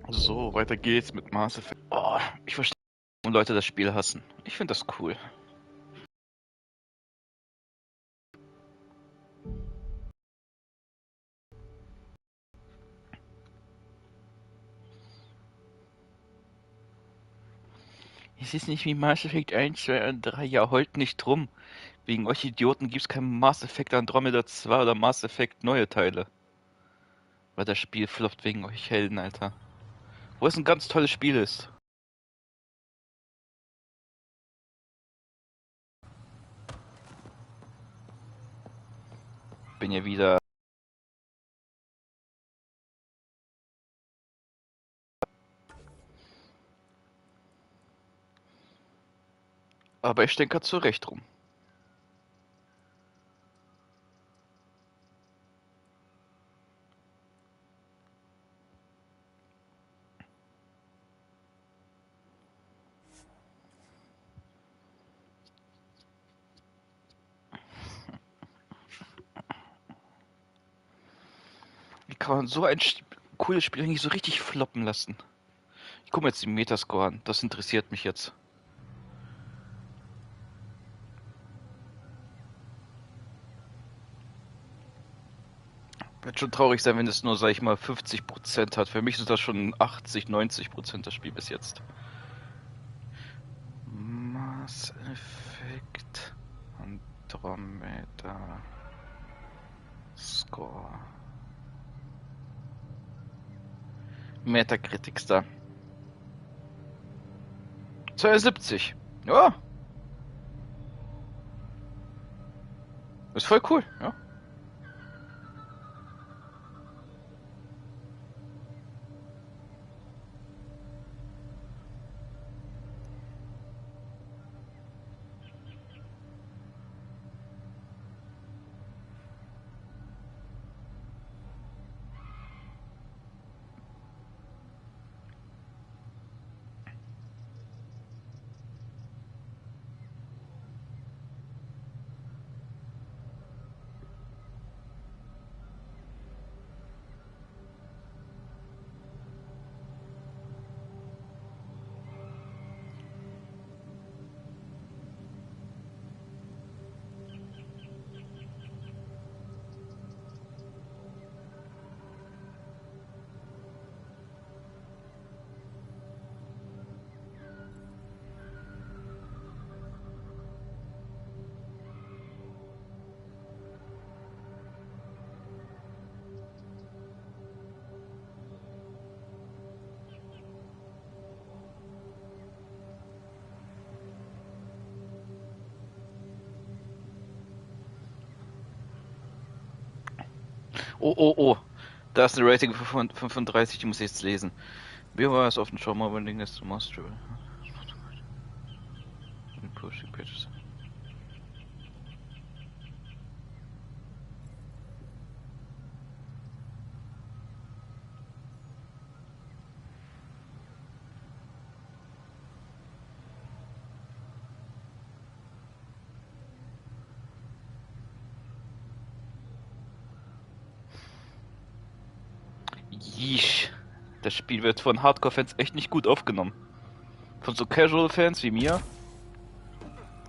So, weiter geht's mit Mass Effect. Oh, ich verstehe, warum Leute das Spiel hassen. Ich finde das cool. Es ist nicht wie Mass Effect 1, 2 und 3. Ja, heult nicht drum. Wegen euch Idioten gibt's kein Mass Effect Andromeda 2 oder Mass Effect neue Teile. Weil das Spiel floppt wegen euch Helden, Alter. Wo es ein ganz tolles Spiel ist. Bin ja wieder. Aber ich denke zurecht rum. Wie kann man so ein cooles Spiel eigentlich so richtig floppen lassen? Ich gucke mir jetzt den Metascore an. Das interessiert mich jetzt. Wird schon traurig sein, wenn es nur, sag ich mal, 50% hat. Für mich sind das schon 80, 90% das Spiel bis jetzt. Mass Effect Andromeda Score. Metacritic da. 72. Ja. Ist voll cool, ja. Oh, oh, oh. Da ist eine Rating von 35, die muss ich jetzt lesen. Wie war es auf dem Trauma Willingness to Master? Pushing pages. Yeesh. Das Spiel wird von Hardcore-Fans echt nicht gut aufgenommen. Von so Casual-Fans wie mir.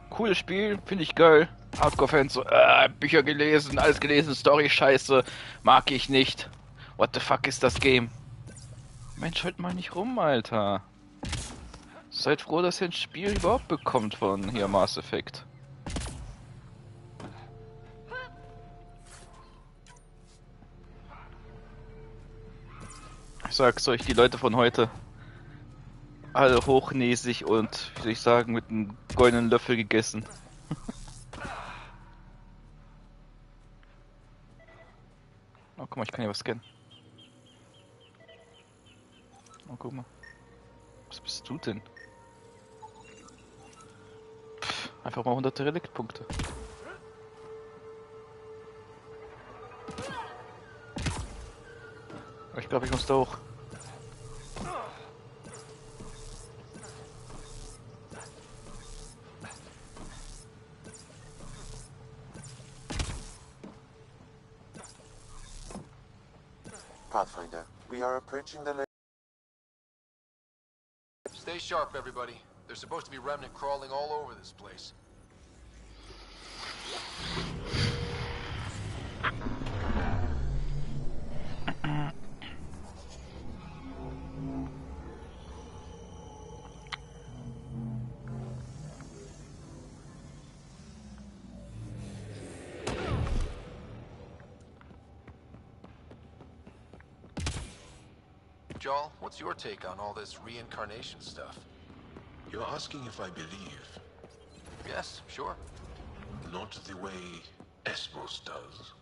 Cooles Spiel, finde ich geil. Hardcore-Fans so, Bücher gelesen, alles gelesen, Story scheiße, mag ich nicht. What the fuck ist das Game? Mensch, halt mal nicht rum, Alter. Seid froh, dass ihr ein Spiel überhaupt bekommt von hier Mass Effect. Ich sag's euch, die Leute von heute. Alle hochnäsig und, wie soll ich sagen, mit einem goldenen Löffel gegessen. Oh, guck mal, ich kann hier was scannen. Oh, guck mal. Was bist du denn? Pff, einfach mal 100 Reliktpunkte. Ich glaube, ich muss da hoch. Pathfinder, we are approaching the sharp, everybody. There's supposed to be remnant crawling all over this place. Joel, what's your take on all this reincarnation stuff? You're asking if I believe. Yes, sure. Not the way Esmos does.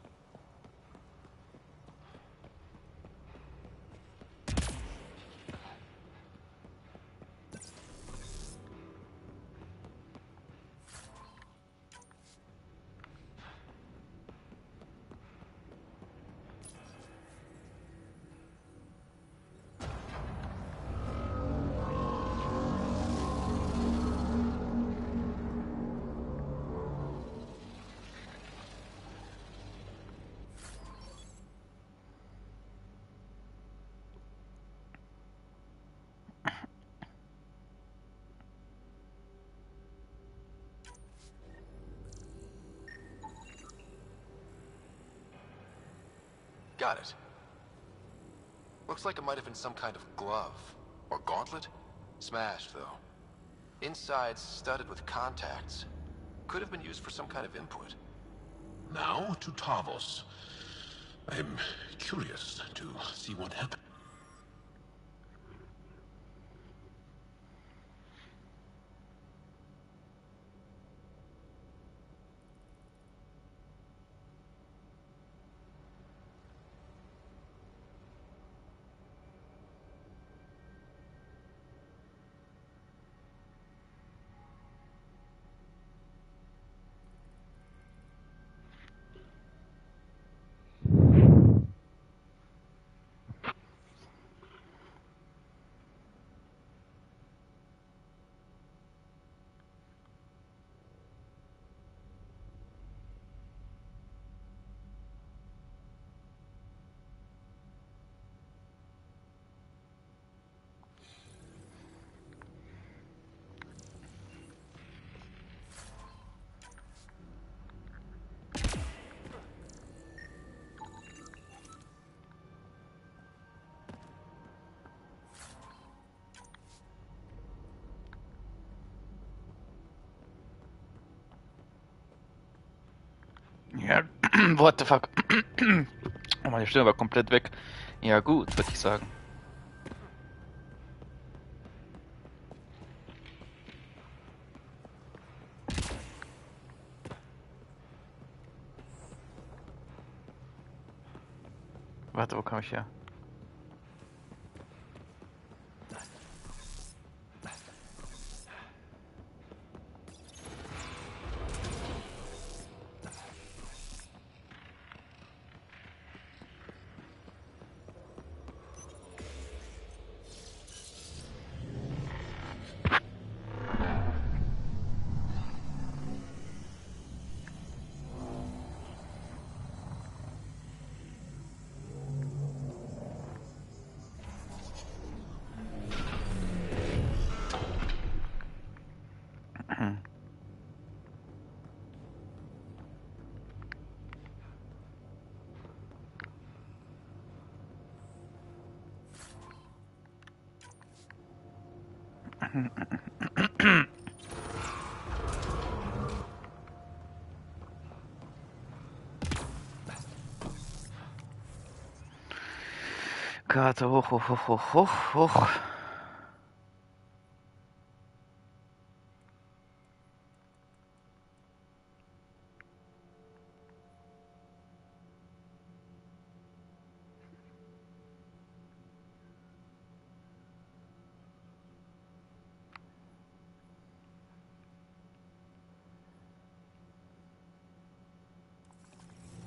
Got it. Looks like it might have been some kind of glove. Or gauntlet? Smashed, though. Inside's studded with contacts. Could have been used for some kind of input. Now to Tavos. I'm curious to see what happened. Ja, what the fuck? Oh, meine Stimme war komplett weg. Ja gut, würde ich sagen. Warte, wo komme ich her? Karte hoch, hoch, hoch, hoch, hoch, hoch.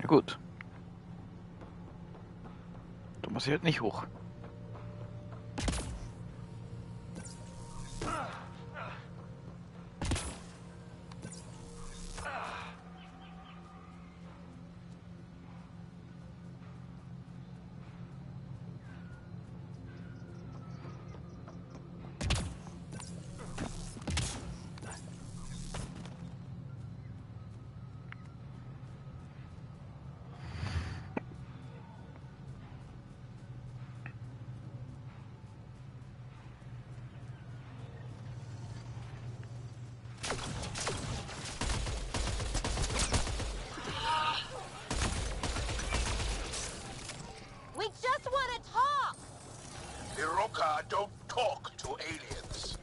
Ja gut. Du musst hier halt nicht hoch. Hiroka don't talk to aliens.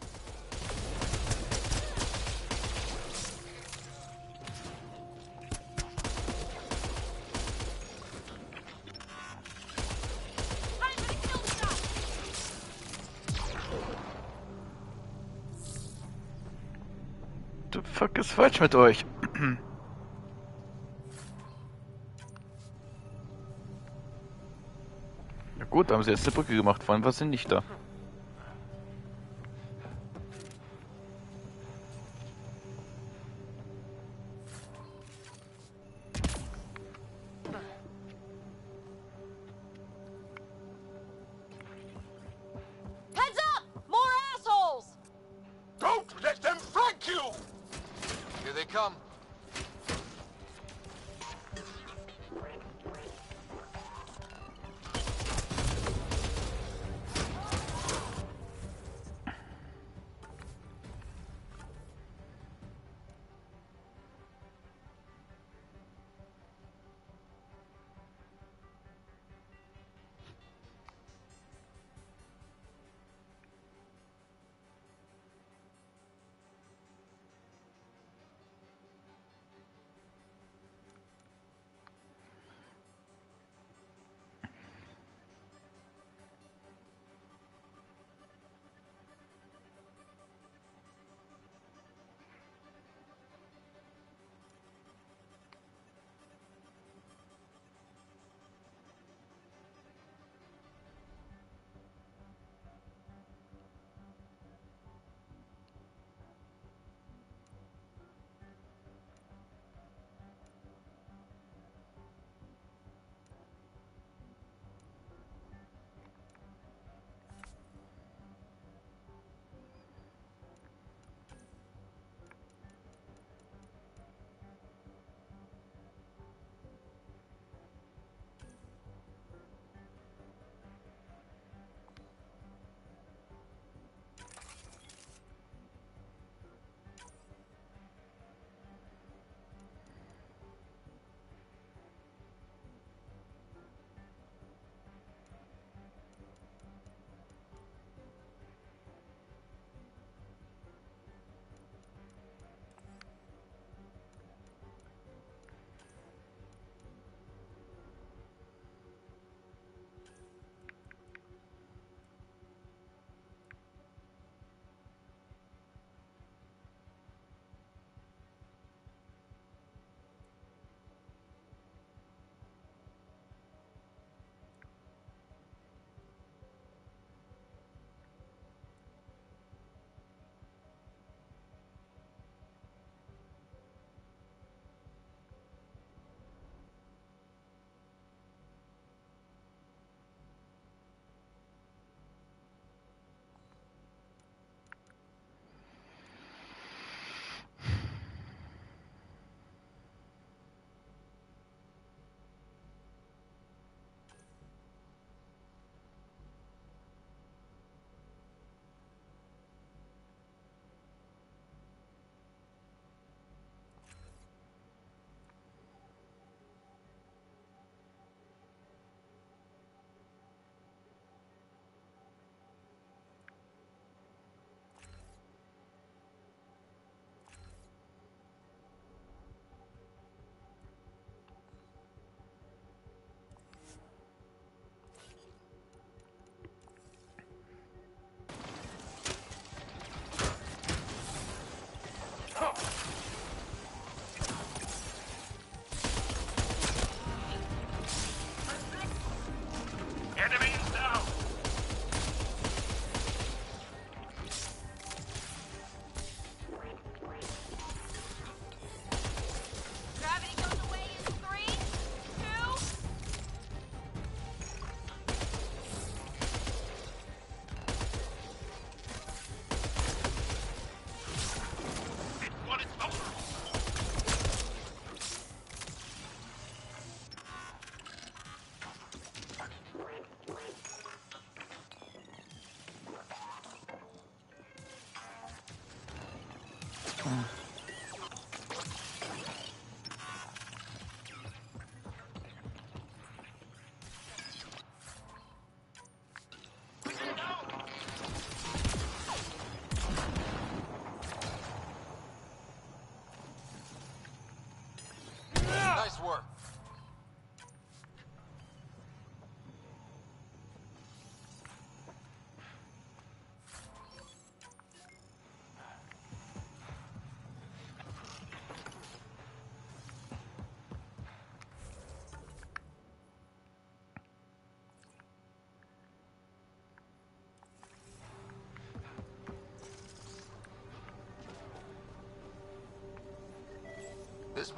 The fuck ist falsch mit euch? Na gut, haben sie jetzt eine Brücke gemacht. Vor allem, was sind nicht da? Heads up! More assholes! Don't let them flank you! Here they come.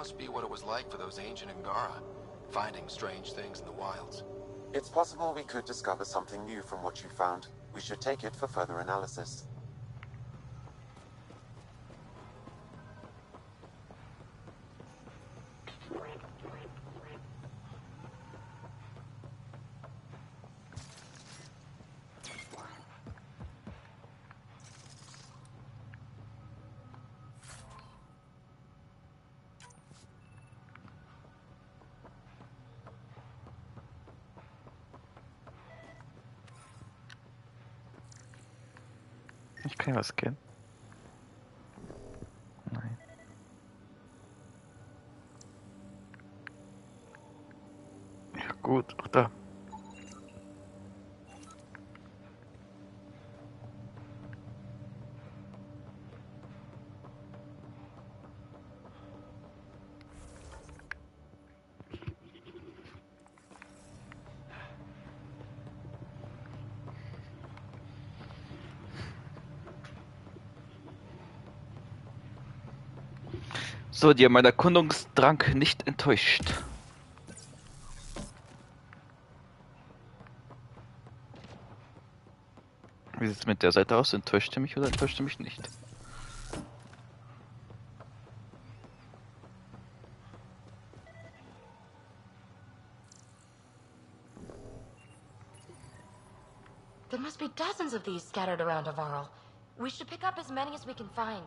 must be what it was like for those ancient Angara, finding strange things in the wilds. It's possible we could discover something new from what you found. We should take it for further analysis. Ich kann was scannen. Nein. Ja gut, auch da. So, die haben meinen Erkundungsdrang nicht enttäuscht. Wie sieht es mit der Seite aus? Enttäuscht er mich oder enttäuscht er mich nicht? There must be dozens of these scattered around Avarl. We should pick up as many as we can find.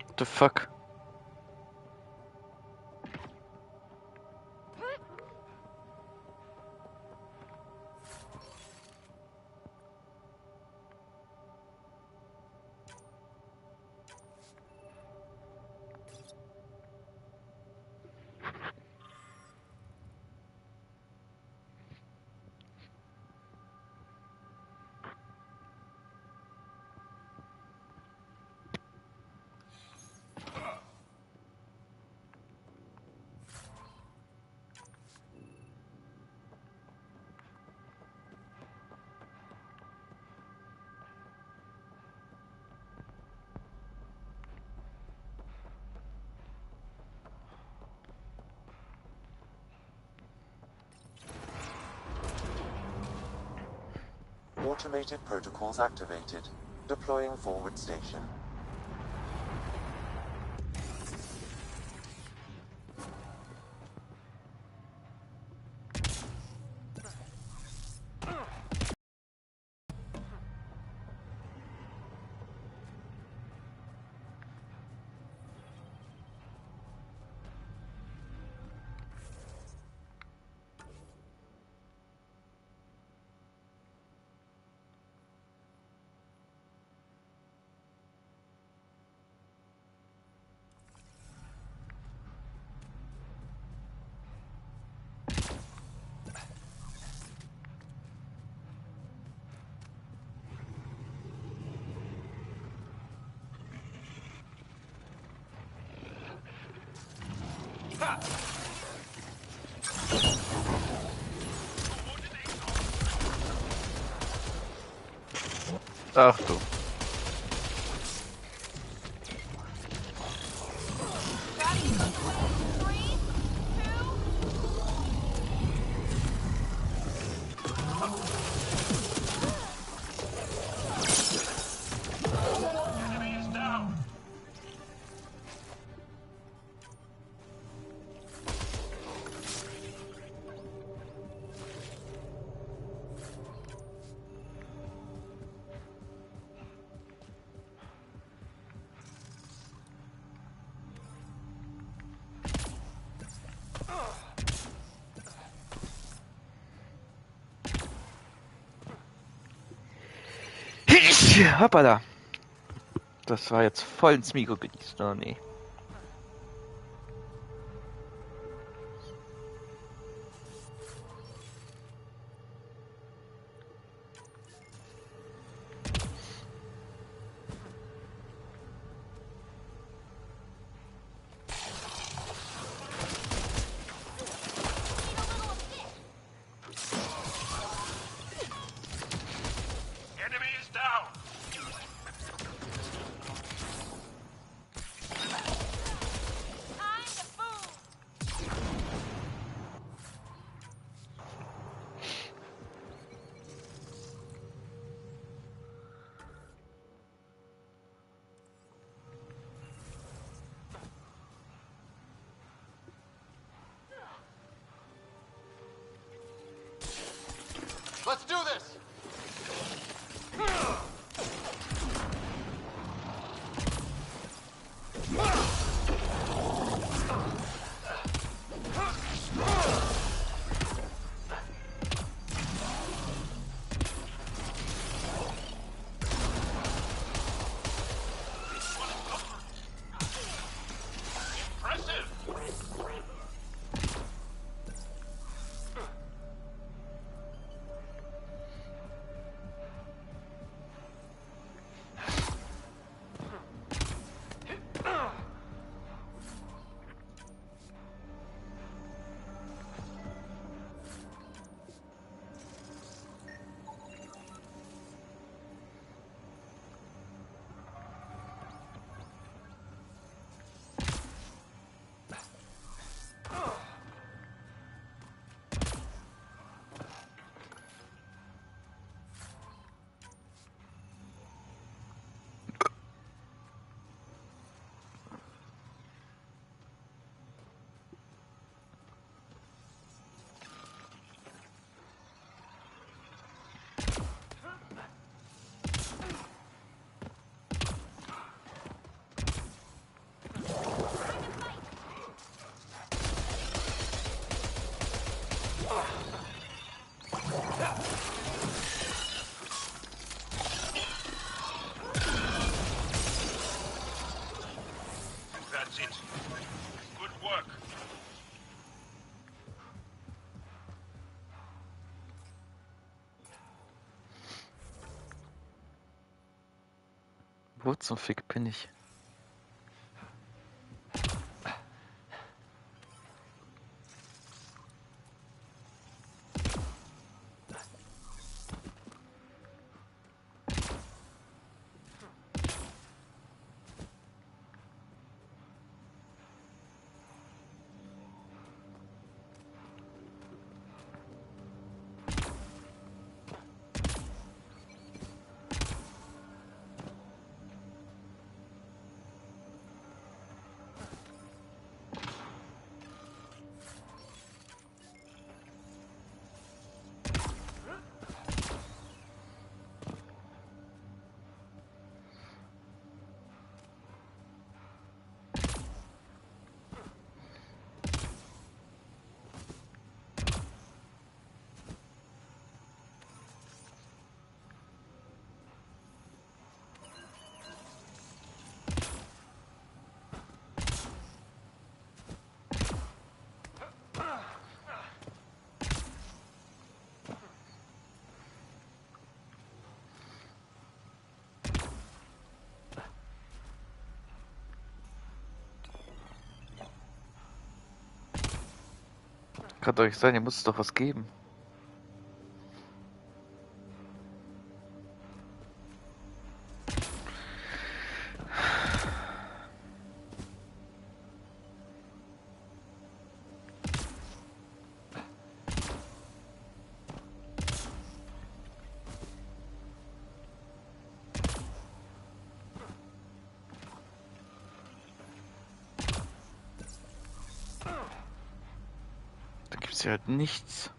What the fuck? Automated protocols activated. Deploying forward station. Ach du. Hoppala. Das war jetzt voll ins Mikro genießt. Oh nee. Enemy is down! Let's do this! Impressive! That's it. Good work. Wo zum Fick bin ich? Kann doch nicht sein, hier muss es doch was geben. Da gibt's ja halt nichts.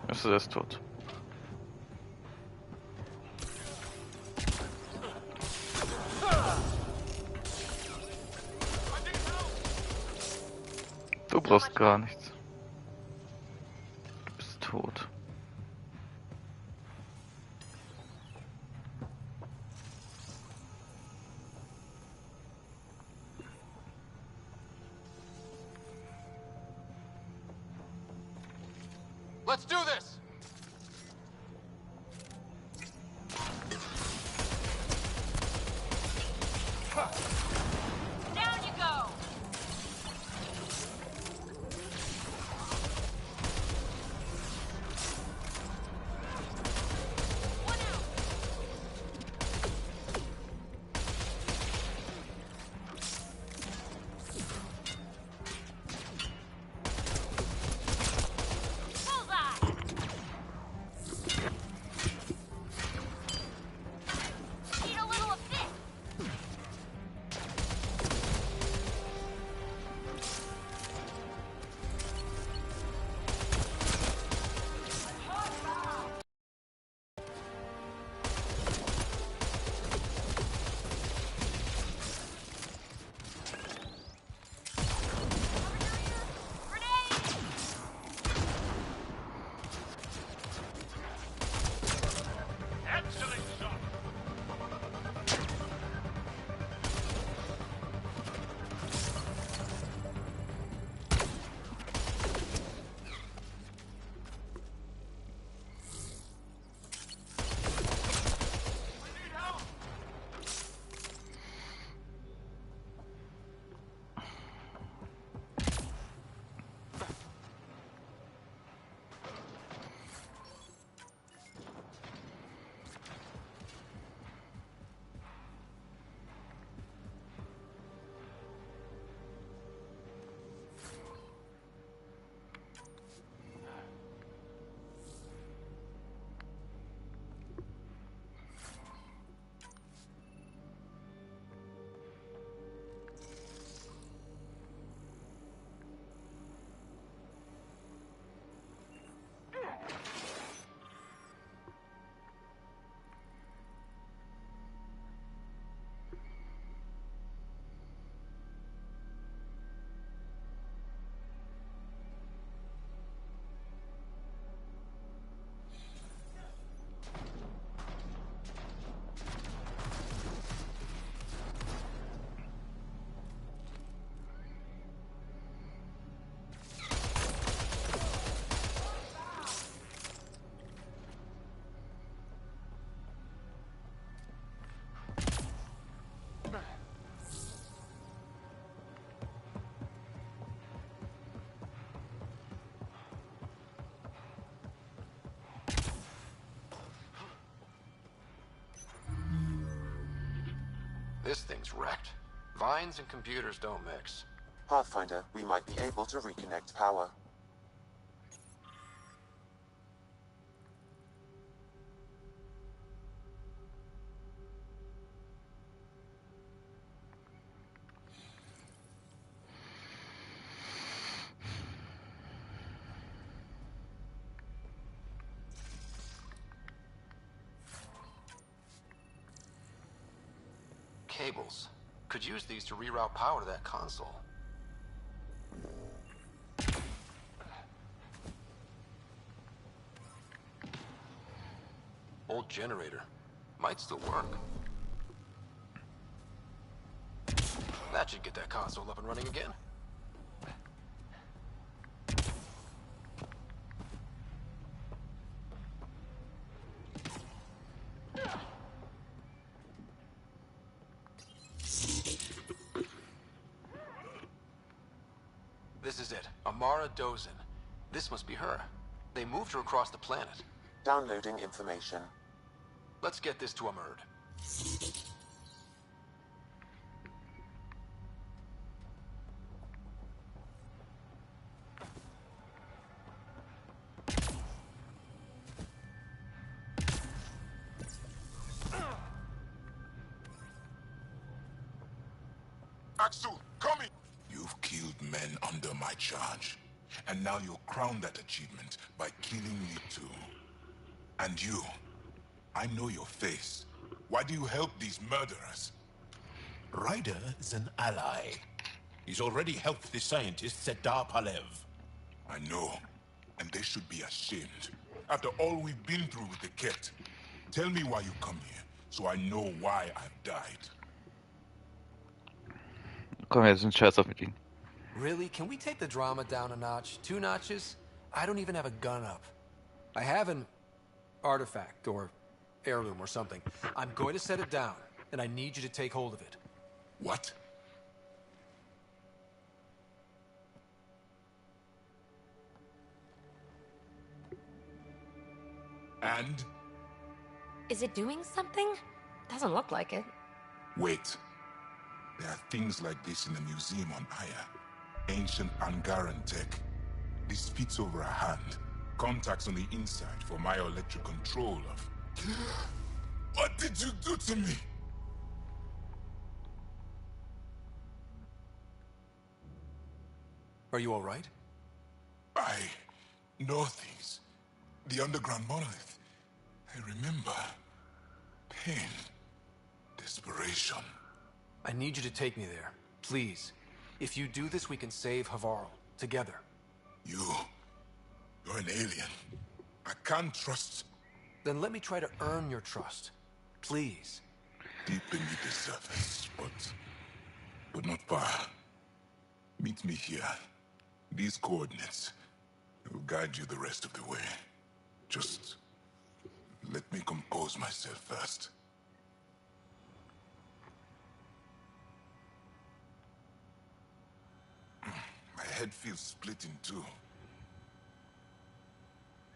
Achso, der ist tot. Du brauchst gar nichts. Du bist tot. Let's do this! Down you go! One out! Bullseye! Need a little assist! This thing's wrecked. Vines and computers don't mix. Pathfinder, we might be able to reconnect power. Cables. Could use these to reroute power to that console. Old generator. Might still work. That should get that console up and running again. This is it. Amara Dozin. This must be her. They moved her across the planet. Downloading information. Let's get this to Amurd. Axel, come in! You've killed men under my charge. And now you'll crown that achievement by killing me too. And you, I know your face. Why do you help these murderers? Ryder is an ally. He's already helped the scientist Sedar Palev. I know, and they should be ashamed. After all we've been through with the Ket, tell me why you come here, so I know why I've died. Komm, jetzt sind Scherz auf mit ihnen. Really? Can we take the drama down a notch? 2 notches? I don't even have a gun up. I have an artifact or heirloom or something. I'm going to set it down, and I need you to take hold of it. What? And? Is it doing something? Doesn't look like it. Wait. There are things like this in the museum on Aya. Ancient Angaran tech. This fits over a hand. Contacts on the inside for my electric control of... What did you do to me? Are you all right? I know things. The underground monolith. I remember. Pain. Desperation. I need you to take me there. Please. If you do this, we can save Havarl. Together. You're an alien. I can't trust... Then let me try to earn your trust. Please. Deep beneath the surface, but not far. Meet me here. These coordinates will guide you the rest of the way. Just let me compose myself first. My head feels split in two.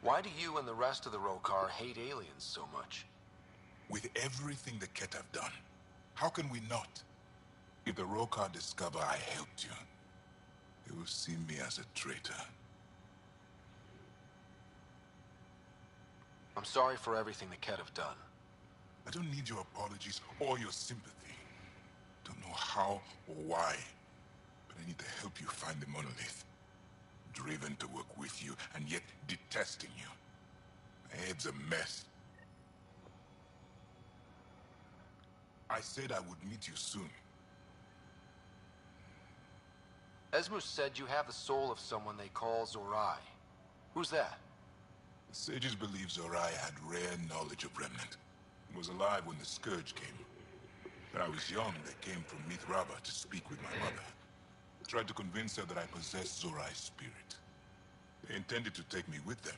Why do you and the rest of the Rokar hate aliens so much? With everything the Ket have done, how can we not? If the Rokar discover I helped you, they will see me as a traitor. I'm sorry for everything the Ket have done. I don't need your apologies or your sympathy. Don't know how or why, but I need to help you find the monolith. Driven to work with you, and yet detesting you. My head's a mess. I said I would meet you soon. Esmus said you have the soul of someone they call Zorai. Who's that? The sages believe Zorai had rare knowledge of Remnant, and was alive when the Scourge came. When I was young, they came from Mithrava to speak with my mother. Tried to convince her that I possessed Zorai's spirit. They intended to take me with them.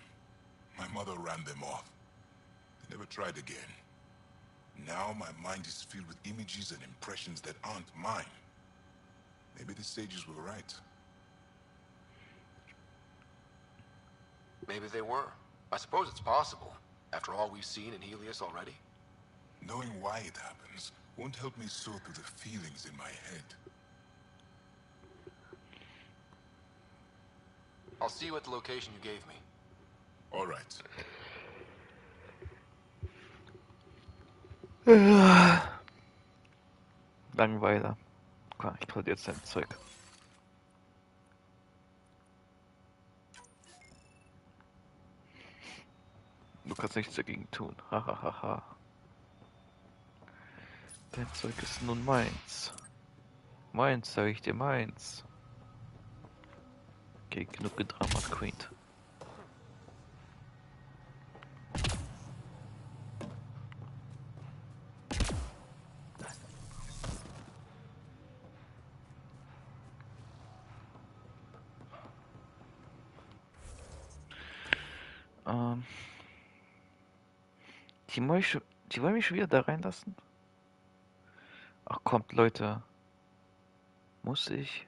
My mother ran them off. They never tried again. Now my mind is filled with images and impressions that aren't mine. Maybe the sages were right. Maybe they were. I suppose it's possible, after all we've seen in Helios already. Knowing why it happens won't help me sort through the feelings in my head. I'll see you at the location you gave me. All right. Langweiler. Komm, ich probiere jetzt dein Zeug. Du kannst nichts dagegen tun. Hahaha. Dein Zeug ist nun meins. Meins, sag ich dir, meins. Okay, genug Drama Queen. Die wollen mich schon wieder da reinlassen? Ach kommt, Leute. Muss ich?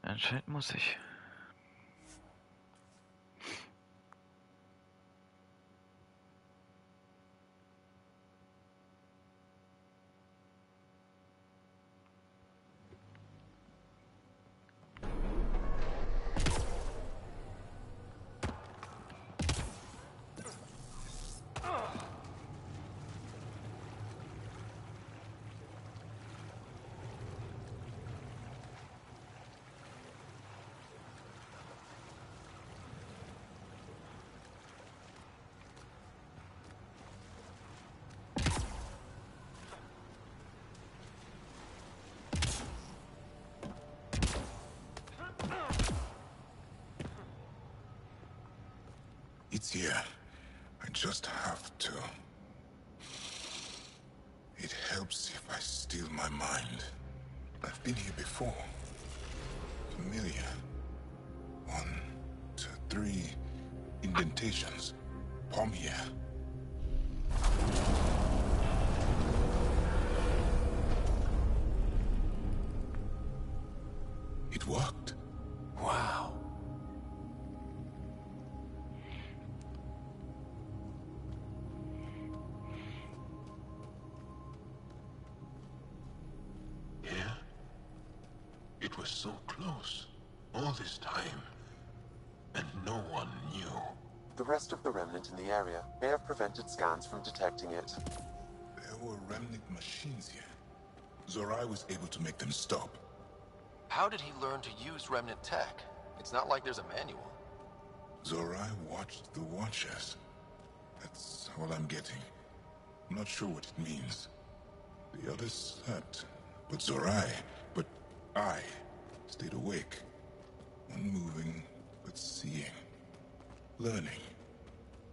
Anscheinend muss ich. It's here. I just have to. It helps if I steal my mind. I've been here before. Familiar. 1, 2, 3 indentations. Palm here. It worked. Wow. Yeah? It was so close. All this time. And no one knew. The rest of the remnant in the area may have prevented scans from detecting it. There were remnant machines here. Zorai was able to make them stop. How did he learn to use remnant tech? It's not like there's a manual. Zorai watched the Watchers. That's all I'm getting. I'm not sure what it means. The others slept. But I stayed awake. Unmoving, but seeing. Learning.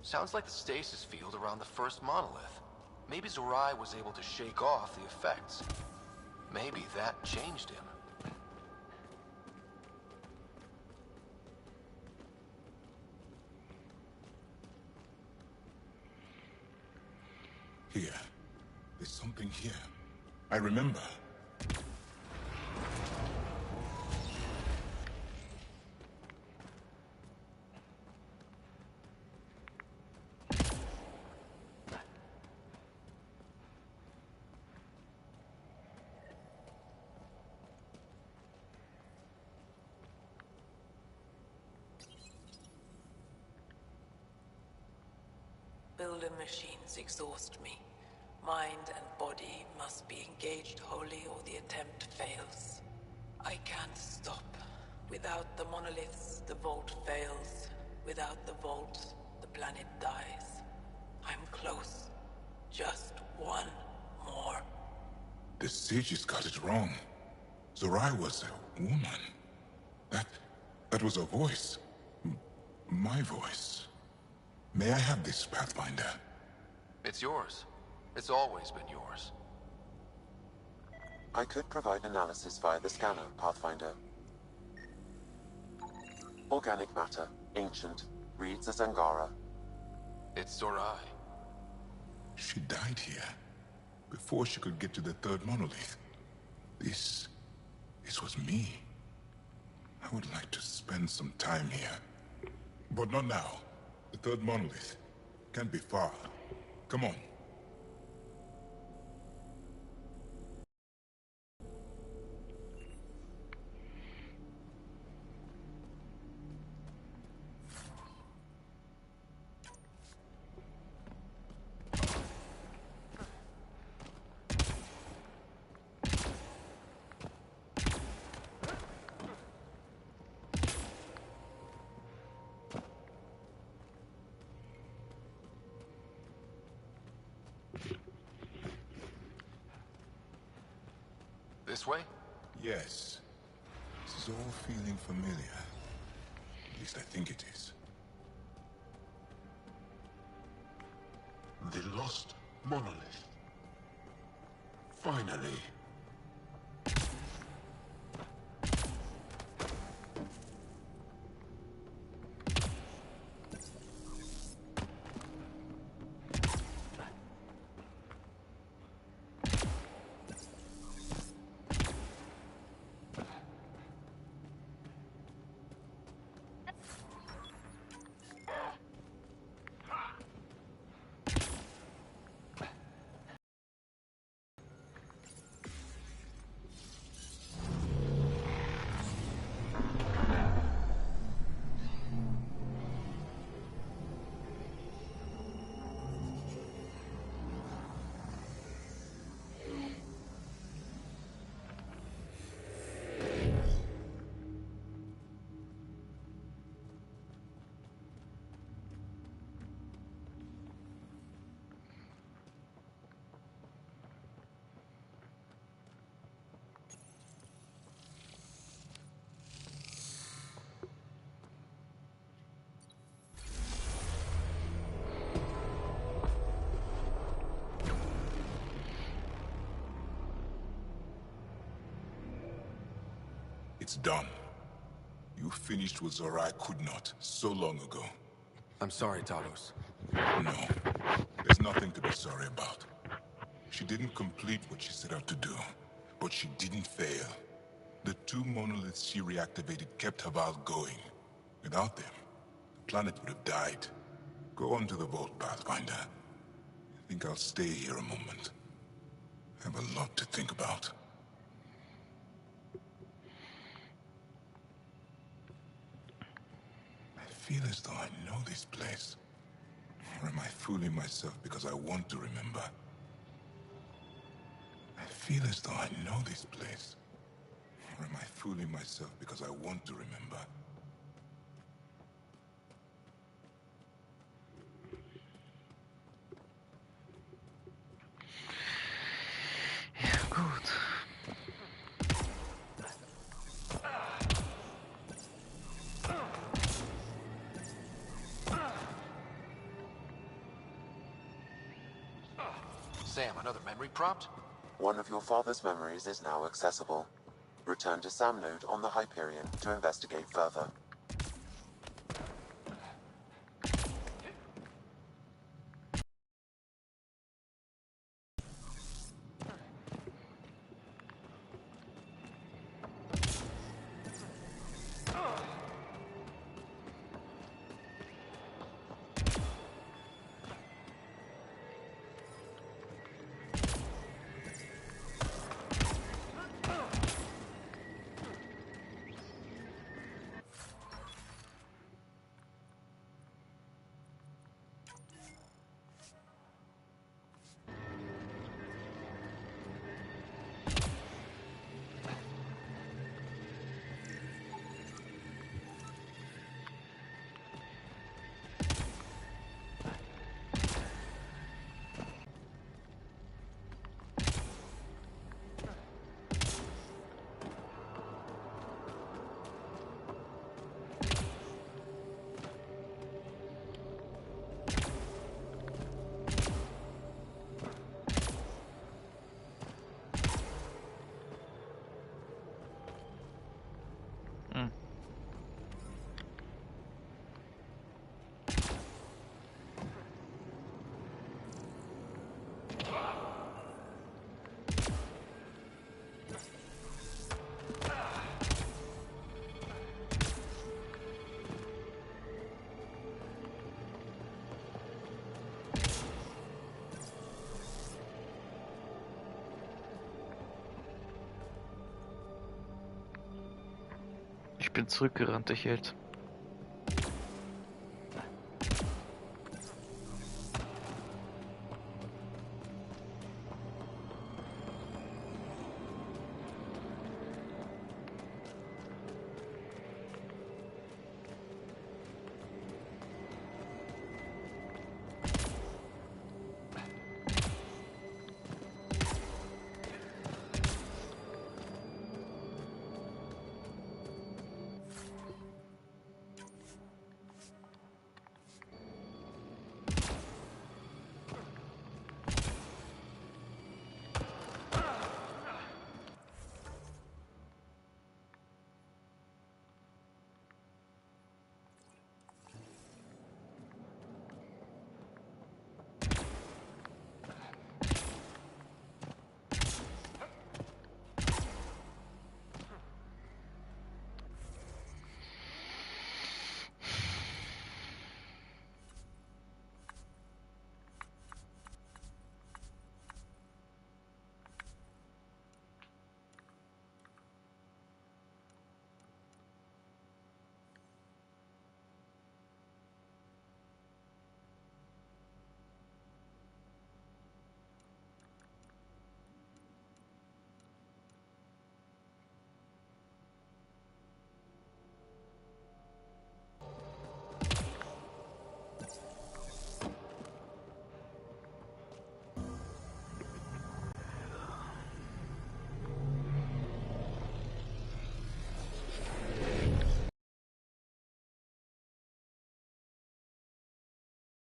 Sounds like the stasis field around the first monolith. Maybe Zorai was able to shake off the effects. Maybe that changed him. Here. There's something here. I remember. Builder machines exhaust me. Mind and body must be engaged wholly or the attempt fails. I can't stop. Without the monoliths, the vault fails. Without the vault, the planet dies. I'm close. Just one more. The sages got it wrong. Zorai was a woman. That was a voice. My voice. May I have this, Pathfinder? It's yours. It's always been yours. I could provide analysis via the scanner, Pathfinder. Organic matter, ancient, reads as Angara. It's Zorai. She died here. Before she could get to the third monolith. This was me. I would like to spend some time here. But not now. The third monolith. Can't be far. Come on. This way? Yes. This is all feeling familiar. At least I think it is. The lost monolith. Finally. It's done. You finished what Zorai could not so long ago. I'm sorry, Talos. No. There's nothing to be sorry about. She didn't complete what she set out to do, but she didn't fail. The two monoliths she reactivated kept Haval going. Without them, the planet would have died. Go on to the vault, Pathfinder. I think I'll stay here a moment. I have a lot to think about. I feel as though I know this place. Or am I fooling myself because I want to remember? I feel as though I know this place. Or am I fooling myself because I want to remember? Ja, gut. Sam, another memory prompt? One of your father's memories is now accessible. Return to Sam Node on the Hyperion to investigate further. Ich bin zurückgerannt, ich Held.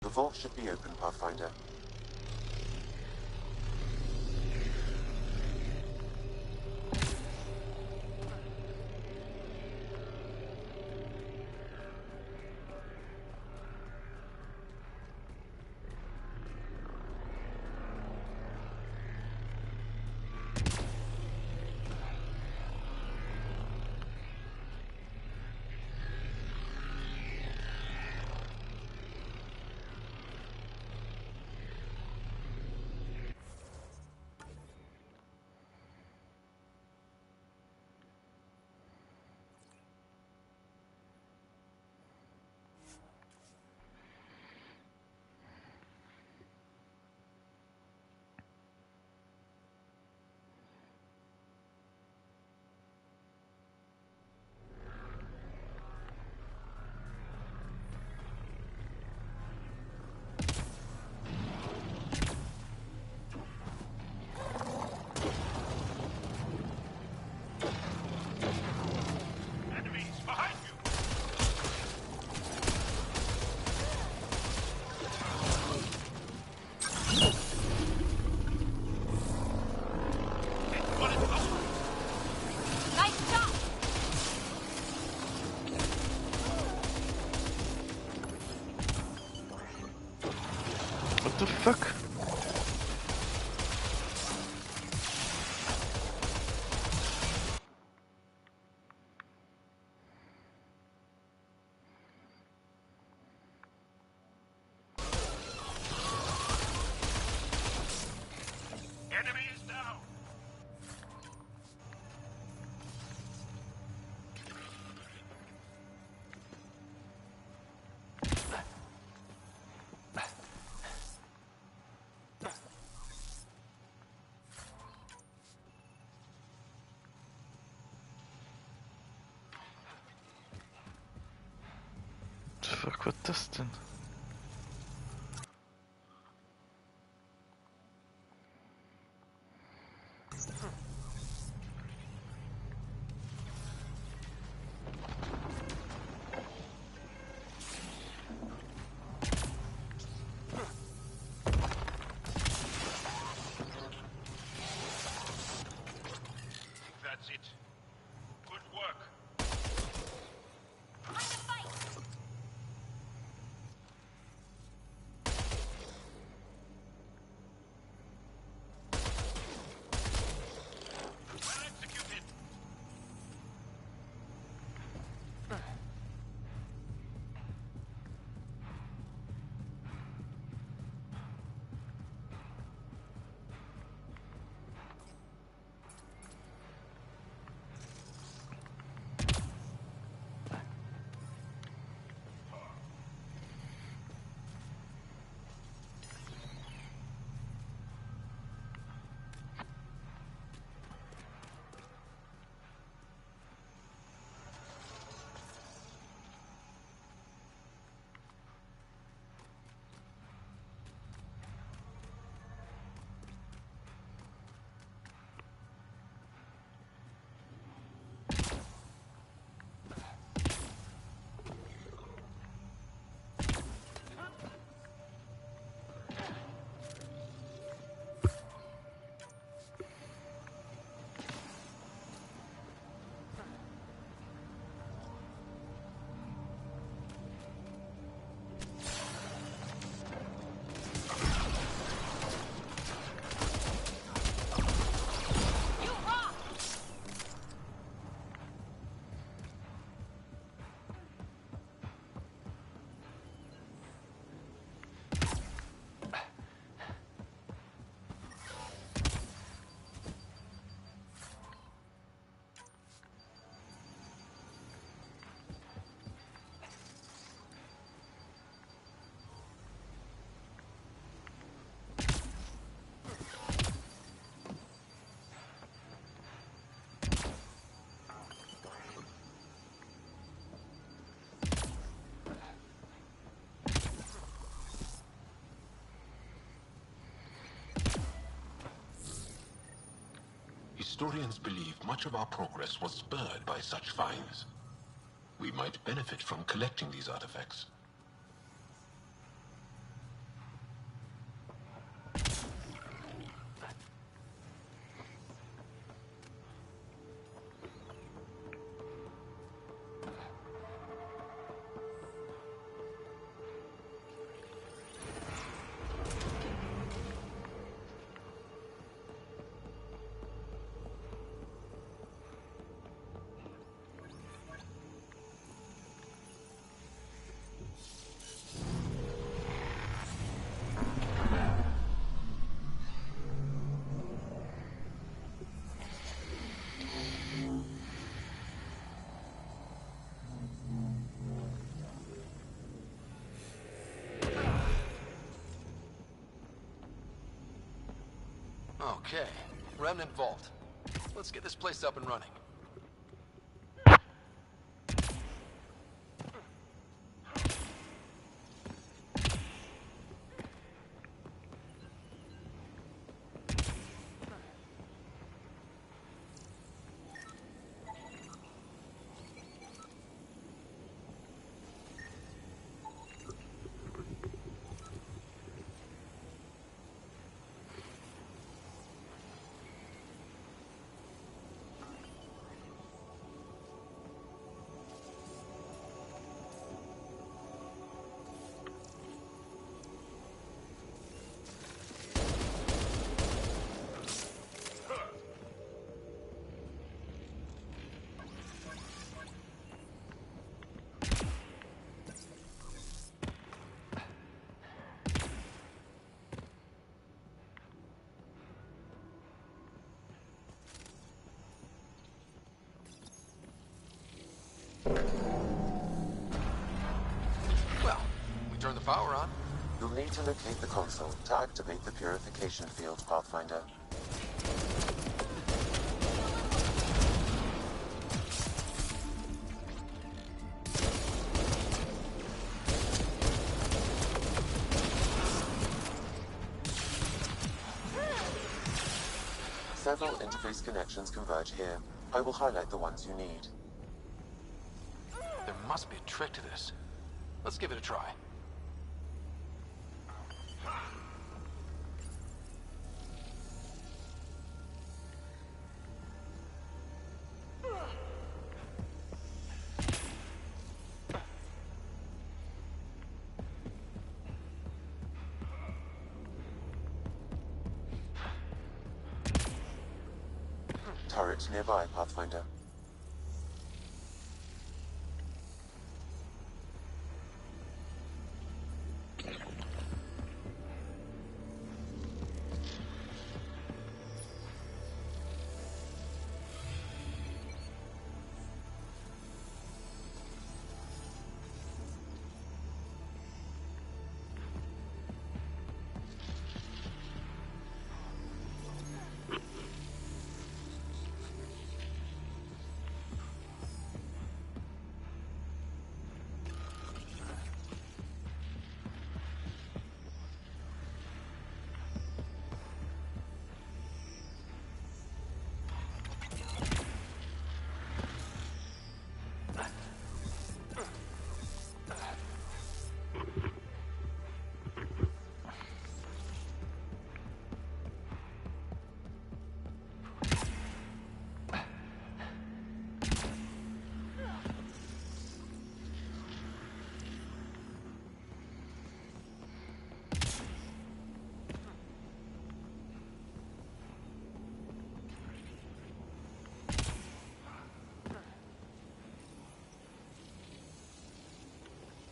The vault should be open, Pathfinder. the fuck? Enemy is down. Fuck, was das denn? That's it. Good work. Well executed. Historians believe much of our progress was spurred by such finds. We might benefit from collecting these artifacts. Okay, Remnant Vault. Let's get this place up and running. Well, we turn the power on. You'll need to locate the console to activate the purification field, Pathfinder. Several interface connections converge here. I will highlight the ones you need. There must be a trick to this. Let's give it a try. Turret nearby, Pathfinder.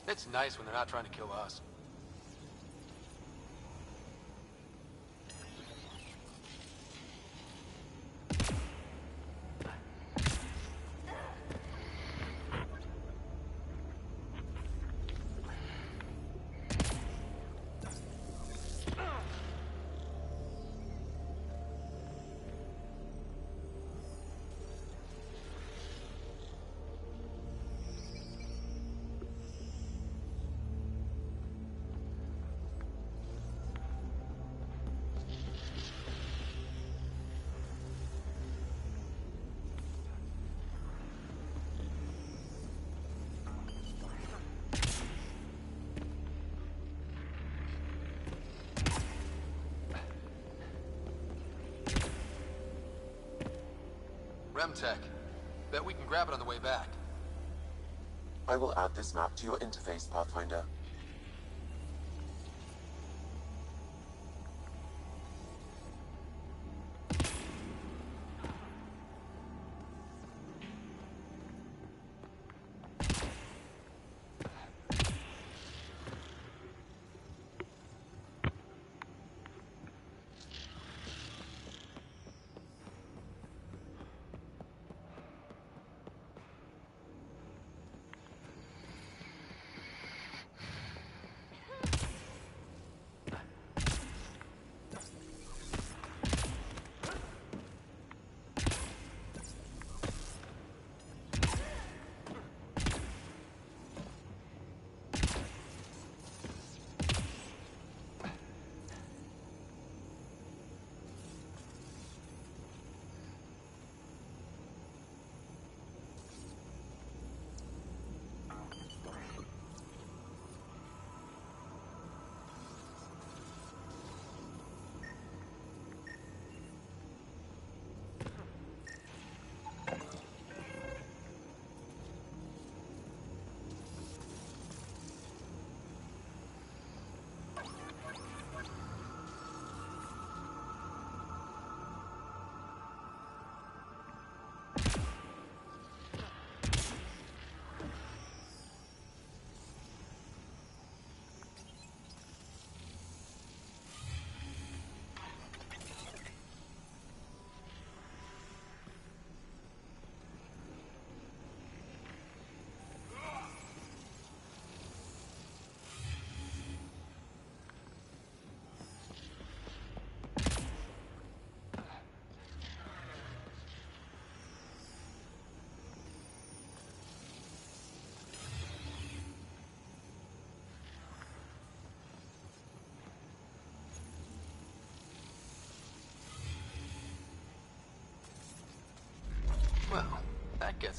It's nice when they're not trying to kill us. Remtech. Bet we can grab it on the way back. I will add this map to your interface, Pathfinder.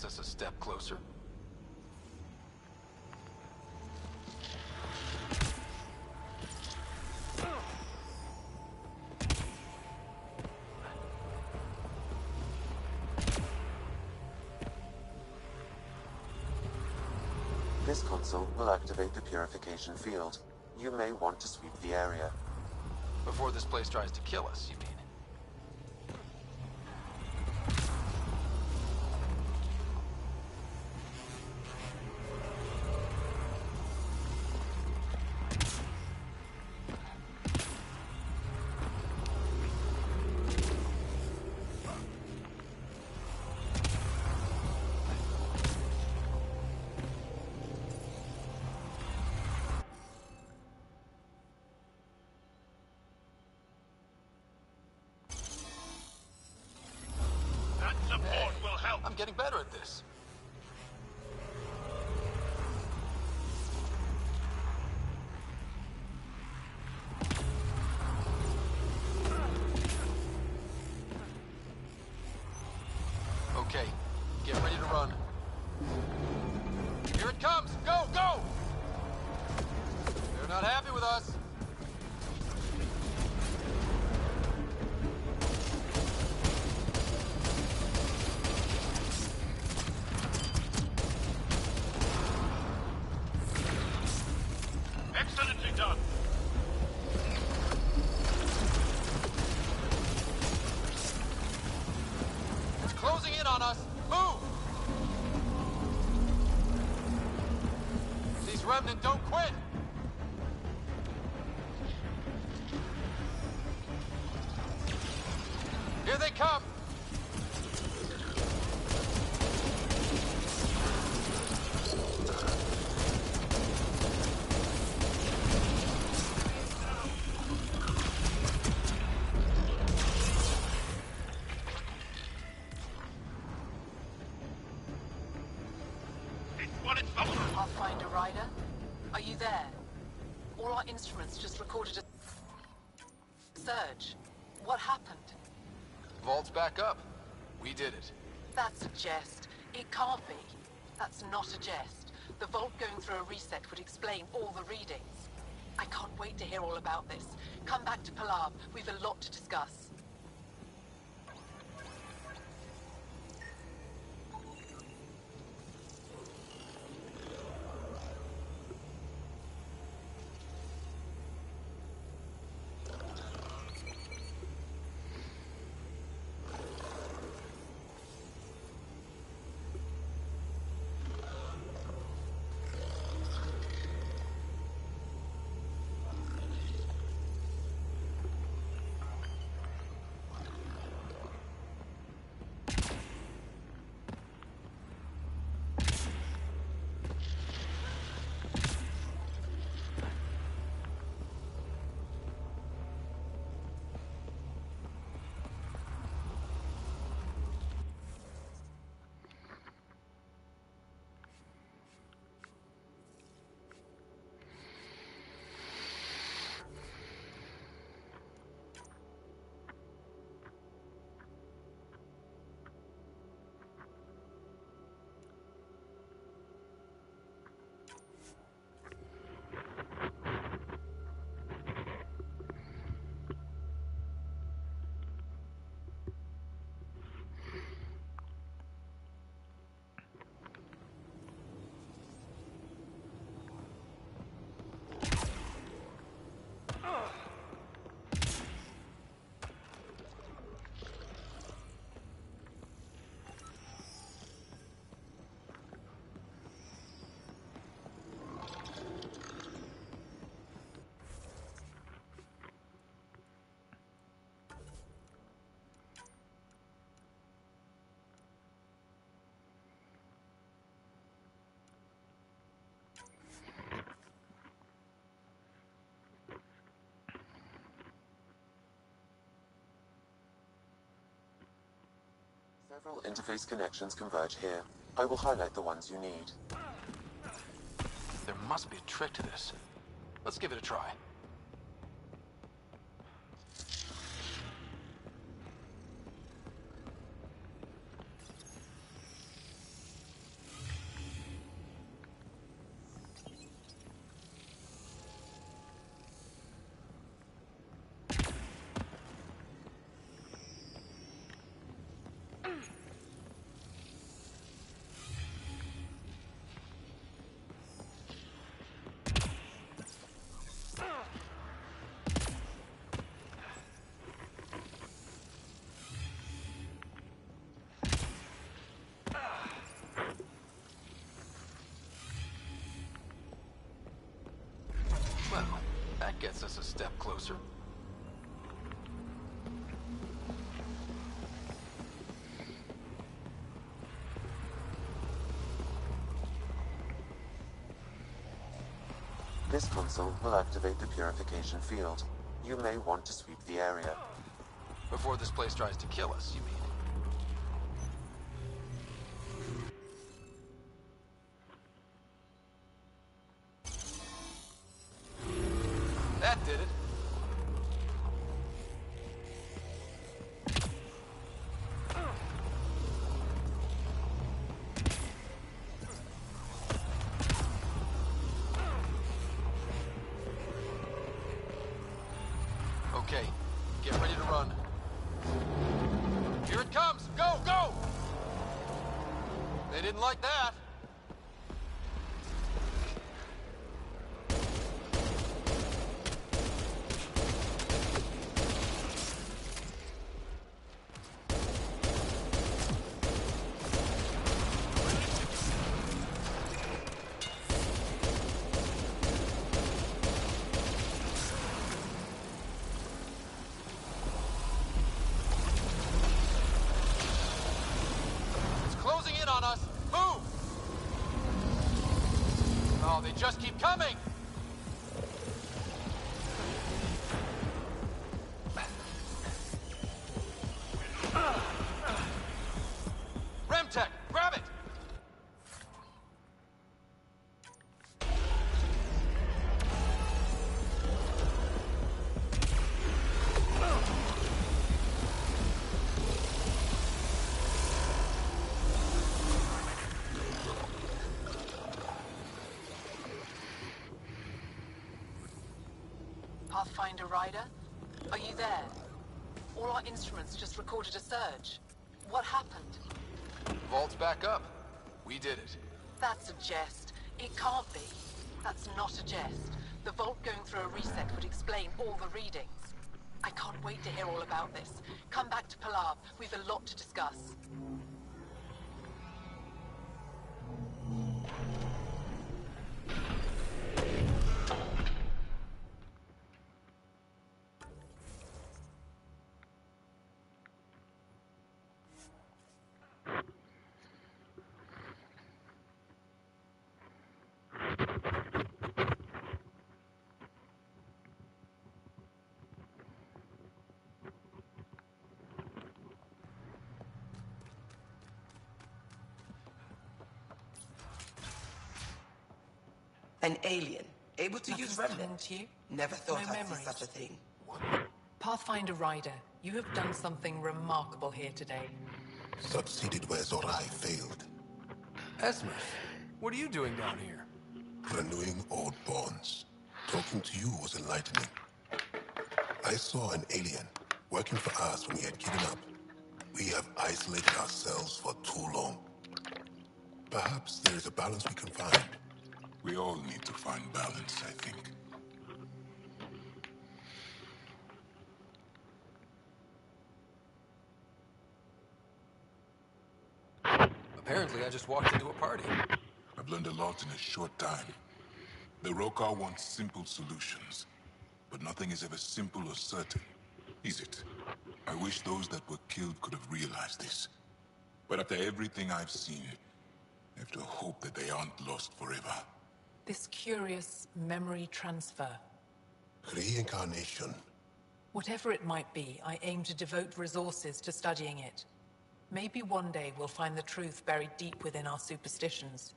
gets us a step closer. This console will activate the purification field. You may want to sweep the area. Before this place tries to kill us, you mean? I'm getting better at this. Okay, get ready to run. Here it comes! Go, go! They're not happy with us. Excellently done. It's closing in on us. Move! These Remnant don't quit! Here they come! It's what it's over. Pathfinder Rider, are you there? All our instruments just recorded a surge. What happened? Vault's back up. We did it. That's a jest. It can't be. That's not a jest. The vault going through a reset would explain all the readings. I can't wait to hear all about this. Come back to Palab. We've a lot to discuss. Several interface connections converge here. I will highlight the ones you need. There must be a trick to this. Let's give it a try. gets us a step closer. This console will activate the purification field. You may want to sweep the area. Before this place tries to kill us, you mean? That did it. Okay, get ready to run. Here it comes! Go, go! They didn't like that. On us! Move! Oh, they just keep coming! Remtech, grab it! Pathfinder Rider? Are you there? All our instruments just recorded a surge. What happened? Vault's back up. We did it. That's a jest. It can't be. That's not a jest. The vault going through a reset would explain all the readings. I can't wait to hear all about this. Come back to Palav. We've a lot to discuss. An alien, able to use Nothing's coming remnant. to you? Never thought No I'd memories. see such a thing. Pathfinder Rider, you have done something remarkable here today. Succeeded where Zorai failed. Esmus, what are you doing down here? Renewing old bonds. Talking to you was enlightening. I saw an alien working for us when we had given up. We have isolated ourselves for too long. Perhaps there is a balance we can find. We all need to find balance, I think. Apparently, I just walked into a party. I've learned a lot in a short time. The Rokar want simple solutions, but nothing is ever simple or certain, is it? I wish those that were killed could have realized this. But after everything I've seen, I have to hope that they aren't lost forever. This curious memory transfer. Reincarnation. Whatever it might be, I aim to devote resources to studying it. Maybe one day we'll find the truth buried deep within our superstitions.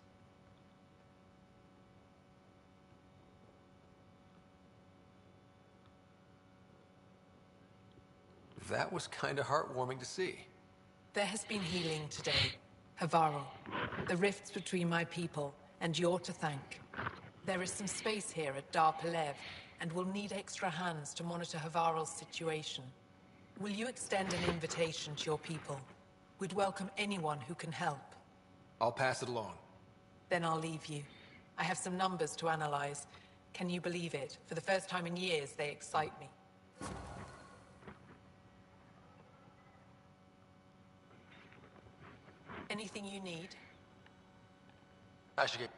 That was kinda heartwarming to see. There has been healing today. Havarl, the rifts between my people, and you're to thank. There is some space here at Dar Pelev, and we'll need extra hands to monitor Havarl's situation. Will you extend an invitation to your people? We'd welcome anyone who can help. I'll pass it along. Then I'll leave you. I have some numbers to analyze. Can you believe it? For the first time in years, they excite me. Anything you need? I should get...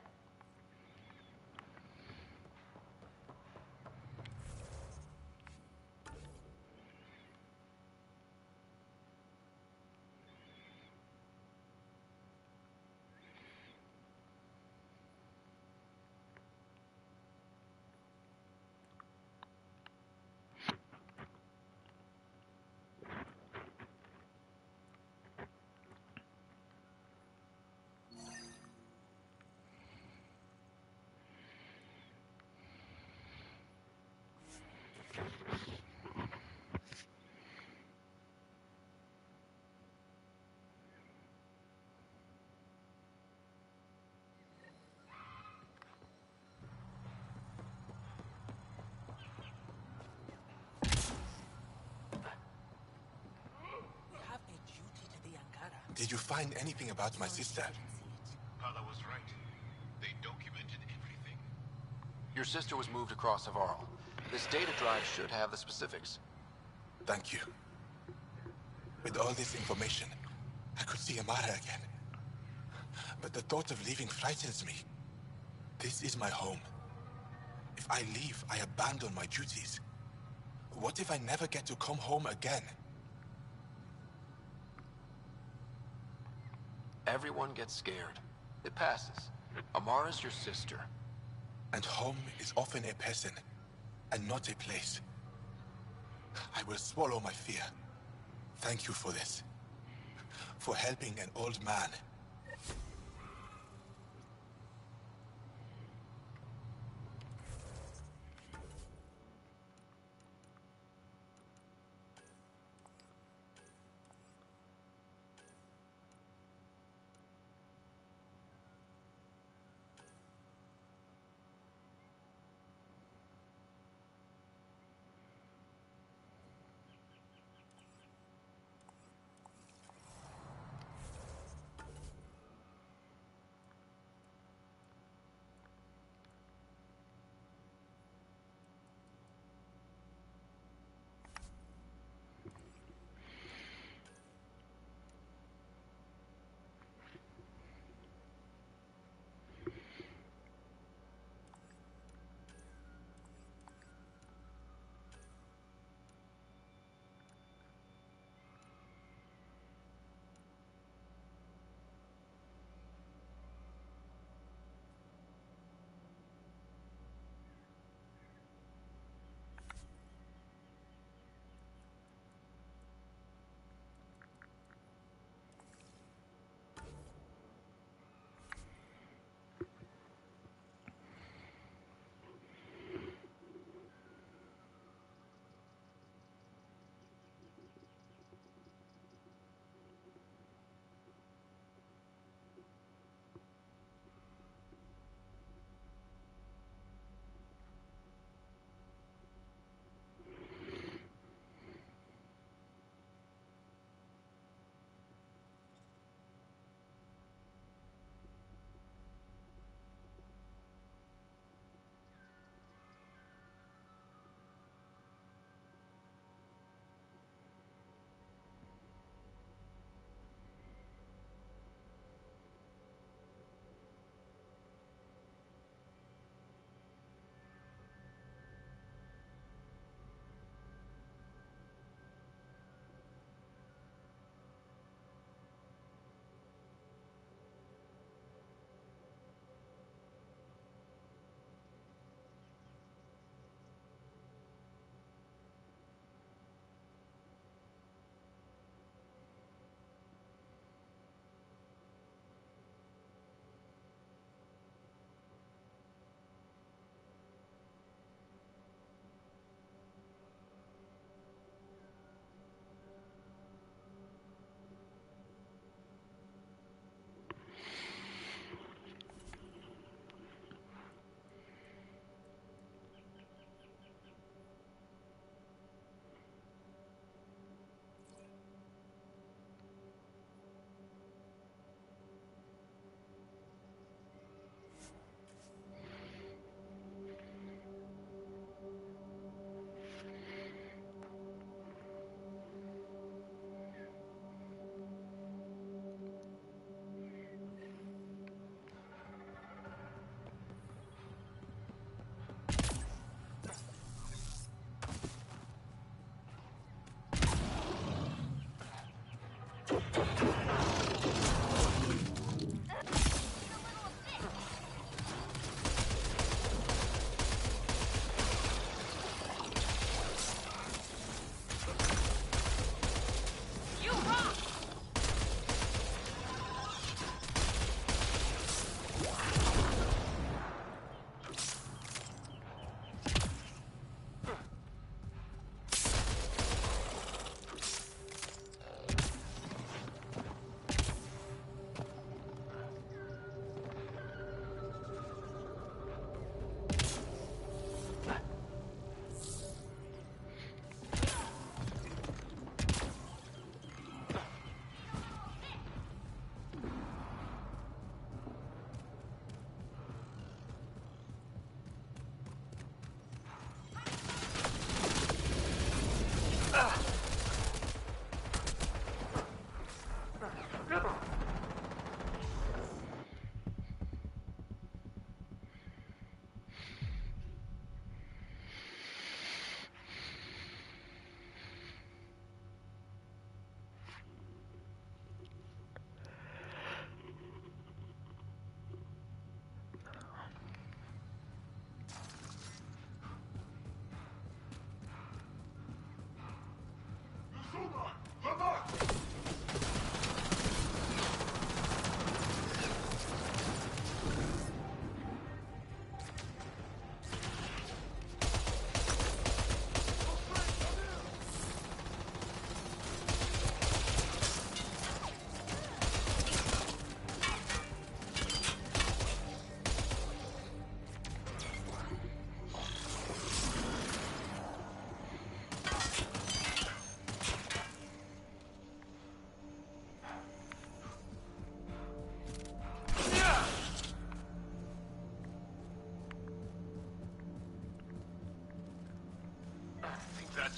Did you find anything about my sister? Hala was right. They documented everything. Your sister was moved across Avarl. This data drive should have the specifics. Thank you. With all this information, I could see Amara again. But the thought of leaving frightens me. This is my home. If I leave, I abandon my duties. What if I never get to come home again? Everyone gets scared. It passes. Amara's your sister. And home is often a person, and not a place. I will swallow my fear. Thank you for this. For helping an old man.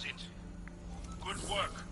it. Good work.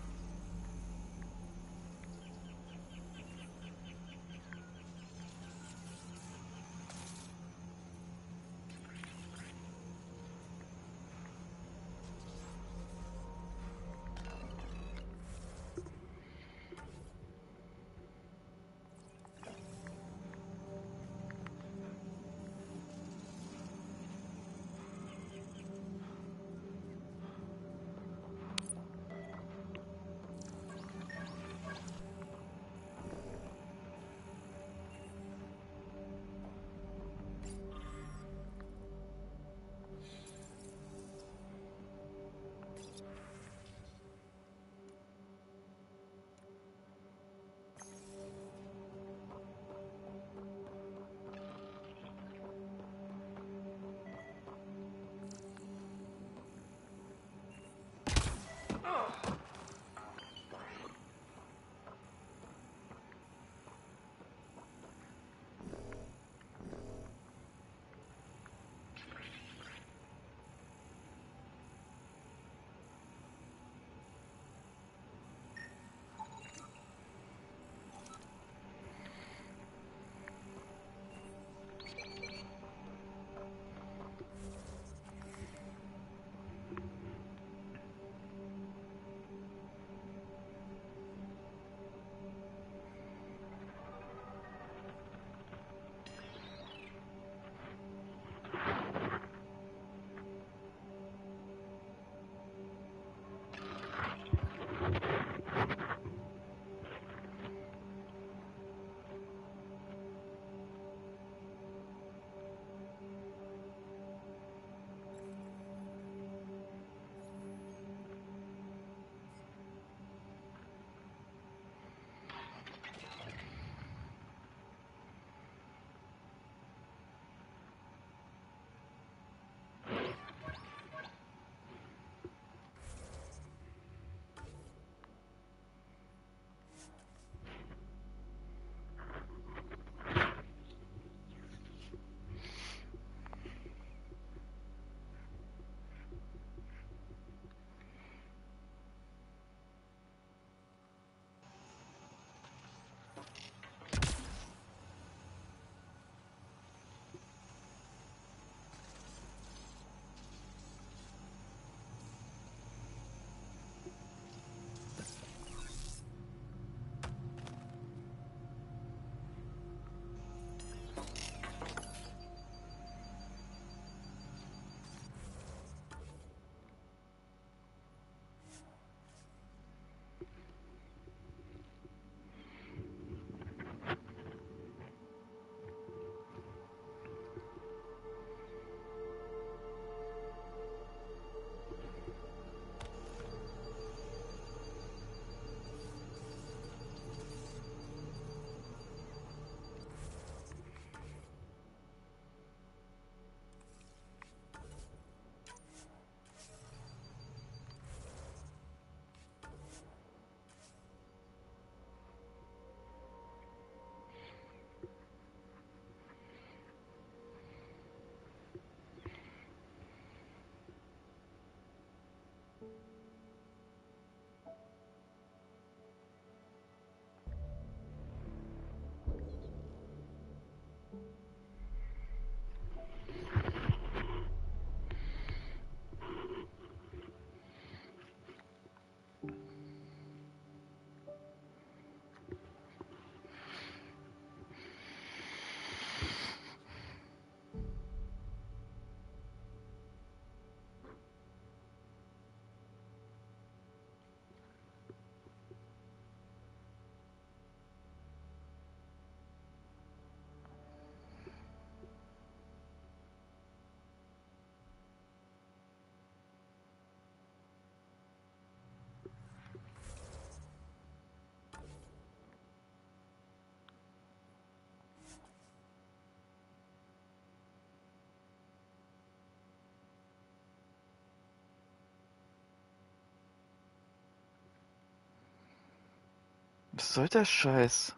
Was soll der Scheiß?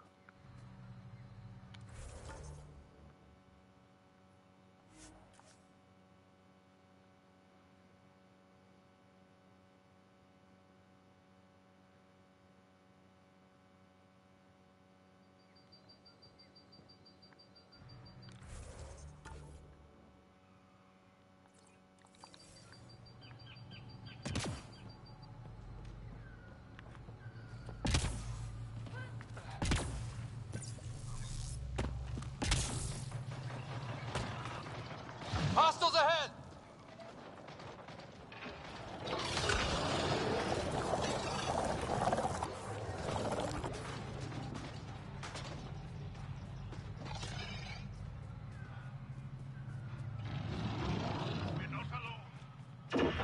Hostiles ahead! We're not alone.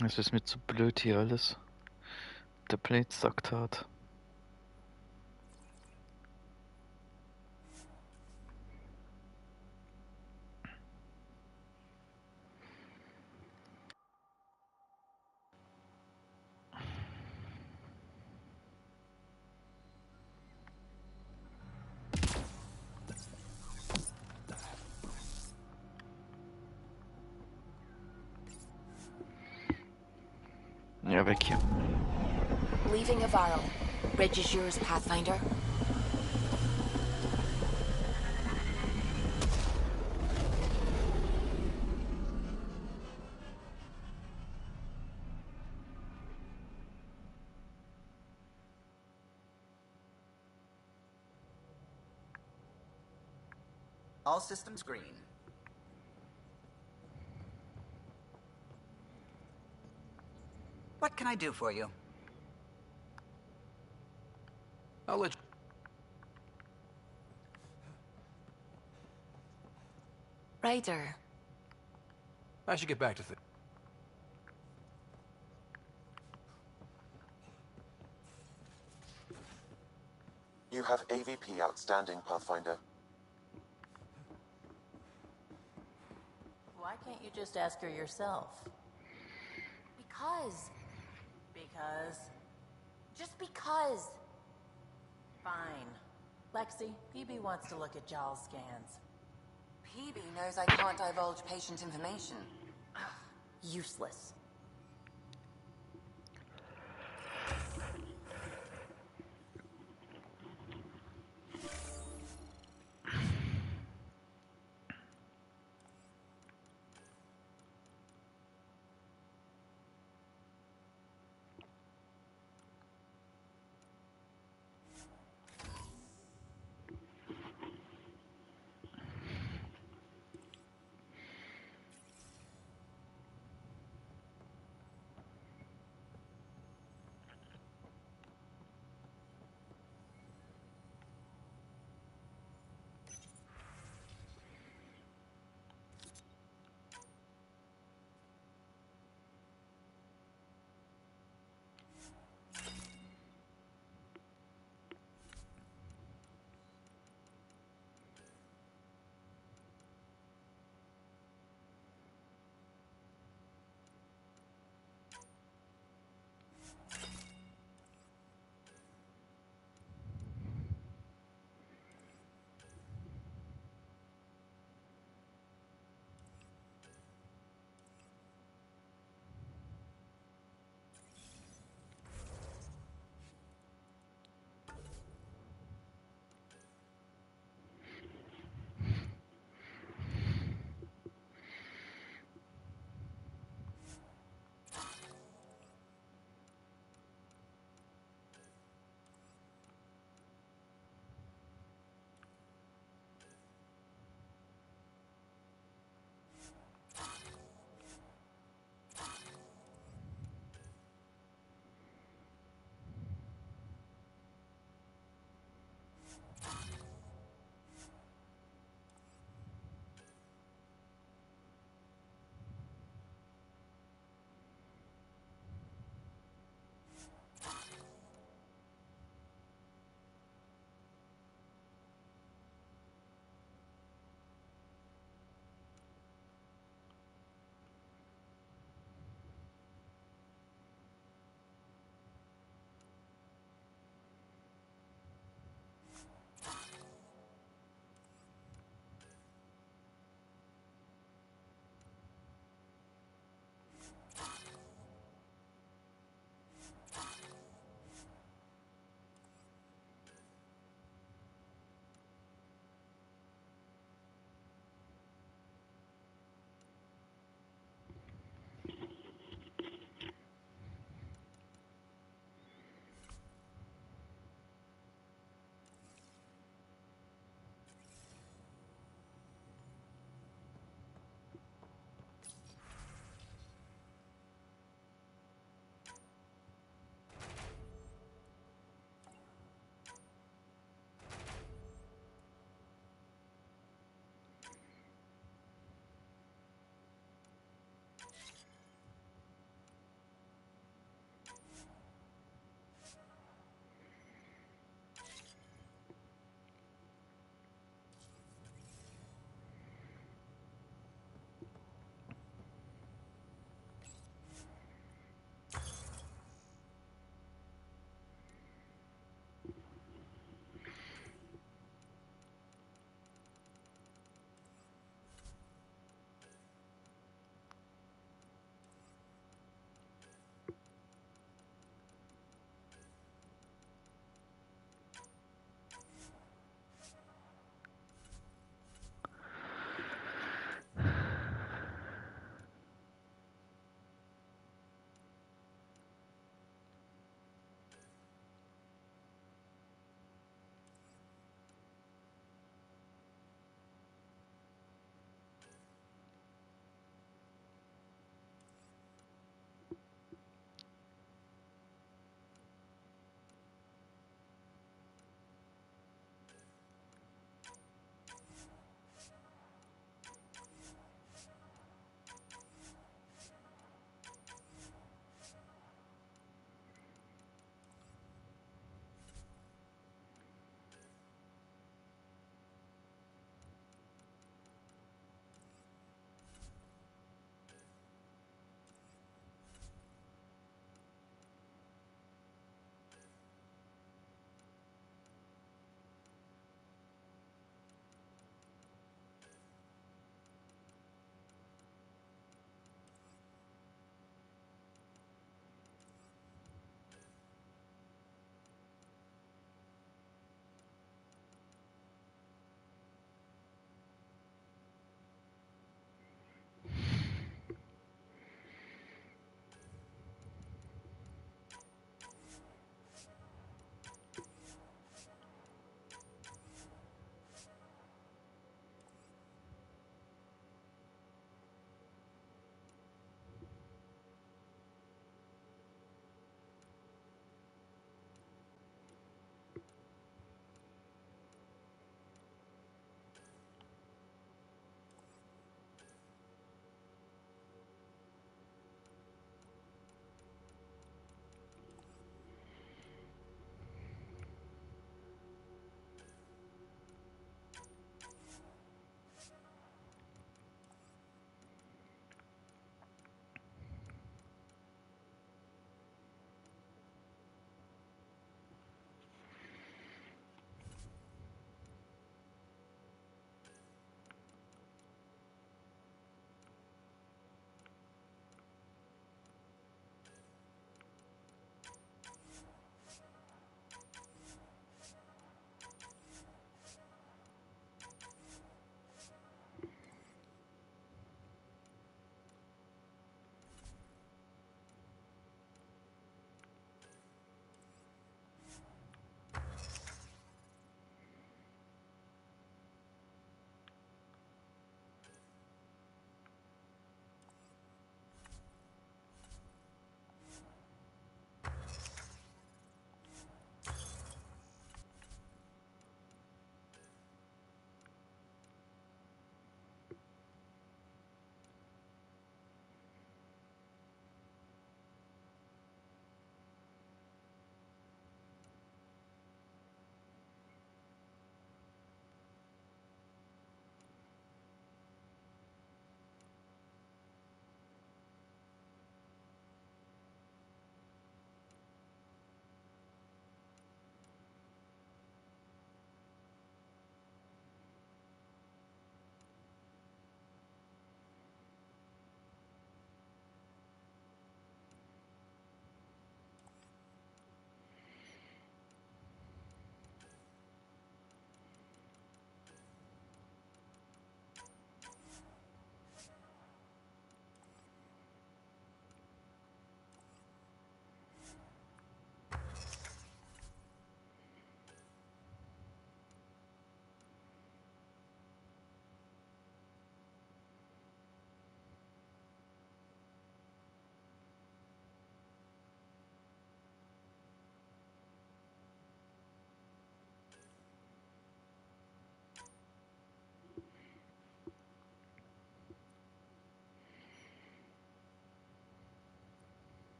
Es ist mir zu blöd hier alles. Der Blade sagt hart. Ja, weg hier. Leaving a vial. Bridge is yours, Pathfinder. All systems green. What can I do for you? I'll let you... Ryder. I should get back to things. You have AVP outstanding, Pathfinder. Why can't you just ask her yourself? Because. Because... Just because. Fine. Lexi, PB wants to look at Jaw's scans. PB knows I can't divulge patient information. Useless.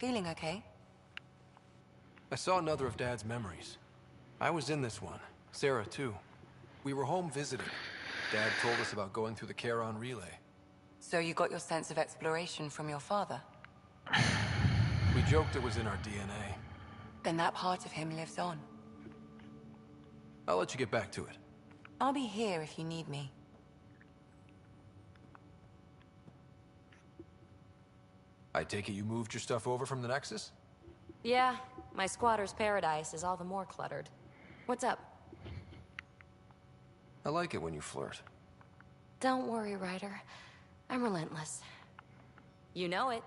Feeling okay? I saw another of Dad's memories. I was in this one. Sarah, too. We were home visiting. Dad told us about going through the Charon relay. So you got your sense of exploration from your father? We joked it was in our DNA. Then that part of him lives on. I'll let you get back to it. I'll be here if you need me. I take it you moved your stuff over from the Nexus? Yeah, my squatter's paradise is all the more cluttered. What's up? I like it when you flirt. Don't worry, Ryder. I'm relentless. You know it.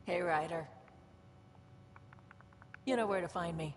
Hey, Ryder. You know where to find me.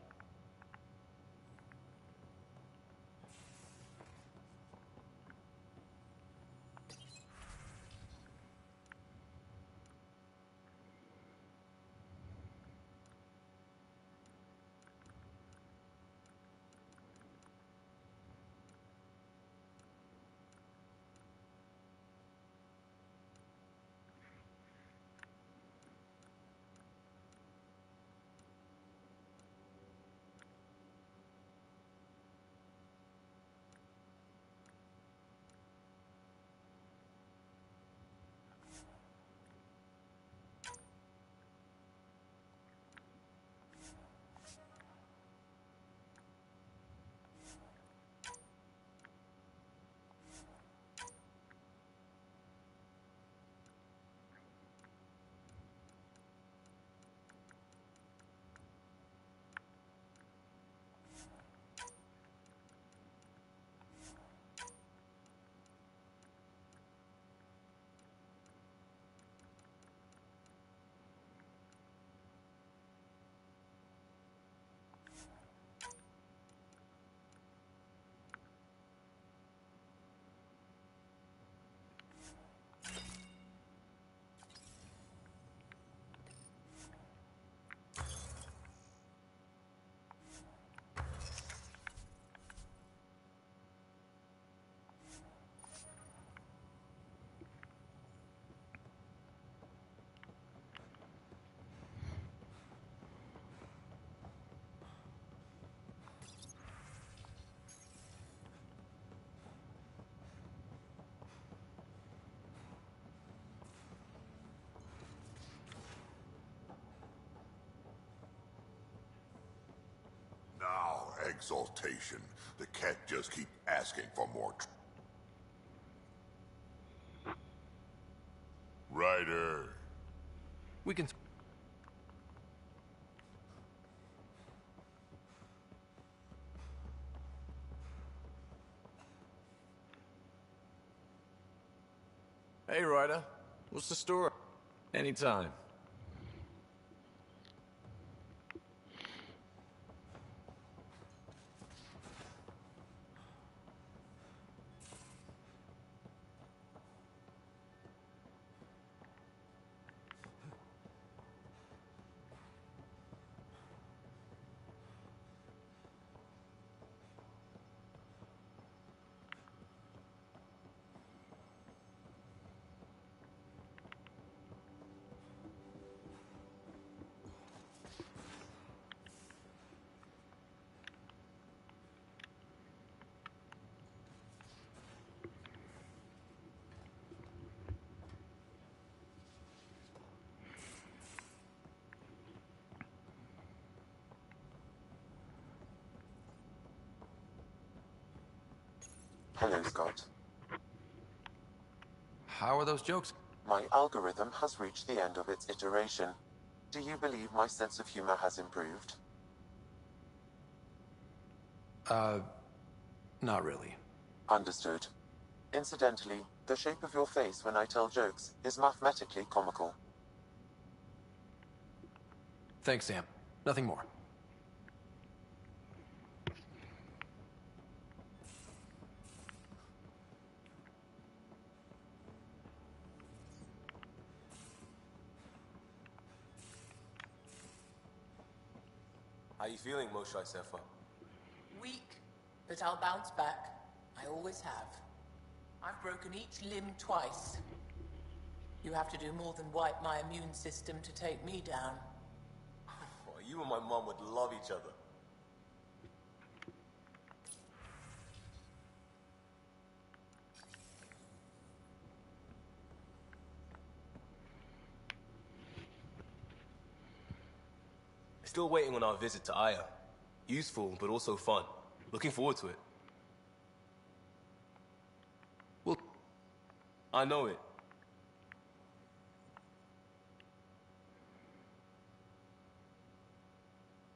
Now, exaltation. The cat just keep asking for more. Ryder. We can... Hey, Ryder. What's the story? Anytime. Hello, Scott. How are those jokes? My algorithm has reached the end of its iteration. Do you believe my sense of humor has improved? Not really. Understood. Incidentally, the shape of your face when I tell jokes is mathematically comical. Thanks, Sam. Nothing more. How you feeling, Moshe Sefa? Weak, but I'll bounce back. I always have. I've broken each limb twice. You have to do more than wipe my immune system to take me down. Well, you and my mom would love each other. Still waiting on our visit to Aya. Useful, but also fun. Looking forward to it. Well, I know it.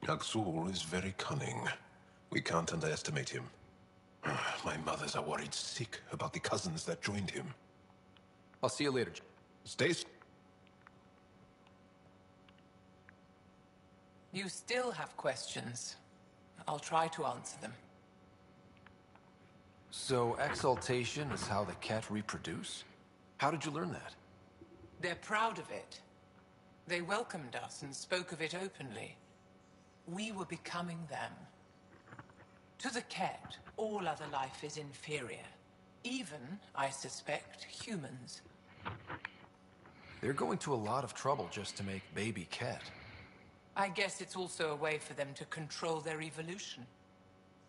Aksul is very cunning. We can't underestimate him. My mothers are worried sick about the cousins that joined him. I'll see you later. Stace? You still have questions. I'll try to answer them. So, exaltation is how the Ket reproduce? How did you learn that? They're proud of it. They welcomed us and spoke of it openly. We were becoming them. To the Ket, all other life is inferior. Even, I suspect, humans. They're going to a lot of trouble just to make baby Ket. I guess it's also a way for them to control their evolution.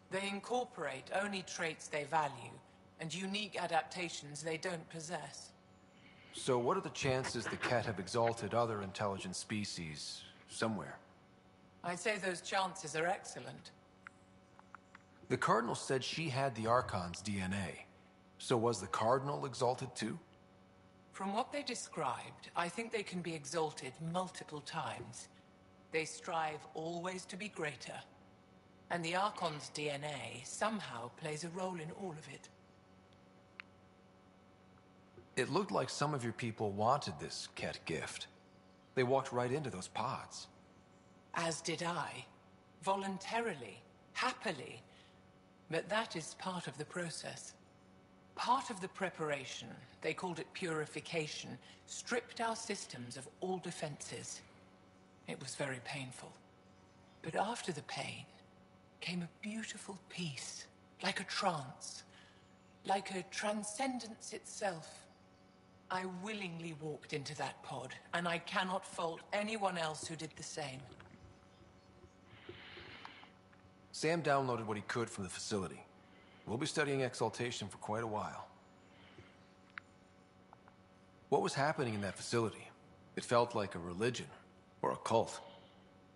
They incorporate only traits they value, and unique adaptations they don't possess. So what are the chances the Ket have exalted other intelligent species somewhere? I'd say those chances are excellent. The Cardinal said she had the Archon's DNA. So was the Cardinal exalted too? From what they described, I think they can be exalted multiple times. They strive always to be greater. And the Archon's DNA somehow plays a role in all of it. It looked like some of your people wanted this Ket gift. They walked right into those pods. As did I. Voluntarily. Happily. But that is part of the process. Part of the preparation, they called it purification, stripped our systems of all defenses. It was very painful. But after the pain came a beautiful peace, like a trance, like a transcendence itself. I willingly walked into that pod, and I cannot fault anyone else who did the same. Sam downloaded what he could from the facility. We'll be studying exaltation for quite a while. What was happening in that facility? It felt like a religion, or a cult.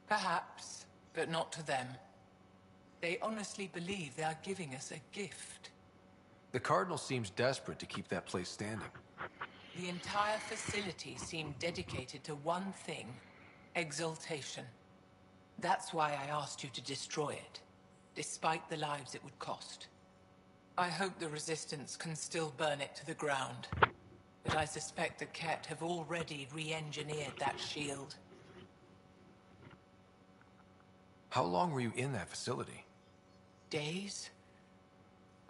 Perhaps, but not to them. They honestly believe they are giving us a gift. The Cardinal seems desperate to keep that place standing. The entire facility seemed dedicated to one thing, exaltation. That's why I asked you to destroy it, despite the lives it would cost. I hope the Resistance can still burn it to the ground, but I suspect the Ket have already re-engineered that shield. How long were you in that facility? Days?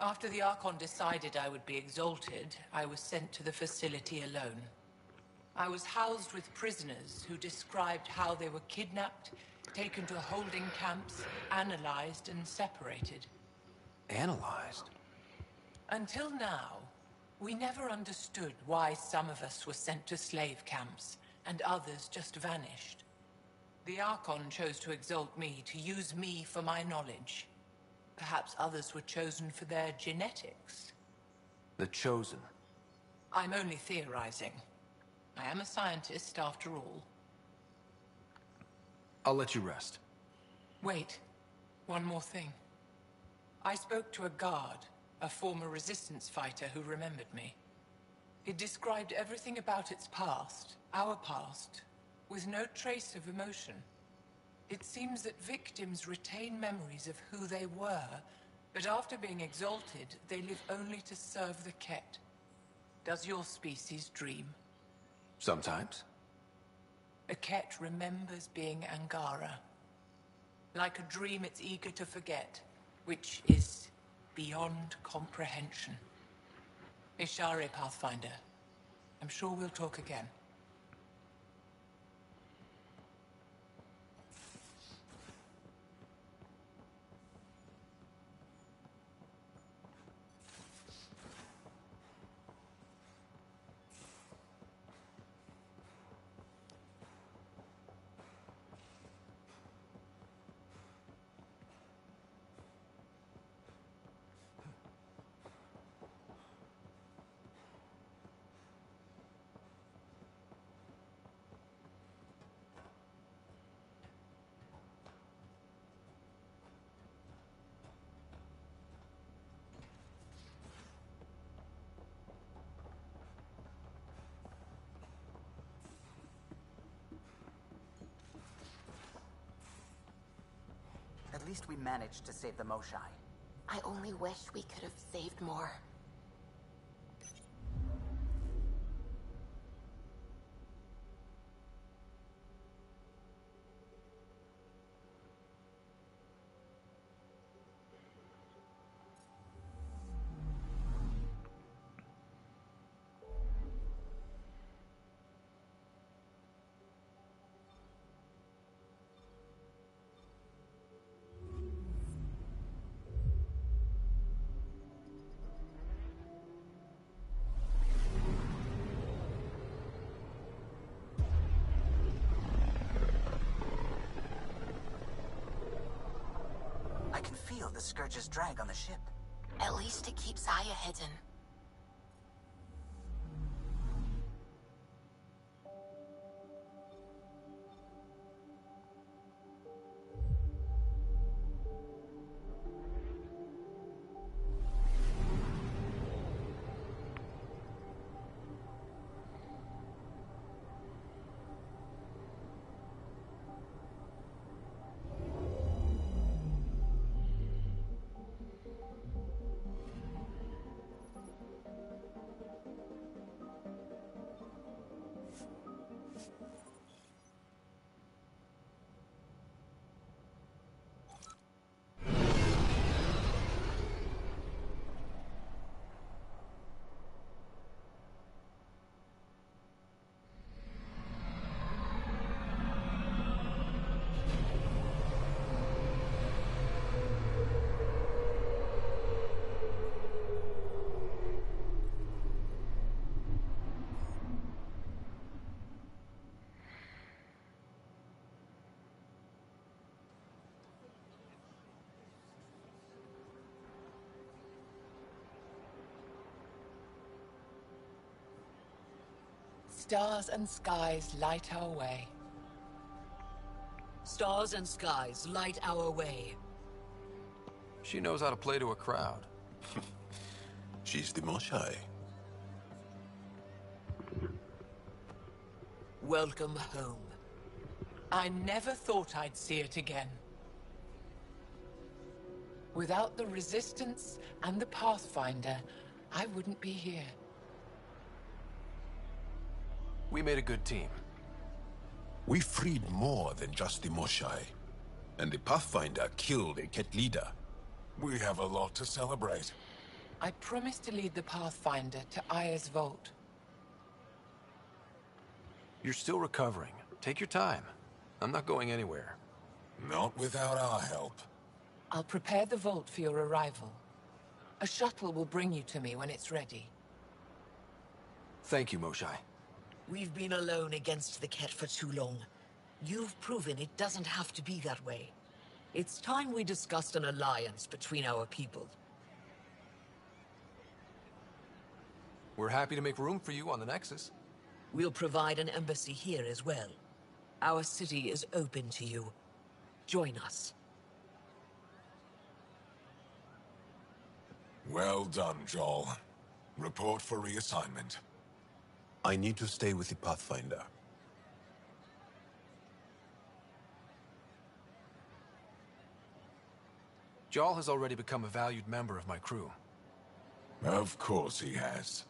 After the Archon decided I would be exalted, I was sent to the facility alone. I was housed with prisoners who described how they were kidnapped, taken to holding camps, analyzed and separated. Analyzed? Until now, we never understood why some of us were sent to slave camps and others just vanished. The Archon chose to exalt me, to use me for my knowledge. Perhaps others were chosen for their genetics. The Chosen. I'm only theorizing. I am a scientist, after all. I'll let you rest. Wait. One more thing. I spoke to a guard, a former Resistance fighter who remembered me. It described everything about its past, our past, with no trace of emotion. It seems that victims retain memories of who they were, but after being exalted, they live only to serve the Ket. Does your species dream? Sometimes. A Ket remembers being Angara. Like a dream it's eager to forget, which is beyond comprehension. Ishare, Pathfinder. I'm sure we'll talk again. least we managed to save the Moshai. I only wish we could have saved more. I can feel the Scourge's drag on the ship. At least it keeps Aya hidden. Stars and skies light our way. Stars and skies light our way. She knows how to play to a crowd. She's the Moshai. Welcome home. I never thought I'd see it again. Without the Resistance and the Pathfinder, I wouldn't be here. We made a good team. We freed more than just the Moshai. And the Pathfinder killed a Ket leader. We have a lot to celebrate. I promised to lead the Pathfinder to Aya's vault. You're still recovering. Take your time. I'm not going anywhere. Not without our help. I'll prepare the vault for your arrival. A shuttle will bring you to me when it's ready. Thank you, Moshai. We've been alone against the Ket for too long. You've proven it doesn't have to be that way. It's time we discussed an alliance between our people. We're happy to make room for you on the Nexus. We'll provide an embassy here as well. Our city is open to you. Join us. Well done, Joel. Report for reassignment. I need to stay with the Pathfinder. Jarl has already become a valued member of my crew. Of course he has.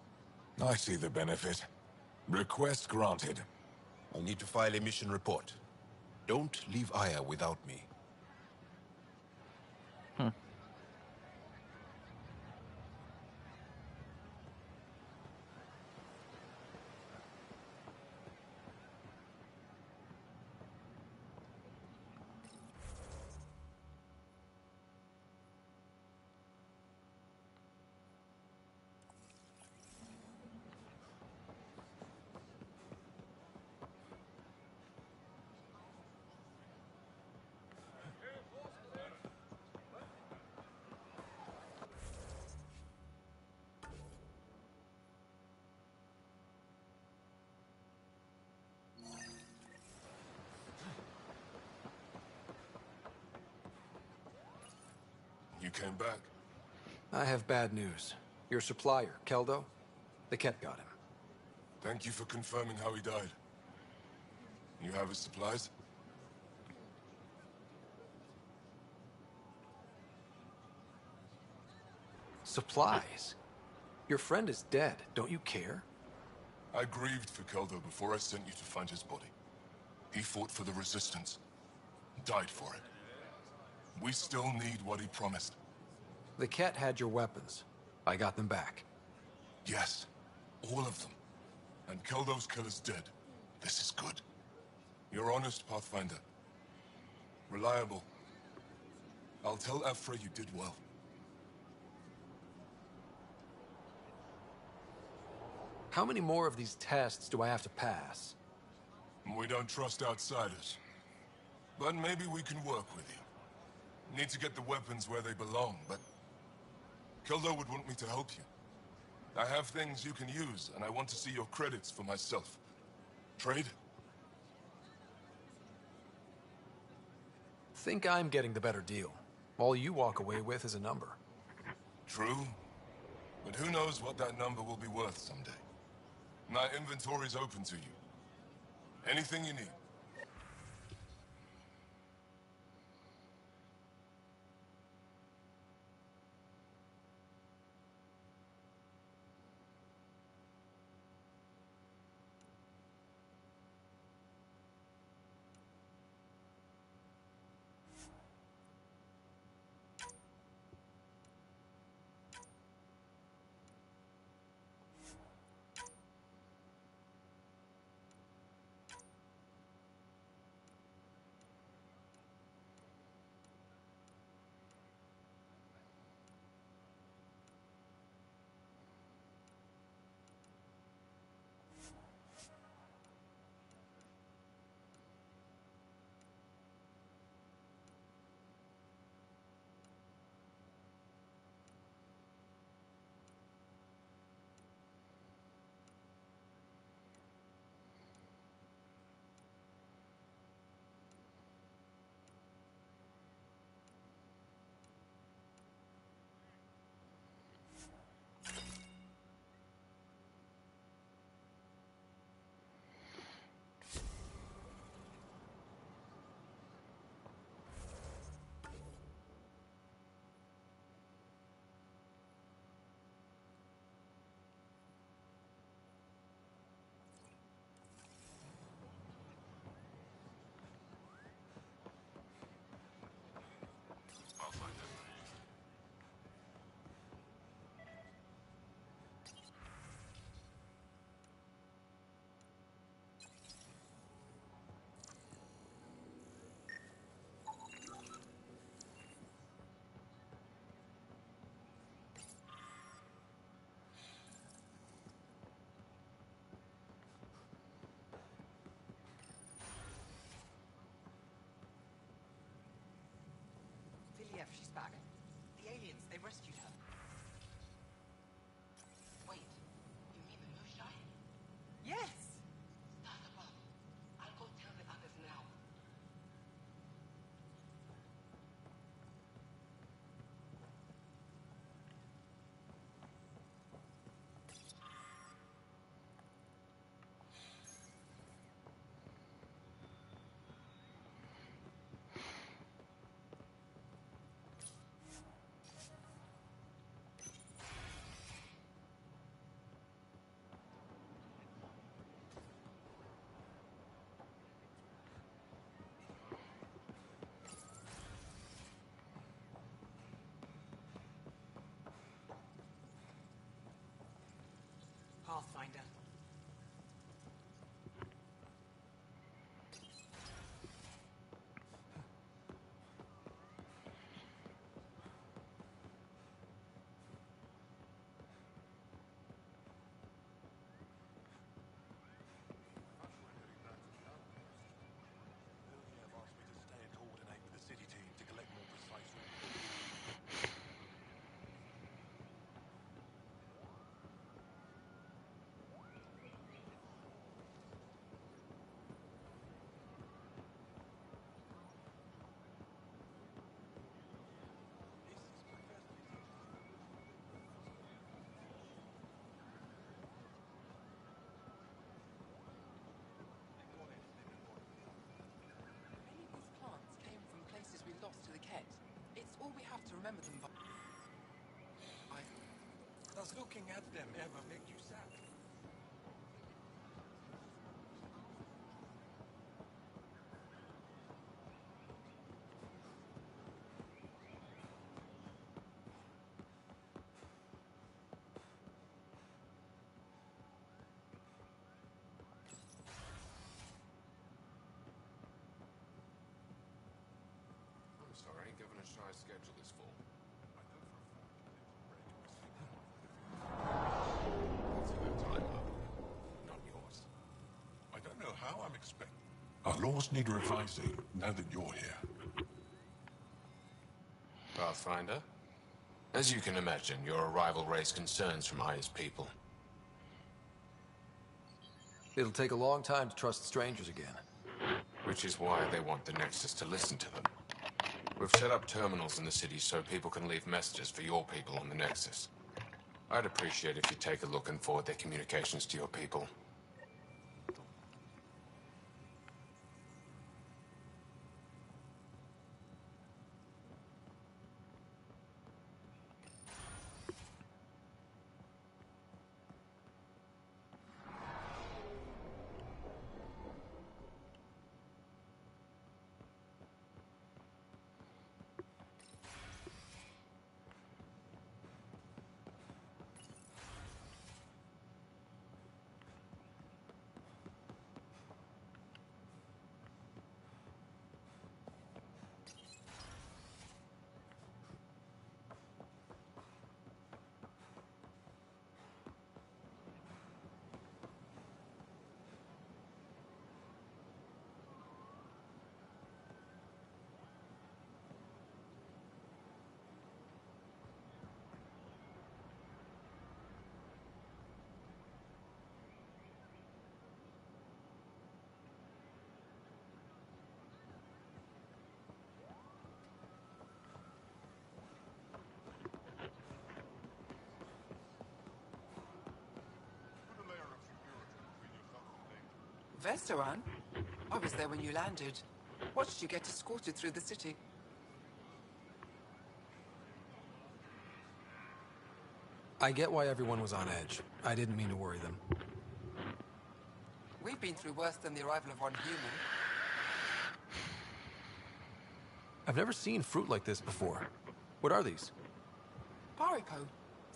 I see the benefit. Request granted. I need to file a mission report. Don't leave Aya without me. You came back? I have bad news. Your supplier, Keldo, the Ket got him. Thank you for confirming how he died. You have his supplies? Supplies? Your friend is dead. Don't you care? I grieved for Keldo before I sent you to find his body. He fought for the Resistance. Died for it. We still need what he promised. The Ket had your weapons. I got them back. Yes, all of them. And Keldo's killer's dead. This is good. You're honest, Pathfinder. Reliable. I'll tell Afra you did well. How many more of these tests do I have to pass? We don't trust outsiders. But maybe we can work with you. Need to get the weapons where they belong, but... Keldo would want me to help you. I have things you can use, and I want to see your credits for myself. Trade? Think I'm getting the better deal. All you walk away with is a number. True. But who knows what that number will be worth someday. My inventory's open to you. Anything you need. She's back. The aliens, they rescued her. Wait, you mean the new shy? Yes! That's above. I'll go tell the others now. Pathfinder. We lost to the Ket. It's all we have to remember them by. Does looking at them ever make you sad? I'm sorry, Governor Shai's schedule is full. That's her time up, not yours. I don't know how I'm expecting. Our laws need revising now that you're here. Pathfinder? As you can imagine, your arrival raised concerns from Aya's people. It'll take a long time to trust strangers again. Which is why they want the Nexus to listen to them. We've set up terminals in the city so people can leave messages for your people on the Nexus. I'd appreciate if you take a look and forward their communications to your people. Veteran? I was there when you landed. Watched you get escorted through the city. I get why everyone was on edge. I didn't mean to worry them. We've been through worse than the arrival of one human. I've never seen fruit like this before. What are these? Paripo.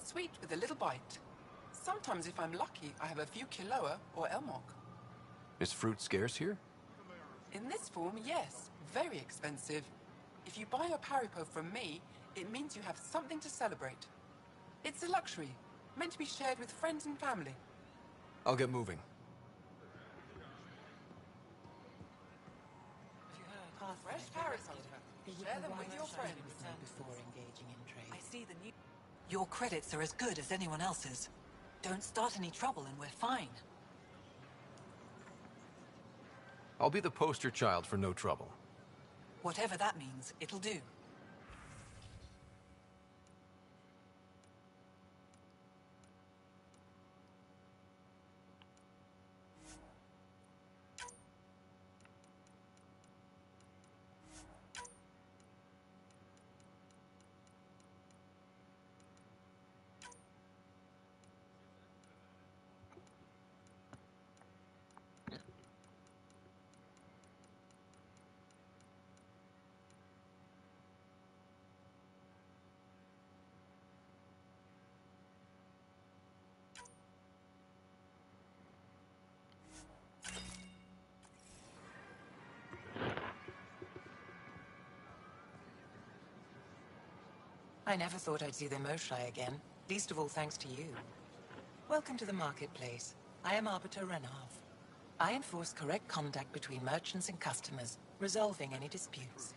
Sweet with a little bite. Sometimes if I'm lucky, I have a few Kiloa or Elmok. Is fruit scarce here? In this form, yes. Very expensive. If you buy a Paripo from me, it means you have something to celebrate. It's a luxury, meant to be shared with friends and family. I'll get moving. Fresh Paripo. Share them with your friends. Before engaging in trade. I see the new... Your credits are as good as anyone else's. Don't start any trouble and we're fine. I'll be the poster child for no trouble. Whatever that means, it'll do. I never thought I'd see the Moshai again, least of all thanks to you. Welcome to the marketplace. I am Arbiter Renharv. I enforce correct conduct between merchants and customers, resolving any disputes.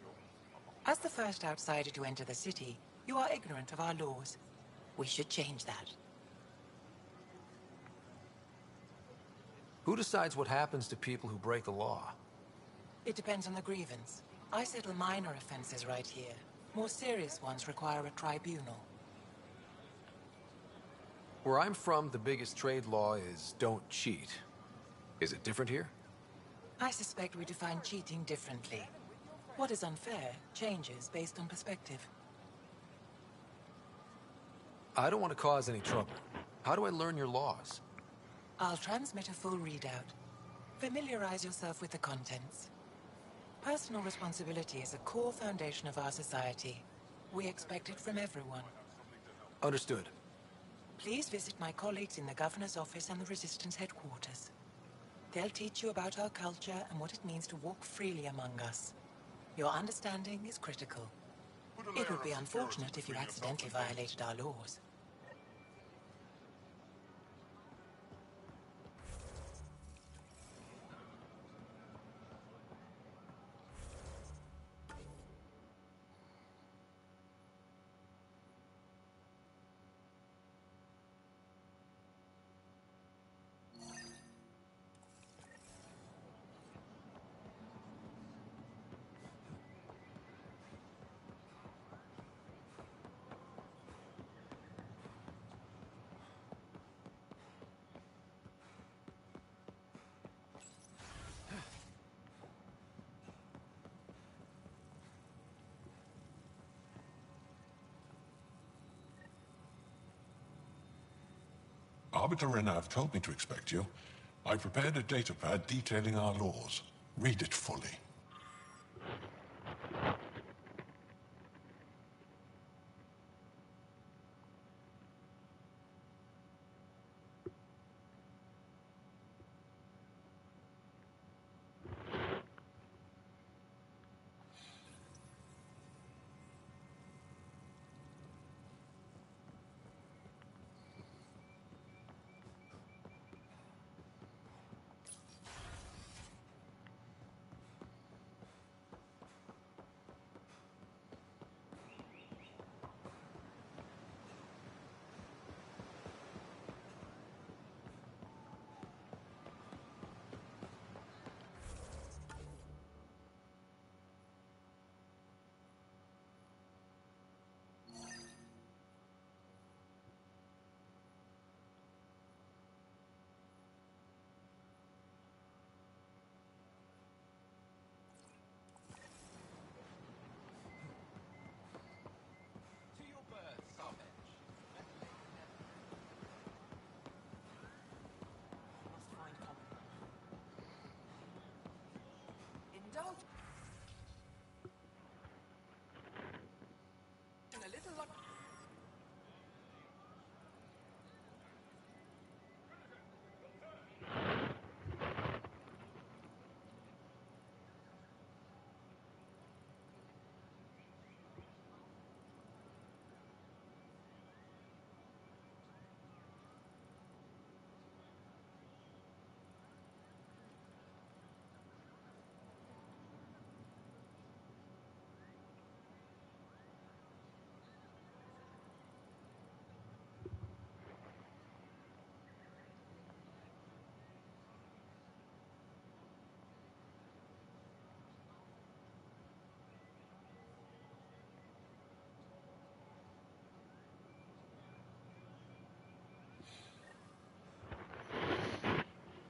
As the first outsider to enter the city, you are ignorant of our laws. We should change that. Who decides what happens to people who break the law? It depends on the grievance. I settle minor offenses right here. More serious ones require a tribunal. Where I'm from, the biggest trade law is don't cheat. Is it different here? I suspect we define cheating differently. What is unfair changes based on perspective. I don't want to cause any trouble. How do I learn your laws? I'll transmit a full readout. Familiarize yourself with the contents. Personal responsibility is a core foundation of our society. We expect it from everyone. Understood. Please visit my colleagues in the Governor's office and the Resistance headquarters. They'll teach you about our culture and what it means to walk freely among us. Your understanding is critical. It would be unfortunate if you accidentally violated our laws. Arbiter Renav told me to expect you. I prepared a datapad detailing our laws. Read it fully.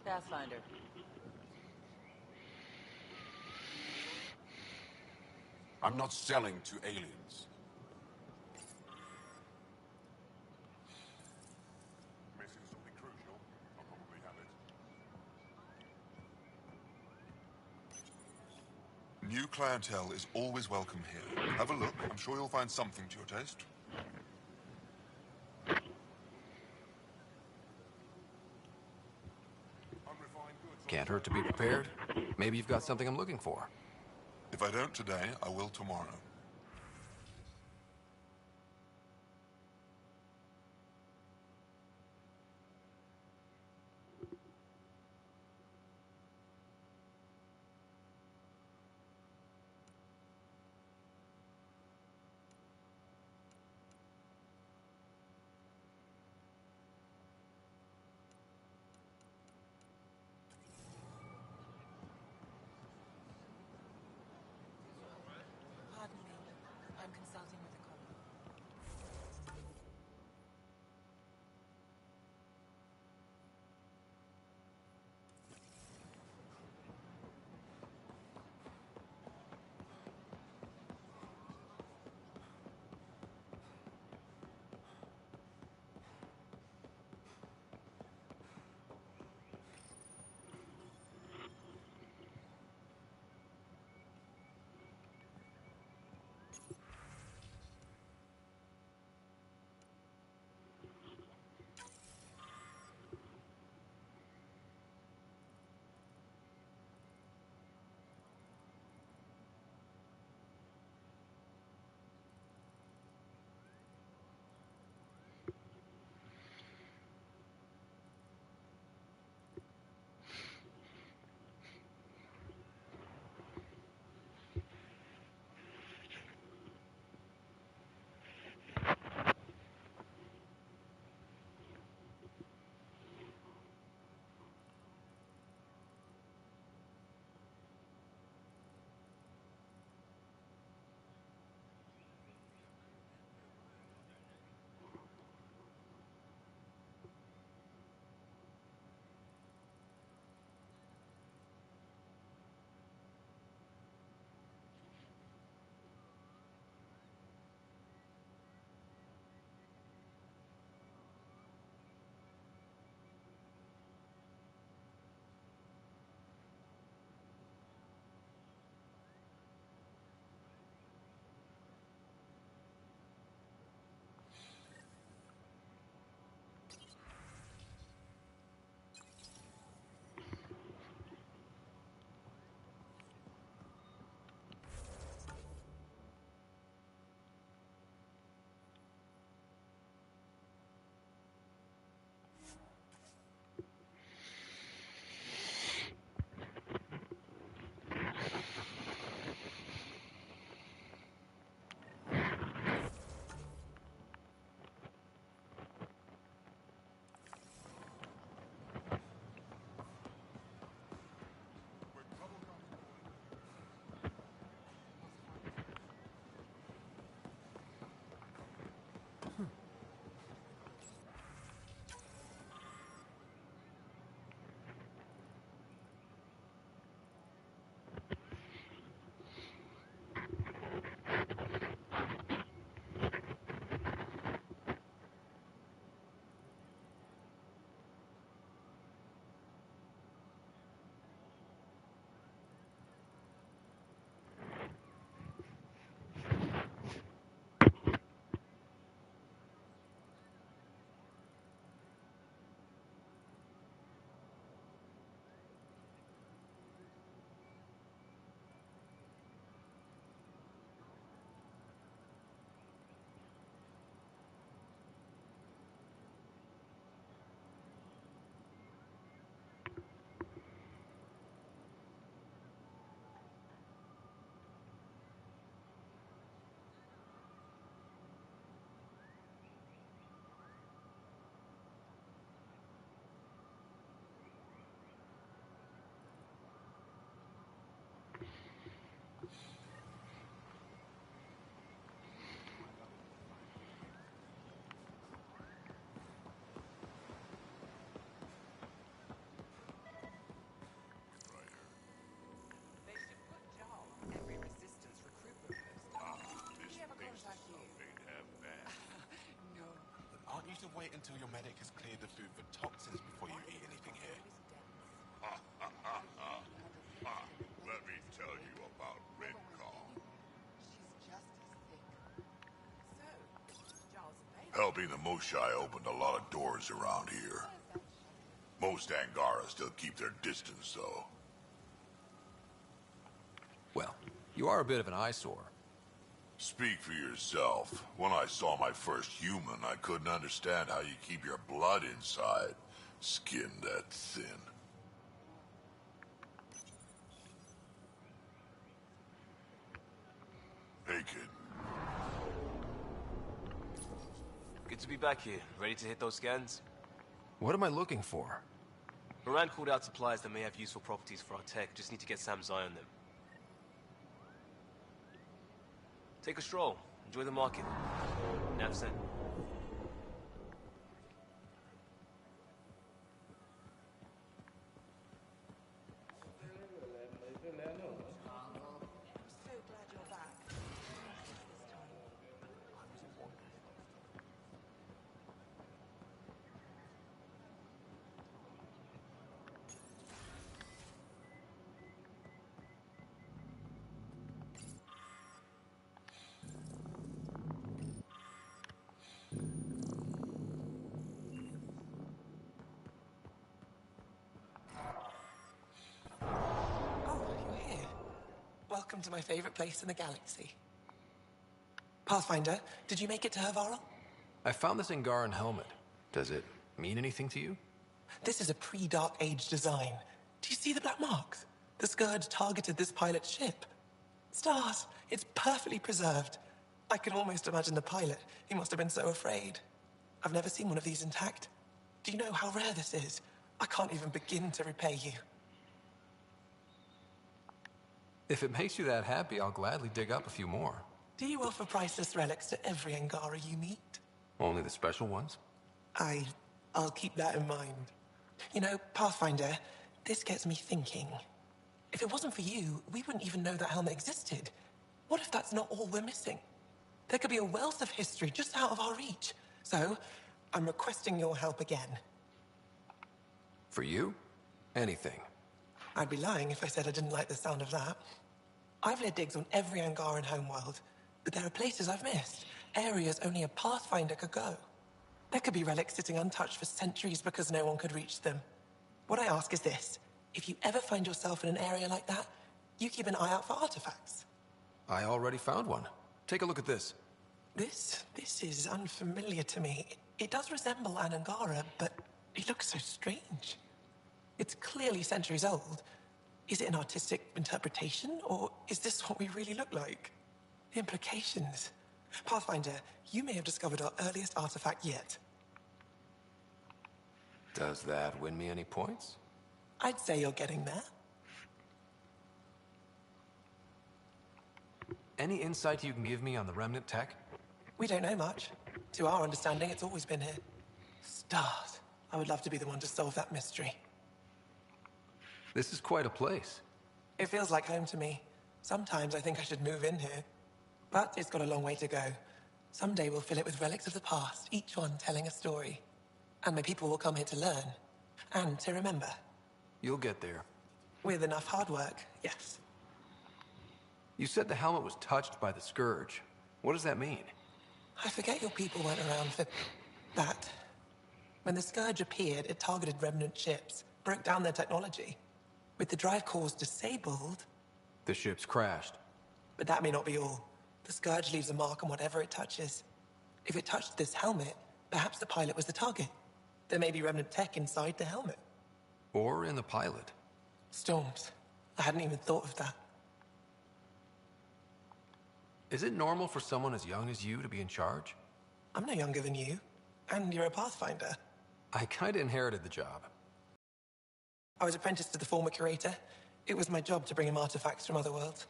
Pathfinder. I'm not selling to aliens. Missing something crucial? I'll probably have it. New clientele is always welcome here. Have a look. I'm sure you'll find something to your taste. Can't hurt to be prepared. Maybe you've got something I'm looking for. If I don't today, I will tomorrow. Pardon to wait until your medic has cleared the food for toxins before you eat anything here. Let me tell you about Red Car. Helping the Moshai opened a lot of doors around here. Most Angara still keep their distance, though. Well, you are a bit of an eyesore. Speak for yourself. When I saw my first human, I couldn't understand how you keep your blood inside. Skin that thin. Hey, kid. Good to be back here. Ready to hit those scans? What am I looking for? Moran called out supplies that may have useful properties for our tech. Just need to get Sam's eye on them. Take a stroll. Enjoy the market. Nav sent. Welcome to my favorite place in the galaxy. Pathfinder, did you make it to Hervarl? I found this Angaran helmet. Does it mean anything to you? This is a pre-Dark Age design. Do you see the black marks? The Scourge targeted this pilot's ship. Stars, it's perfectly preserved. I can almost imagine the pilot. He must have been so afraid. I've never seen one of these intact. Do you know how rare this is? I can't even begin to repay you. If it makes you that happy, I'll gladly dig up a few more. Do you offer priceless relics to every Angara you meet? Only the special ones? I'll keep that in mind. You know, Pathfinder, this gets me thinking. If it wasn't for you, we wouldn't even know that helmet existed. What if that's not all we're missing? There could be a wealth of history just out of our reach. So, I'm requesting your help again. For you? Anything. I'd be lying if I said I didn't like the sound of that. I've led digs on every Angaran homeworld, but there are places I've missed, areas only a Pathfinder could go. There could be relics sitting untouched for centuries because no one could reach them. What I ask is this: if you ever find yourself in an area like that, you keep an eye out for artifacts. I already found one. Take a look at this. This is unfamiliar to me. It does resemble an Angara, but it looks so strange. It's clearly centuries old. Is it an artistic interpretation, or is this what we really look like? The implications. Pathfinder, you may have discovered our earliest artifact yet. Does that win me any points? I'd say you're getting there. Any insight you can give me on the remnant tech? We don't know much. To our understanding, it's always been here. Stars. I would love to be the one to solve that mystery. This is quite a place. It feels like home to me. Sometimes I think I should move in here. But it's got a long way to go. Someday we'll fill it with relics of the past, each one telling a story. And my people will come here to learn. And to remember. You'll get there. With enough hard work, yes. You said the helmet was touched by the Scourge. What does that mean? I forget your people weren't around for that. When the Scourge appeared, it targeted remnant ships, broke down their technology. With the drive cores disabled... The ships crashed. But that may not be all. The Scourge leaves a mark on whatever it touches. If it touched this helmet, perhaps the pilot was the target. There may be remnant tech inside the helmet. Or in the pilot. Storms. I hadn't even thought of that. Is it normal for someone as young as you to be in charge? I'm no younger than you. And you're a Pathfinder. I kinda inherited the job. I was apprenticed to the former curator. It was my job to bring him artifacts from other worlds.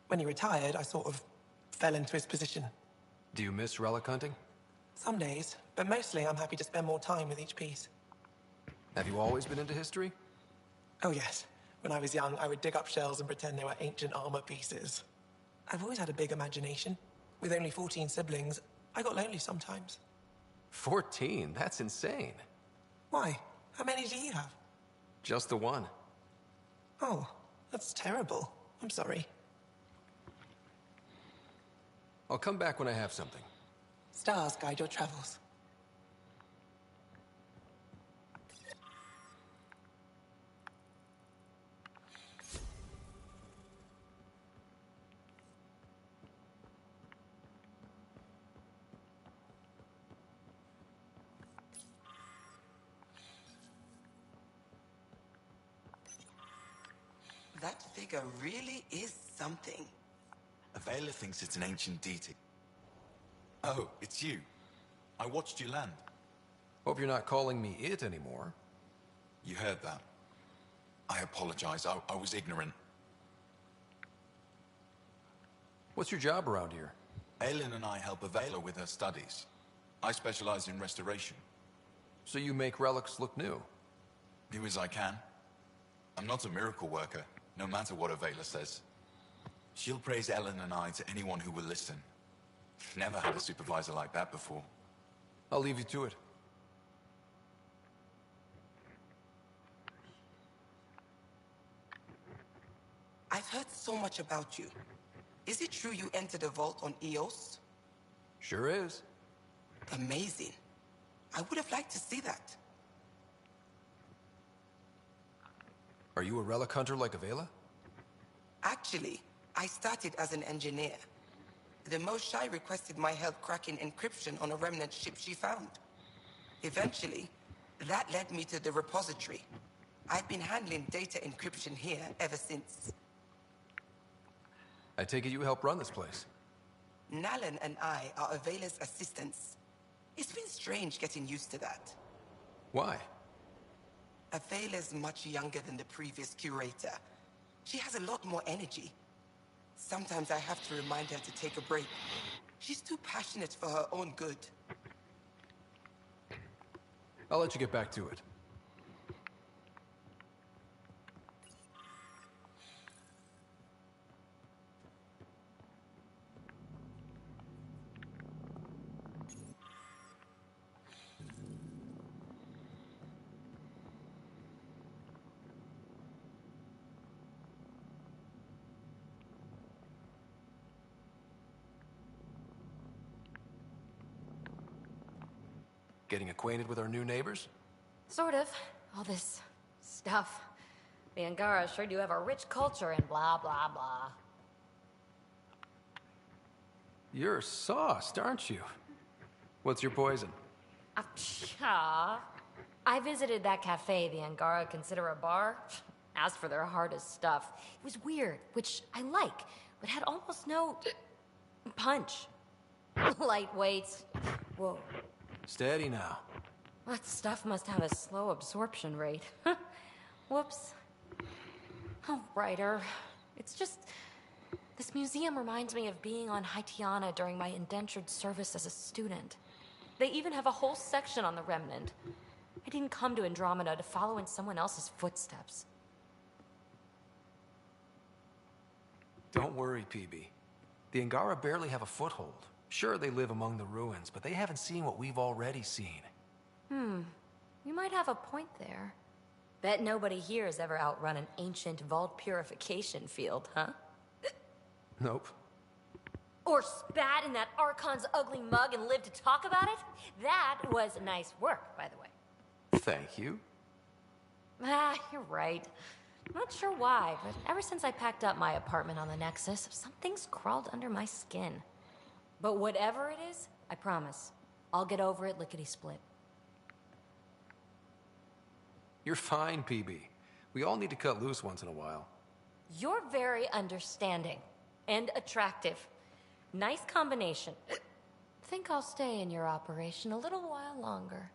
When he retired, I sort of fell into his position. Do you miss relic hunting? Some days, but mostly I'm happy to spend more time with each piece. Have you always been into history? Oh yes. When I was young, I would dig up shells and pretend they were ancient armor pieces. I've always had a big imagination. With only 14 siblings, I got lonely sometimes. 14? That's insane. Why? How many do you have? Just the one. Oh, that's terrible. I'm sorry. I'll come back when I have something. Stars guide your travels. That figure really is something. Avela thinks it's an ancient deity. Oh, it's you. I watched you land. Hope you're not calling me it anymore. You heard that. I apologize. I was ignorant. What's your job around here? Aelin and I help Avela with her studies. I specialize in restoration. So you make relics look new? Do as I can. I'm not a miracle worker, no matter what Avela says. She'll praise Ellen and I to anyone who will listen. Never had a supervisor like that before. I'll leave you to it. I've heard so much about you. Is it true you entered a vault on Eos? Sure is. Amazing. I would have liked to see that. Are you a relic hunter like Avela? Actually, I started as an engineer. The Moshae requested my help cracking encryption on a remnant ship she found. Eventually, that led me to the repository. I've been handling data encryption here ever since. I take it you help run this place. Nalan and I are Avela's assistants. It's been strange getting used to that. Why? Avela's much younger than the previous curator. She has a lot more energy. Sometimes I have to remind her to take a break. She's too passionate for her own good. I'll let you get back to it. Getting acquainted with our new neighbors? Sort of. All this stuff. The Angara sure do have a rich culture and blah, blah, blah. You're sauced, aren't you? What's your poison? I visited that cafe the Angara consider a bar. Asked for their hardest stuff. It was weird, which I like, but had almost no punch. Lightweights. Whoa. Steady now. That stuff must have a slow absorption rate. Whoops. Oh, Ryder. It's just... This museum reminds me of being on Haitiana during my indentured service as a student. They even have a whole section on the Remnant. I didn't come to Andromeda to follow in someone else's footsteps. Don't worry, PB. The Angara barely have a foothold. Sure, they live among the ruins, but they haven't seen what we've already seen. You might have a point there. Bet nobody here has ever outrun an ancient vault purification field, huh? Nope. Or spat in that Archon's ugly mug and lived to talk about it? That was nice work, by the way. Thank you. You're right. I'm not sure why, but ever since I packed up my apartment on the Nexus, something's crawled under my skin. But whatever it is, I promise, I'll get over it lickety-split. You're fine, PB. We all need to cut loose once in a while. You're very understanding and attractive. Nice combination. Think I'll stay in your operation a little while longer.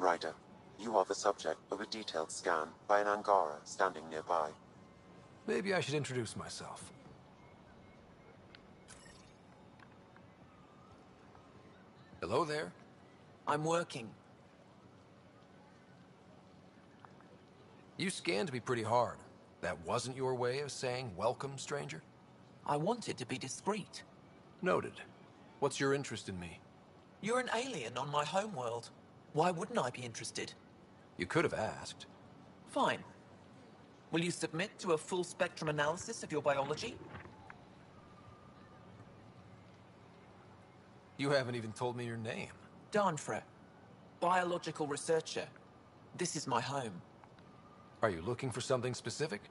Ryder, you are the subject of a detailed scan by an Angara standing nearby. Maybe I should introduce myself. Hello there. I'm working. You scanned me pretty hard. That wasn't your way of saying welcome, stranger? I wanted to be discreet. Noted. What's your interest in me? You're an alien on my homeworld. Why wouldn't I be interested? You could have asked. Fine. Will you submit to a full spectrum analysis of your biology? You haven't even told me your name. Danfra. Biological researcher. This is my home. Are you looking for something specific?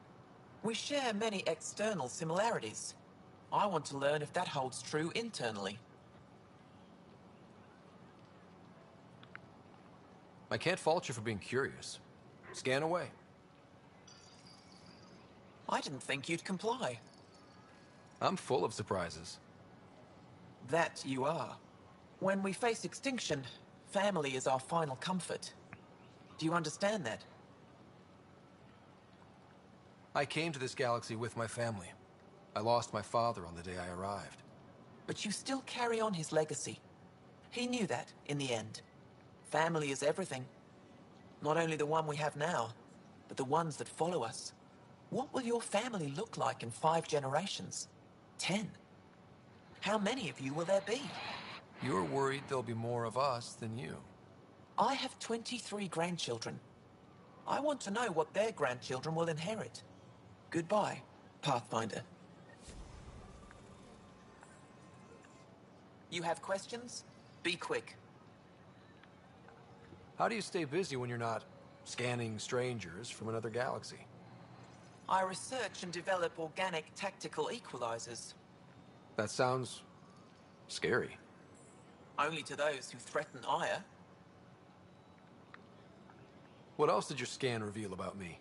We share many external similarities. I want to learn if that holds true internally. I can't fault you for being curious. Scan away. I didn't think you'd comply. I'm full of surprises. That you are. When we face extinction, family is our final comfort. Do you understand that? I came to this galaxy with my family. I lost my father on the day I arrived. But you still carry on his legacy. He knew that, in the end. Family is everything. Not only the one we have now, but the ones that follow us. What will your family look like in 5 generations? 10? How many of you will there be? You're worried there'll be more of us than you. I have 23 grandchildren. I want to know what their grandchildren will inherit. Goodbye, Pathfinder. You have questions? Be quick. How do you stay busy when you're not scanning strangers from another galaxy? I research and develop organic tactical equalizers. That sounds scary. Only to those who threaten Aya. What else did your scan reveal about me?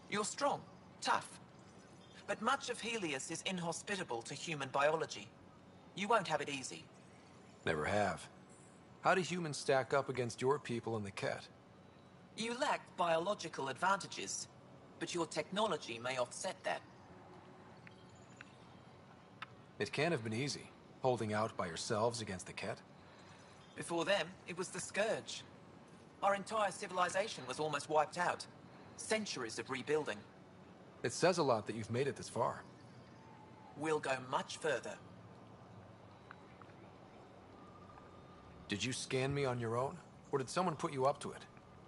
You're strong, tough. But much of Helios is inhospitable to human biology. You won't have it easy. Never have. How do humans stack up against your people in the Ket? You lack biological advantages, but your technology may offset that. It can't have been easy, holding out by yourselves against the Ket. Before them, it was the Scourge. Our entire civilization was almost wiped out. Centuries of rebuilding. It says a lot that you've made it this far. We'll go much further. Did you scan me on your own? Or did someone put you up to it?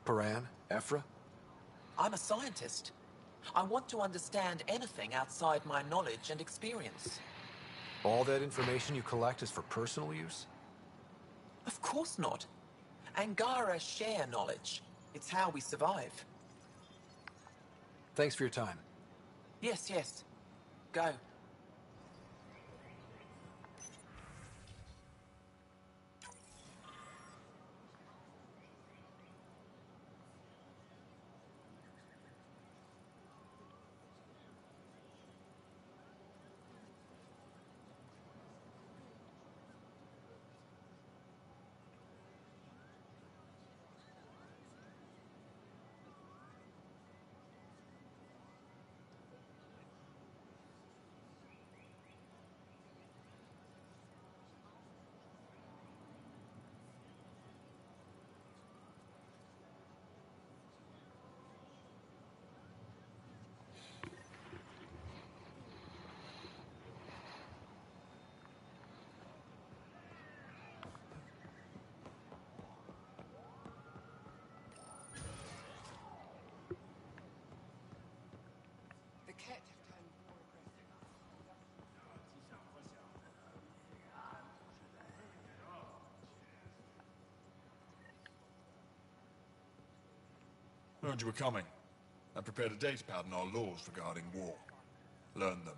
Paran? Ephra? I'm a scientist. I want to understand anything outside my knowledge and experience. All that information you collect is for personal use? Of course not. Angara share knowledge. It's how we survive. Thanks for your time. Yes, yes. Go. Heard you were coming. I prepared a datapad on our laws regarding war. Learn them.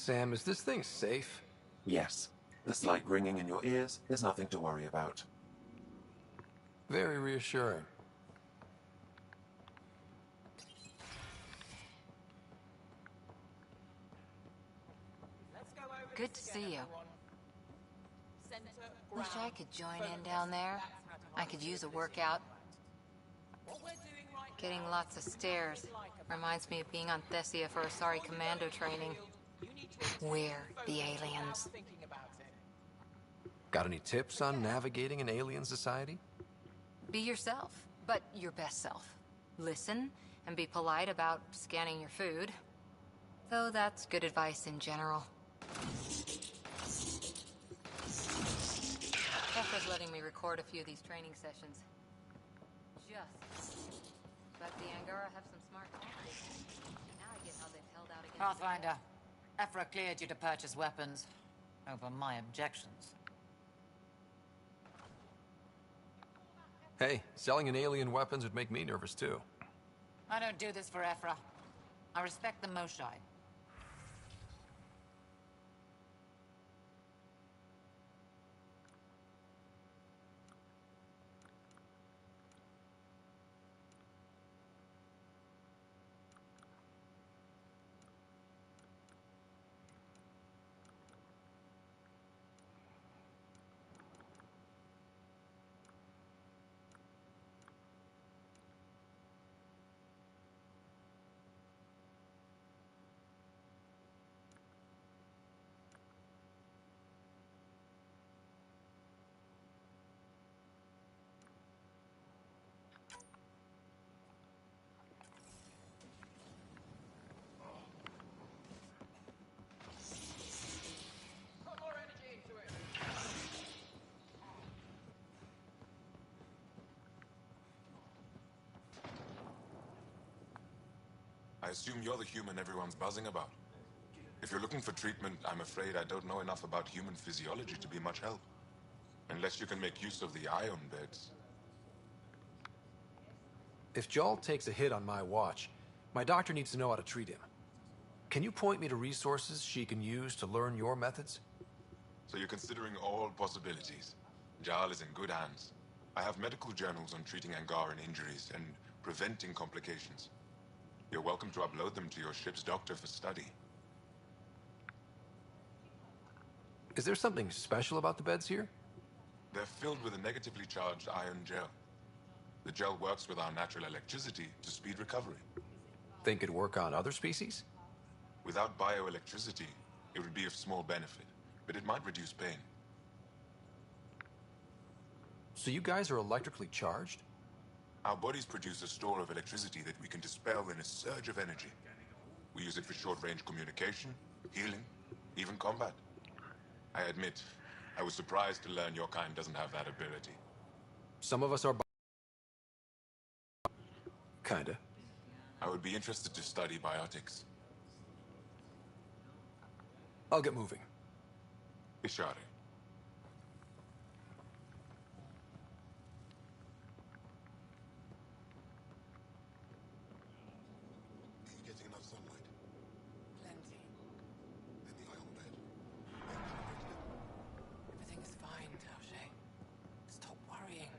Sam, is this thing safe? Yes. The slight ringing in your ears is nothing to worry about. Very reassuring. Good to see you. Wish I could join in down there. I could use a workout. Getting lots of stairs. Reminds me of being on Thessia for Asari commando training. We're the aliens. Got any tips on navigating an alien society? Be yourself, but your best self. Listen, and be polite about scanning your food. Though that's good advice in general. Efra's letting me record a few of these training sessions. But the Angara have some smart tactics. Now I get how they've held out against Pathfinder, Efra cleared you to purchase weapons. Over my objections. Hey, selling an alien weapons would make me nervous too. I don't do this for Efra. I respect the Moshai. I assume you're the human everyone's buzzing about. If you're looking for treatment, I'm afraid I don't know enough about human physiology to be much help. Unless you can make use of the ion beds. If Jal takes a hit on my watch, my doctor needs to know how to treat him. Can you point me to resources she can use to learn your methods? So you're considering all possibilities. Jal is in good hands. I have medical journals on treating Angaran injuries and preventing complications. You're welcome to upload them to your ship's doctor for study. Is there something special about the beds here? They're filled with a negatively charged ion gel. The gel works with our natural electricity to speed recovery. Think it'd work on other species? Without bioelectricity, it would be of small benefit, but it might reduce pain. So you guys are electrically charged? Our bodies produce a store of electricity that we can dispel in a surge of energy. We use it for short-range communication, healing, even combat. I admit, I was surprised to learn your kind doesn't have that ability. Some of us are... Kinda. I would be interested to study biotics. I'll get moving. Ishari. Everything's fine, Taoshe. Stop worrying.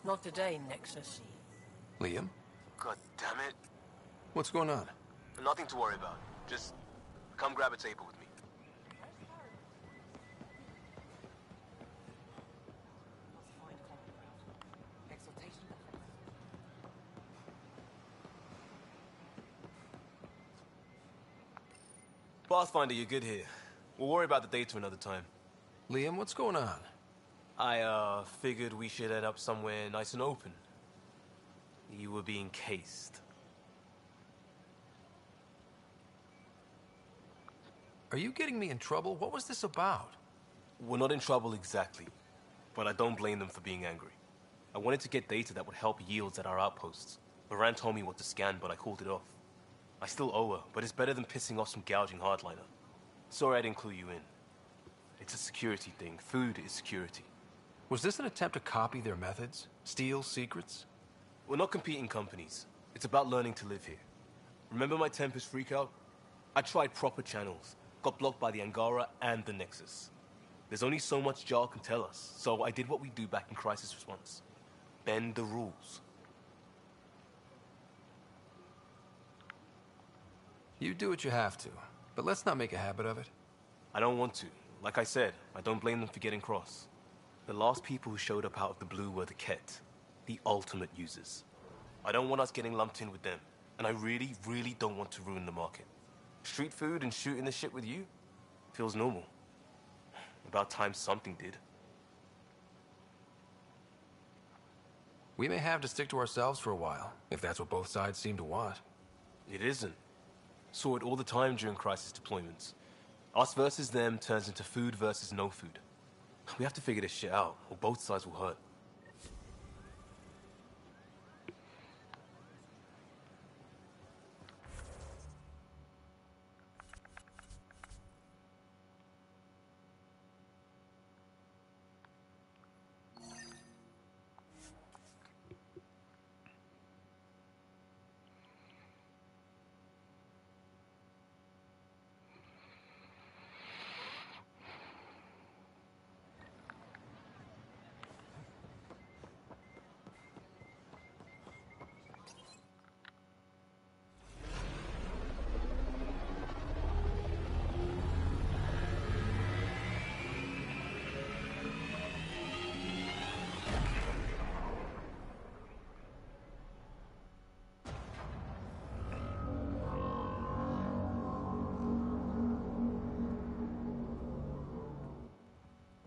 Not today, Nexus. Liam? God damn it. What's going on? Nothing to worry about. Just come grab a table with me. Pathfinder, you're good here. We'll worry about the data another time. Liam, what's going on? I, figured we should head up somewhere nice and open. You were being cased. Are you getting me in trouble? What was this about? We're not in trouble exactly, but I don't blame them for being angry. I wanted to get data that would help yields at our outposts. Moran told me what to scan, but I called it off. I still owe her, but it's better than pissing off some gouging hardliner. Sorry I didn't clue you in. It's a security thing. Food is security. Was this an attempt to copy their methods? Steal secrets? We're not competing companies. It's about learning to live here. Remember my Tempest freakout? I tried proper channels. Got blocked by the Angara and the Nexus. There's only so much Jar can tell us, so I did what we do back in crisis response. Bend the rules. You do what you have to, but let's not make a habit of it. I don't want to. Like I said, I don't blame them for getting cross. The last people who showed up out of the blue were the Ket, the ultimate users. I don't want us getting lumped in with them, and I really, really don't want to ruin the market. Street food and shooting the shit with you feels normal. About time something did. We may have to stick to ourselves for a while, if that's what both sides seem to want. It isn't. Saw it all the time during crisis deployments. Us versus them turns into food versus no food. We have to figure this shit out, or both sides will hurt.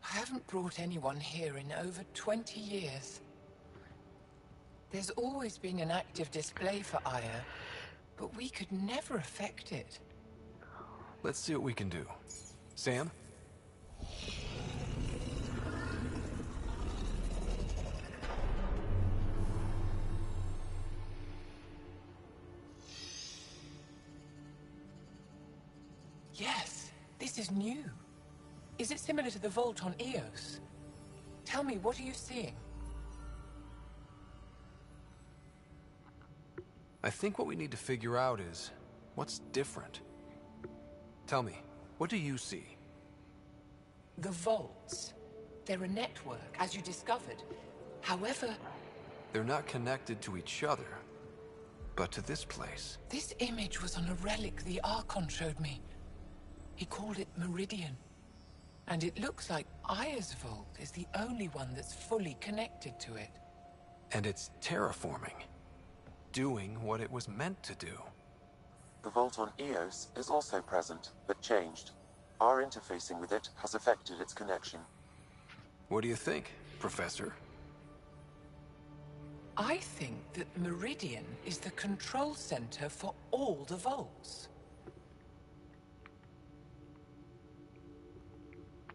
I haven't brought anyone here in over 20 years. There's always been an active display for Aya, but we could never affect it. Let's see what we can do. Sam? Yes, this is new. Is it similar to the vault on Eos? Tell me, what are you seeing? I think what we need to figure out is, what's different? Tell me, what do you see? The vaults. They're a network, as you discovered. However... They're not connected to each other, but to this place. This image was on a relic the Archon showed me. He called it Meridian. And it looks like Aya's vault is the only one that's fully connected to it. And it's terraforming. Doing what it was meant to do. The vault on Eos is also present, but changed. Our interfacing with it has affected its connection. What do you think, Professor? I think that Meridian is the control center for all the vaults.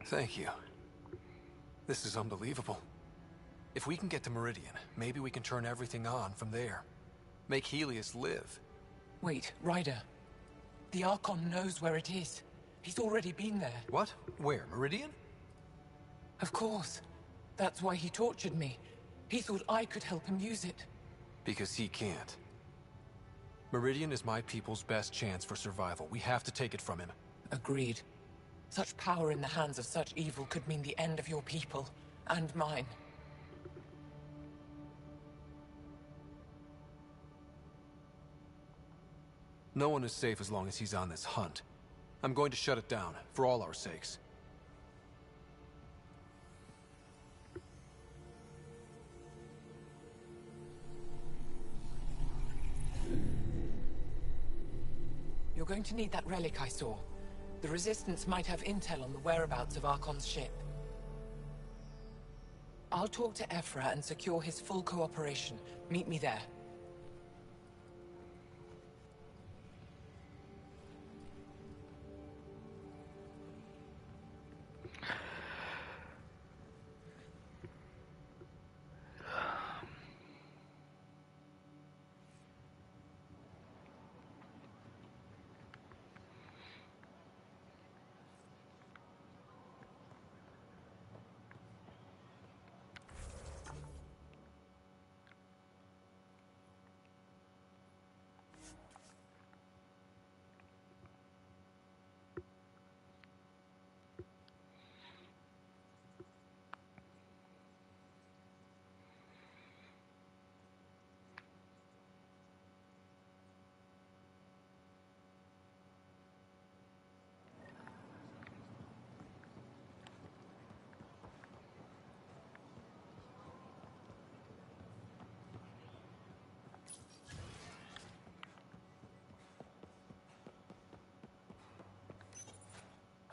Thank you. This is unbelievable. If we can get to Meridian, maybe we can turn everything on from there. Make Helios live. Wait, Ryder. The Archon knows where it is. He's already been there. What? Where? Meridian? Of course. That's why he tortured me. He thought I could help him use it. Because he can't. Meridian is my people's best chance for survival. We have to take it from him. Agreed. Such power in the hands of such evil could mean the end of your people, and mine. No one is safe as long as he's on this hunt. I'm going to shut it down, for all our sakes. You're going to need that relic I saw. The Resistance might have intel on the whereabouts of Archon's ship. I'll talk to Ephra and secure his full cooperation. Meet me there.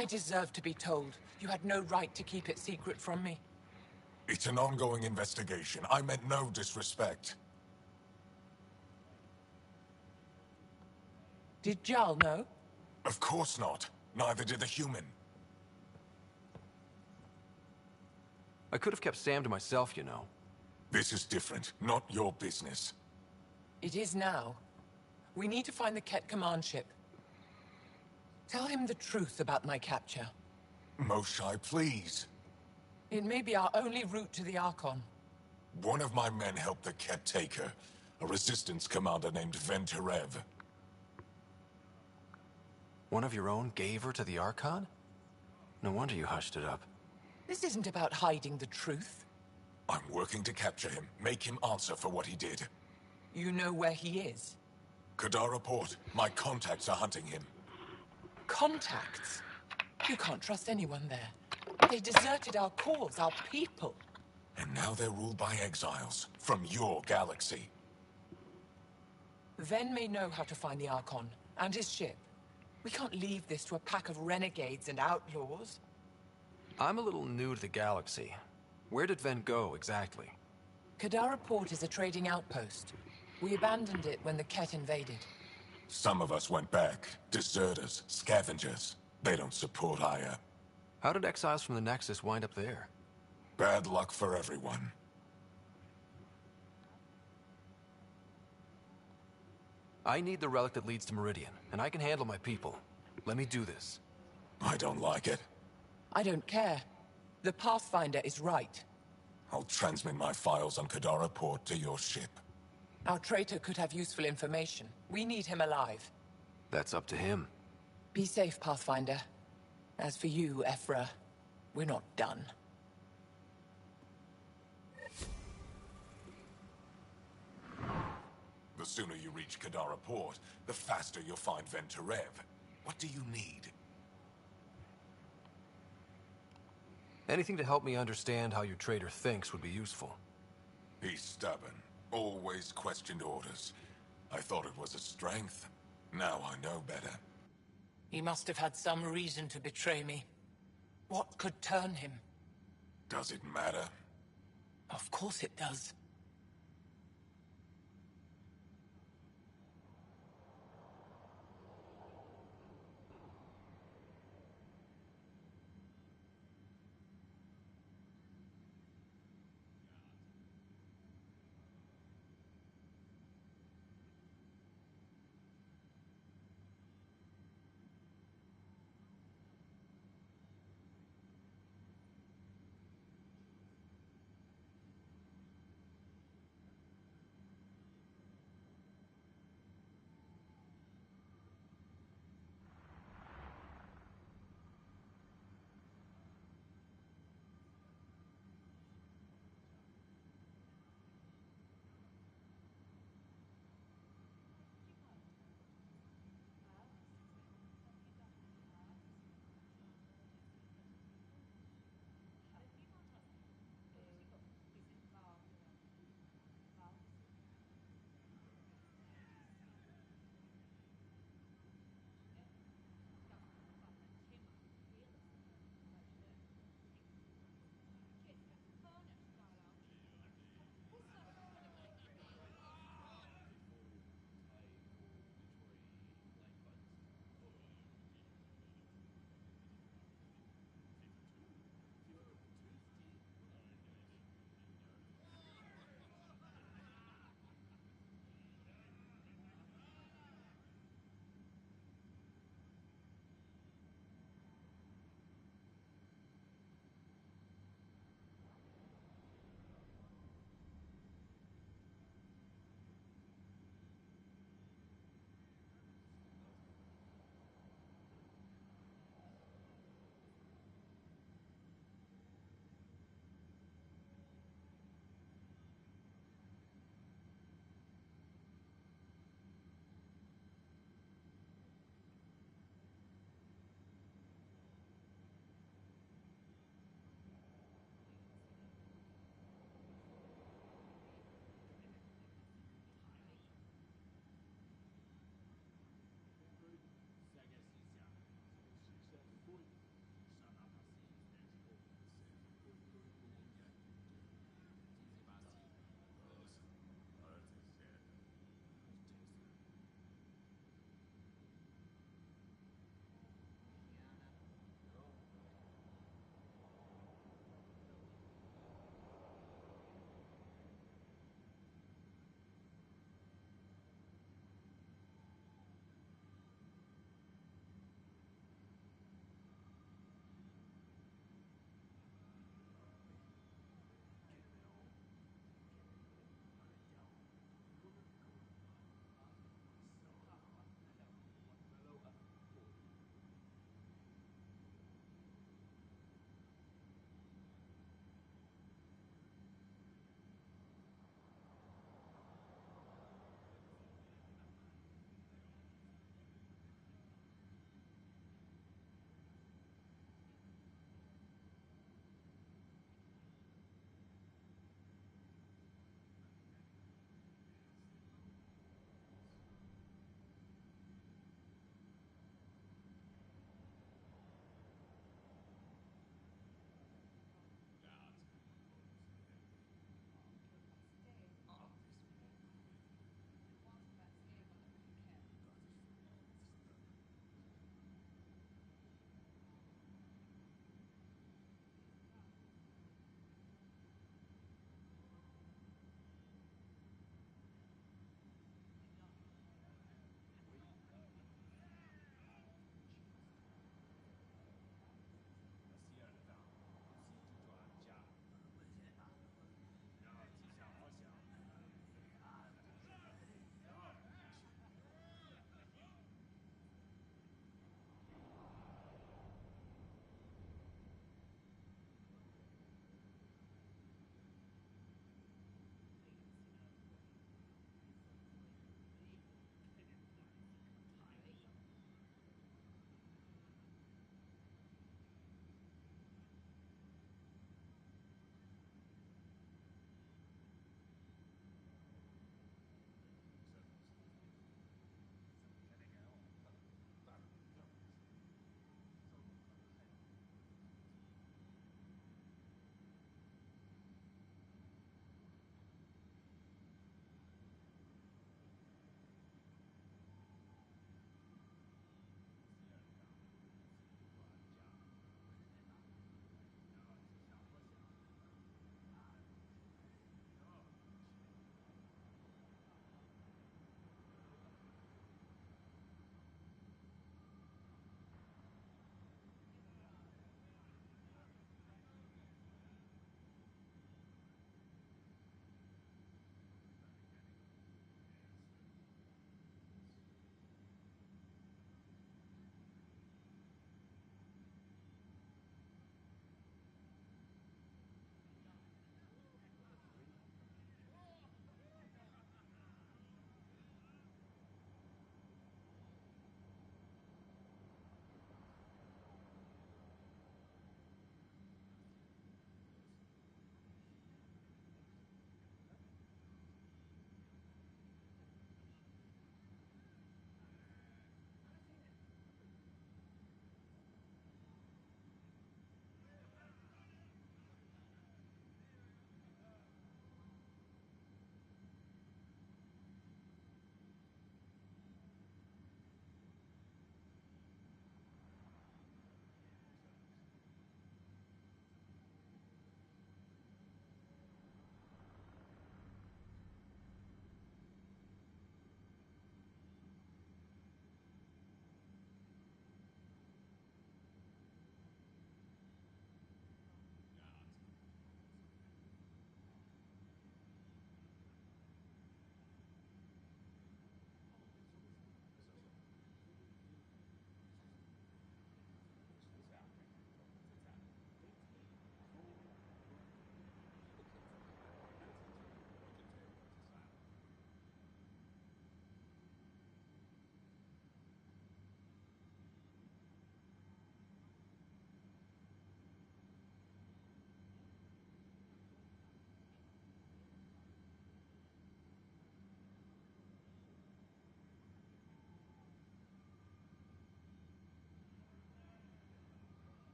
I deserve to be told. You had no right to keep it secret from me. It's an ongoing investigation. I meant no disrespect. Did Jarl know? Of course not. Neither did the human. I could have kept Sam to myself, you know. This is different. Not your business. It is now. We need to find the Ket command ship. Tell him the truth about my capture. Moshai, please. It may be our only route to the Archon. One of my men helped the Ket take her. A resistance commander named Venterev. One of your own gave her to the Archon? No wonder you hushed it up. This isn't about hiding the truth. I'm working to capture him, make him answer for what he did. You know where he is? Kadara Port. My contacts are hunting him. Contacts? You can't trust anyone there. They deserted our cause, our people. And now they're ruled by exiles from your galaxy. Ven may know how to find the Archon and his ship. We can't leave this to a pack of renegades and outlaws. I'm a little new to the galaxy. Where did Ven go, exactly? Kadara Port is a trading outpost. We abandoned it when the Ket invaded. Some of us went back. Deserters, scavengers. They don't support Aya. How did exiles from the Nexus wind up there? Bad luck for everyone. I need the relic that leads to Meridian, and I can handle my people. Let me do this. I don't like it. I don't care. The Pathfinder is right. I'll transmit my files on Kadara Port to your ship. Our traitor could have useful information. We need him alive. That's up to him. Be safe, Pathfinder. As for you, Ephra, we're not done. The sooner you reach Kadara Port, the faster you'll find Venterev. What do you need? Anything to help me understand how your traitor thinks would be useful. He's stubborn. Always questioned orders. I thought it was a strength. Now I know better. He must have had some reason to betray me. What could turn him? Does it matter? Of course it does.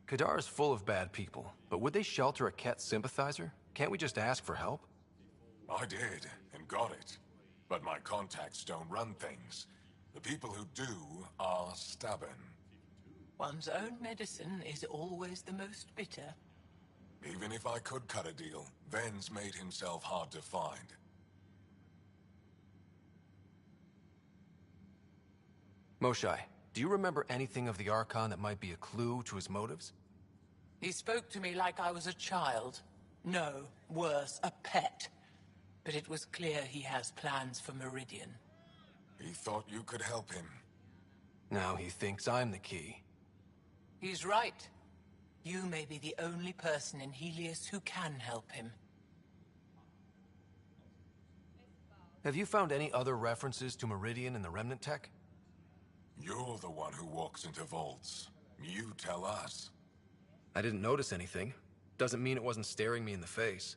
Kadar is full of bad people, but would they shelter a Ket sympathizer? Can't we just ask for help? I did, and got it. But my contacts don't run things. The people who do are stubborn. One's own medicine is always the most bitter. Even if I could cut a deal, Ven's made himself hard to find. Moshai, do you remember anything of the Archon that might be a clue to his motives? He spoke to me like I was a child. No, worse, a pet. But it was clear he has plans for Meridian. He thought you could help him. Now he thinks I'm the key. He's right. You may be the only person in Helios who can help him. Have you found any other references to Meridian in the Remnant tech? You're the one who walks into vaults. You tell us. I didn't notice anything. Doesn't mean it wasn't staring me in the face.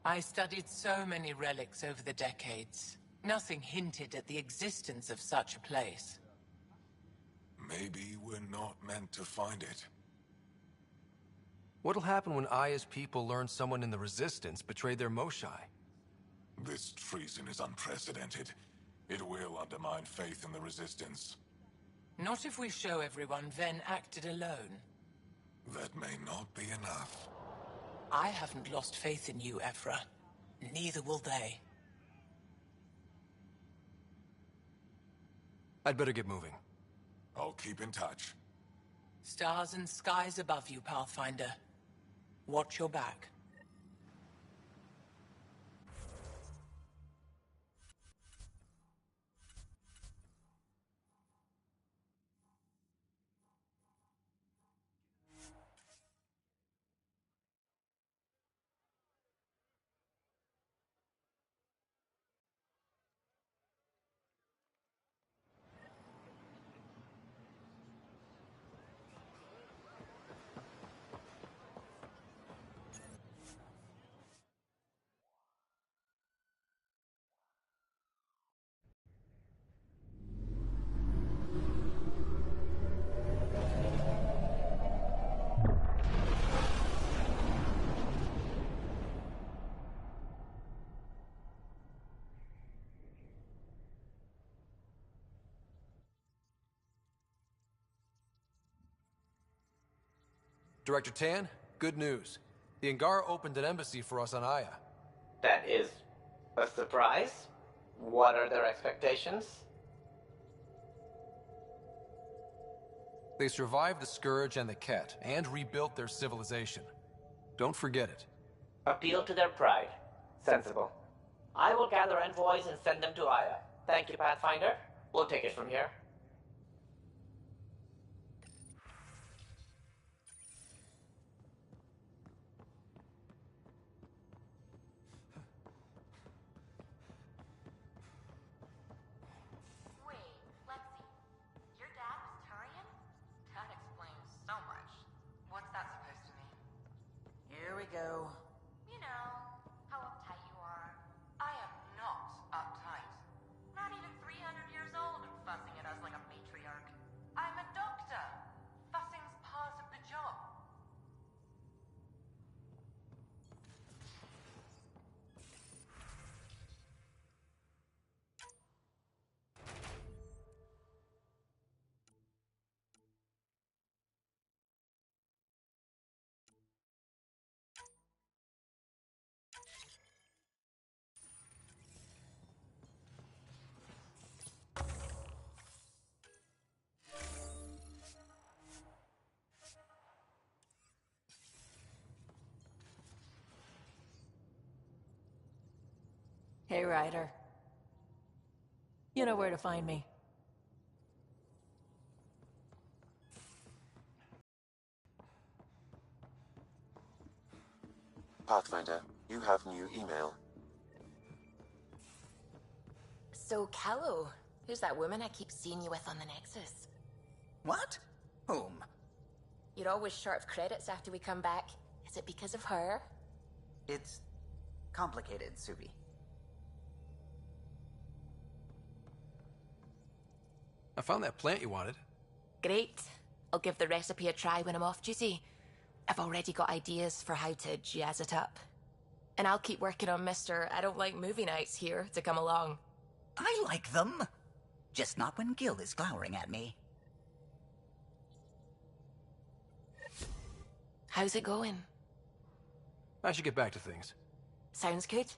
I studied so many relics over the decades. Nothing hinted at the existence of such a place. Maybe we're not meant to find it. What'll happen when Aya's people learn someone in the Resistance betrayed their Moshai? This treason is unprecedented. It will undermine faith in the Resistance. Not if we show everyone Ven acted alone. That may not be enough. I haven't lost faith in you, Ephra. Neither will they. I'd better get moving. I'll keep in touch. Stars and skies above you, Pathfinder. Watch your back. Director Tan, good news. The Angara opened an embassy for us on Aya. That is a surprise. What are their expectations? They survived the Scourge and the Ket, and rebuilt their civilization. Don't forget it. Appeal to their pride. Sensible. I will gather envoys and send them to Aya. Thank you, Pathfinder. We'll take it from here. Go. You know, how uptight you are. I am not uptight. Not even 300 years old and fussing at us like a matriarch. I'm a doctor. Fussing's part of the job. Hey, Ryder. You know where to find me. Pathfinder, you have new email. So, Callow, who's that woman I keep seeing you with on the Nexus? What? Whom? You're always short of credits after we come back. Is it because of her? It's complicated, Subi. I found that plant you wanted. Great. I'll give the recipe a try when I'm off duty. I've already got ideas for how to jazz it up. And I'll keep working on Mr. I don't like movie nights here to come along. I like them. Just not when Gil is glowering at me. How's it going? I should get back to things. Sounds good.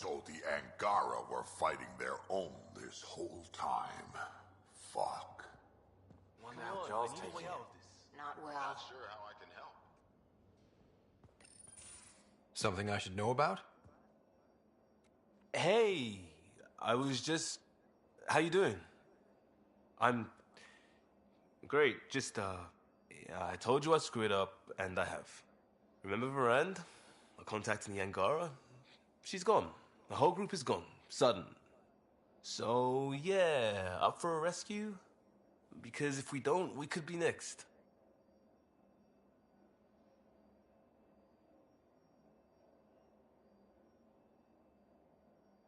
So the Angara were fighting their own this whole time. Fuck. Wonder how Jarl's taking it. Not well. Not sure how I can help. Something I should know about? Hey, I was just... How you doing? I'm... Great, just, yeah, I told you I'd screw it up, and I have. Remember Varand? I contacted the Angara? She's gone. The whole group is gone. Sudden. So, yeah, up for a rescue? Because if we don't, we could be next.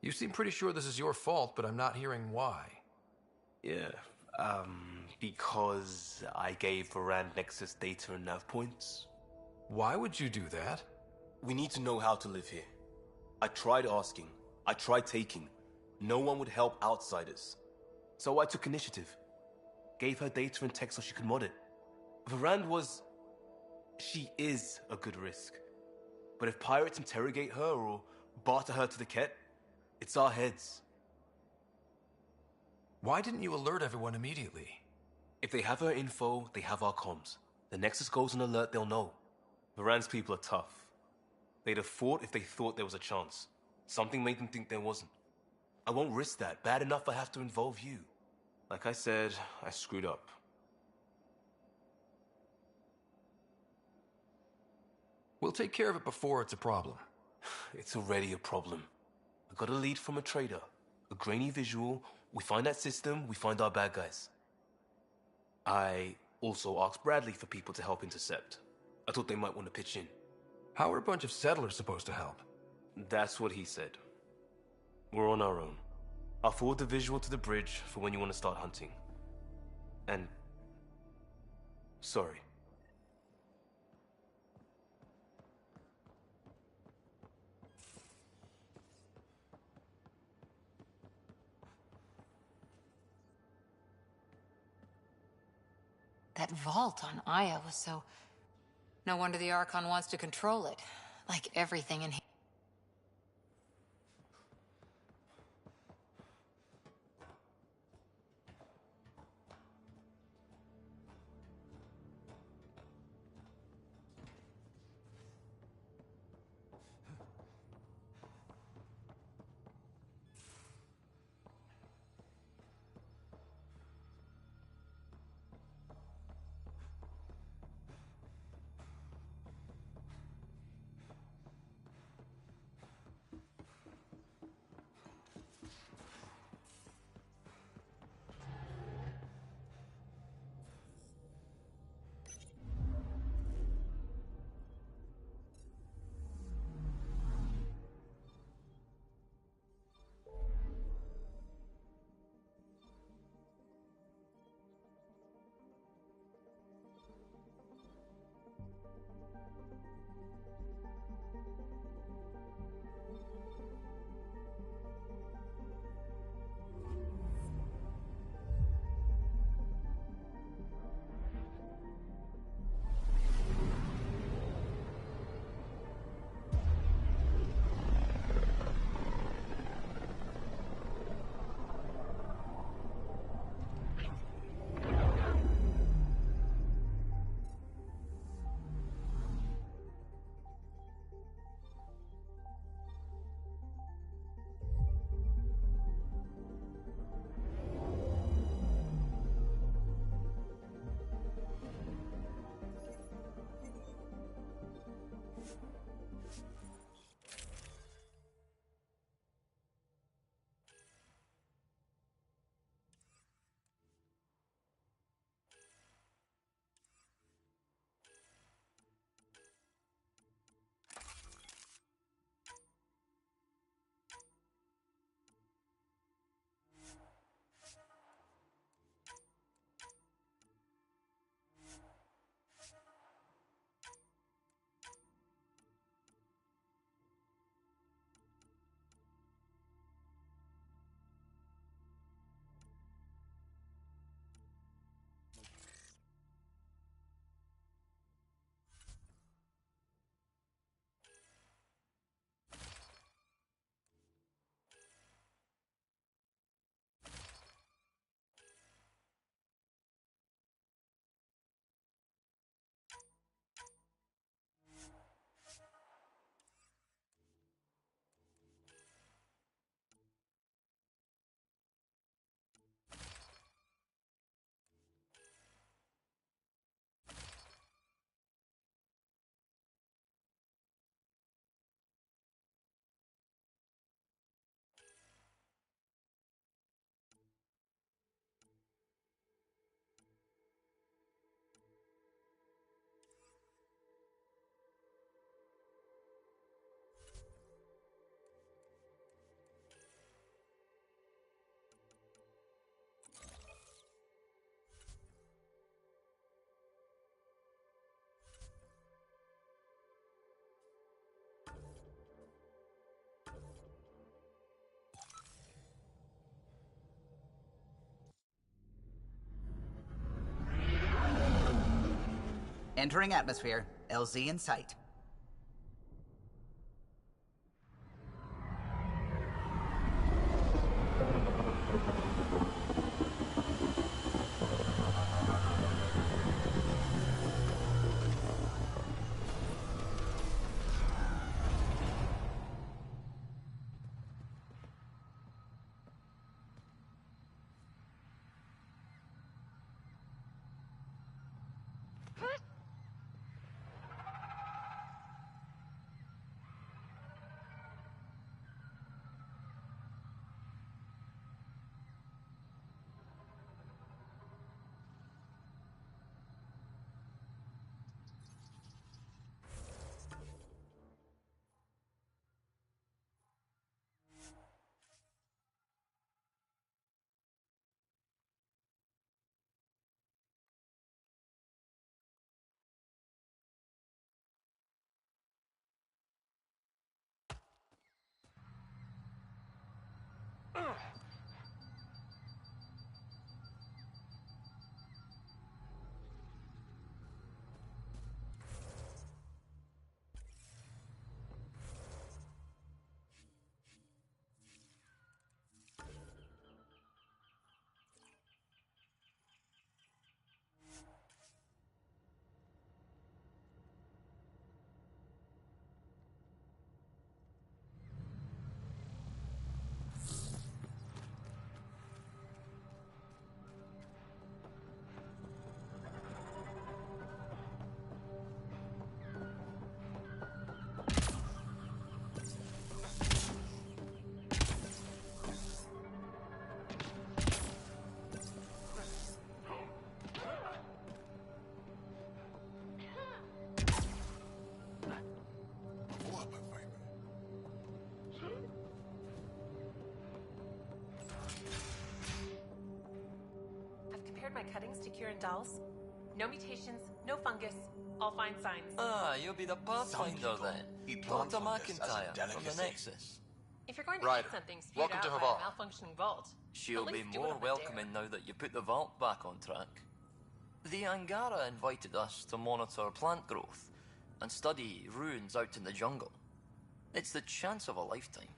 You seem pretty sure this is your fault, but I'm not hearing why. Yeah, because I gave Varand Nexus data and nav points. Why would you do that? We need to know how to live here. I tried asking. I tried taking. No one would help outsiders. So I took initiative. Gave her data and tech so she could mod it. Varand was... She is a good risk. But if pirates interrogate her or barter her to the Ket, it's our heads. Why didn't you alert everyone immediately? If they have her info, they have our comms. The Nexus goes on alert, they'll know. Varan's people are tough. They'd have fought if they thought there was a chance. Something made them think there wasn't. I won't risk that. Bad enough I have to involve you. Like I said, I screwed up. We'll take care of it before it's a problem. It's already a problem. I got a lead from a trader. A grainy visual. We find that system, we find our bad guys. I also asked Bradley for people to help intercept. I thought they might want to pitch in. How are a bunch of settlers supposed to help? That's what he said. We're on our own. I'll forward the visual to the bridge for when you want to start hunting. And... sorry. That vault on Aya was so... No wonder the Archon wants to control it. Like everything in here. Entering atmosphere. LZ in sight. compared my cuttings to Kieran Dahl's. No mutations, no fungus, all fine signs. Ah, you'll be the Pathfinder then. Dr. McIntyre from the Nexus. If you're going to Ryder, eat something spewed welcome out to by Havar. a malfunctioning vault, She'll at be least do it more on a welcoming dare. now that you put the vault back on track. The Angara invited us to monitor plant growth and study ruins out in the jungle. It's the chance of a lifetime.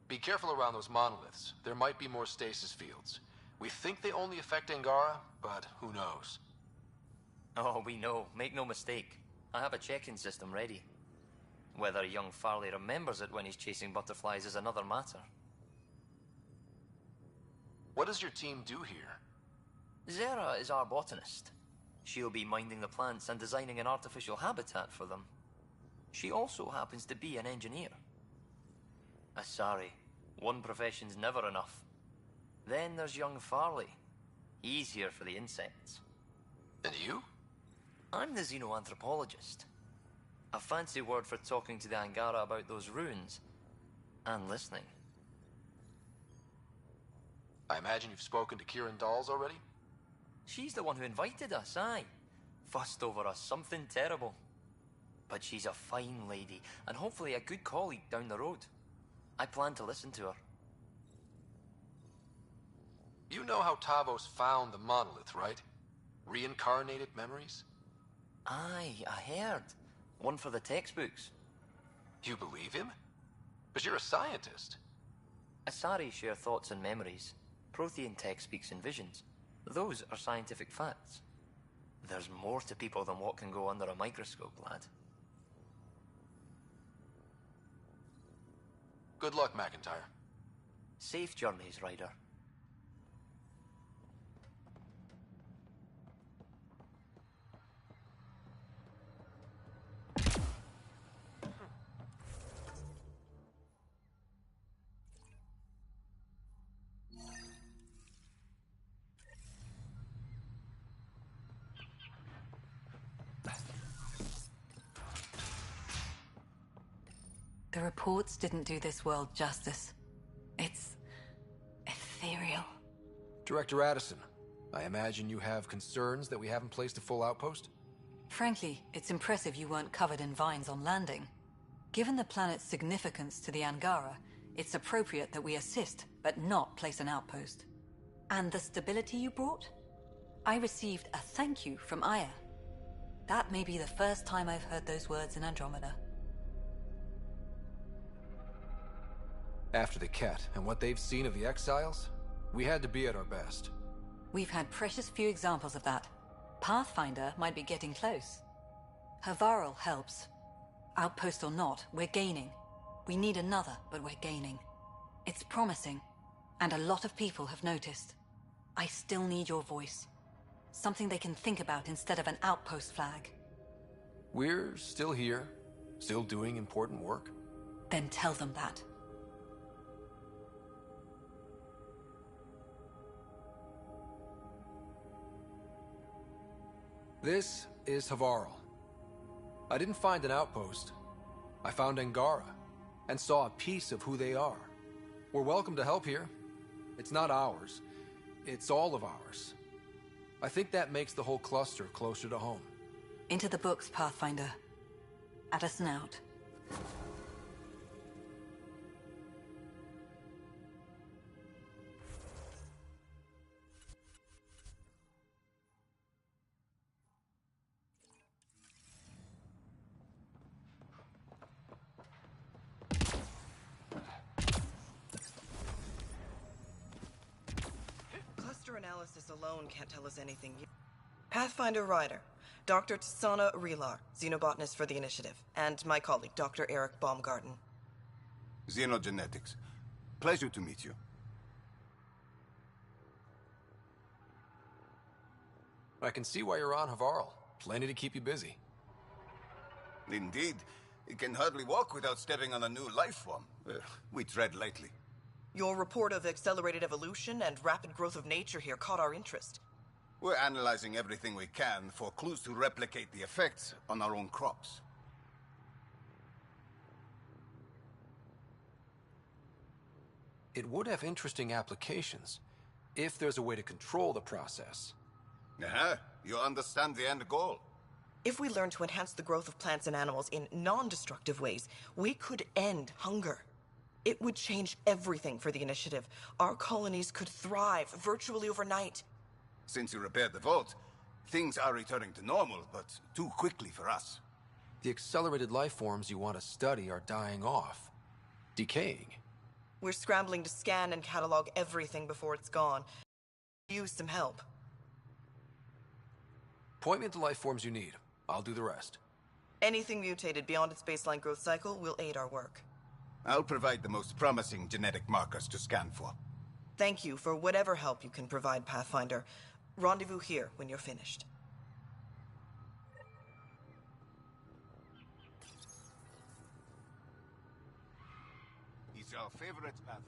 Be careful around those monoliths. There might be more stasis fields. We think they only affect Angara, but who knows? Oh, we know. Make no mistake. I have a check-in system ready. Whether young Farley remembers it when he's chasing butterflies is another matter. What does your team do here? Zera is our botanist. She'll be minding the plants and designing an artificial habitat for them. She also happens to be an engineer. Sorry, one profession's never enough. Then there's young Farley. He's here for the insects. And you? I'm the xenoanthropologist. A fancy word for talking to the Angara about those ruins. And listening. I imagine you've spoken to Kieran Dawes already? She's the one who invited us, aye. Fussed over us something terrible. But she's a fine lady, and hopefully a good colleague down the road. I plan to listen to her. You know how Tavos found the monolith, right? Reincarnated memories? Aye, I heard. One for the textbooks. You believe him? But you're a scientist. Asari share thoughts and memories. Prothean tech speaks in visions. Those are scientific facts. There's more to people than what can go under a microscope, lad. Good luck, McIntyre. Safe journeys, Ryder. The reports didn't do this world justice. It's ethereal. Director Addison, I imagine you have concerns that we haven't placed a full outpost? Frankly, it's impressive you weren't covered in vines on landing. Given the planet's significance to the Angara, it's appropriate that we assist, but not place an outpost. And the stability you brought? I received a thank you from Aya. That may be the first time I've heard those words in Andromeda. After the Ket and what they've seen of the exiles, we had to be at our best. We've had precious few examples of that. Pathfinder might be getting close. Havarl helps. Outpost or not, we're gaining. We need another, but we're gaining. It's promising, and a lot of people have noticed. I still need your voice. Something they can think about instead of an outpost flag. We're still here, still doing important work. Then tell them that. This is Havarl. I didn't find an outpost. I found Angara, and saw a piece of who they are. We're welcome to help here. It's not ours. It's all of ours. I think that makes the whole cluster closer to home. Into the books, Pathfinder. Addison out. Cluster analysis alone can't tell us anything. Pathfinder Ryder, Dr. Tsana Relar, xenobotanist for the Initiative, and my colleague, Dr. Eric Baumgarten. Xenogenetics. Pleasure to meet you. I can see why you're on Havarl. Plenty to keep you busy. Indeed. You can hardly walk without stepping on a new life form. We tread lightly. Your report of accelerated evolution and rapid growth of nature here caught our interest. We're analyzing everything we can for clues to replicate the effects on our own crops. It would have interesting applications, if there's a way to control the process. You understand the end goal. If we learn to enhance the growth of plants and animals in non-destructive ways, we could end hunger. It would change everything for the initiative. Our colonies could thrive virtually overnight. Since you repaired the vault, things are returning to normal, but too quickly for us. The accelerated life forms you want to study are dying off. Decaying. We're scrambling to scan and catalog everything before it's gone. Use some help. Point me at the life forms you need. I'll do the rest. Anything mutated beyond its baseline growth cycle will aid our work. I'll provide the most promising genetic markers to scan for. Thank you for whatever help you can provide, Pathfinder. Rendezvous here when you're finished. He's our favorite path.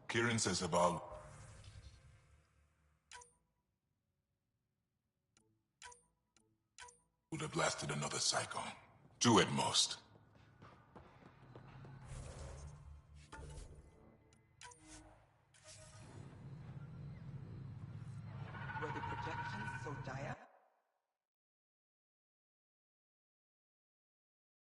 Kieran says about... would have lasted another cycle. 2 at most.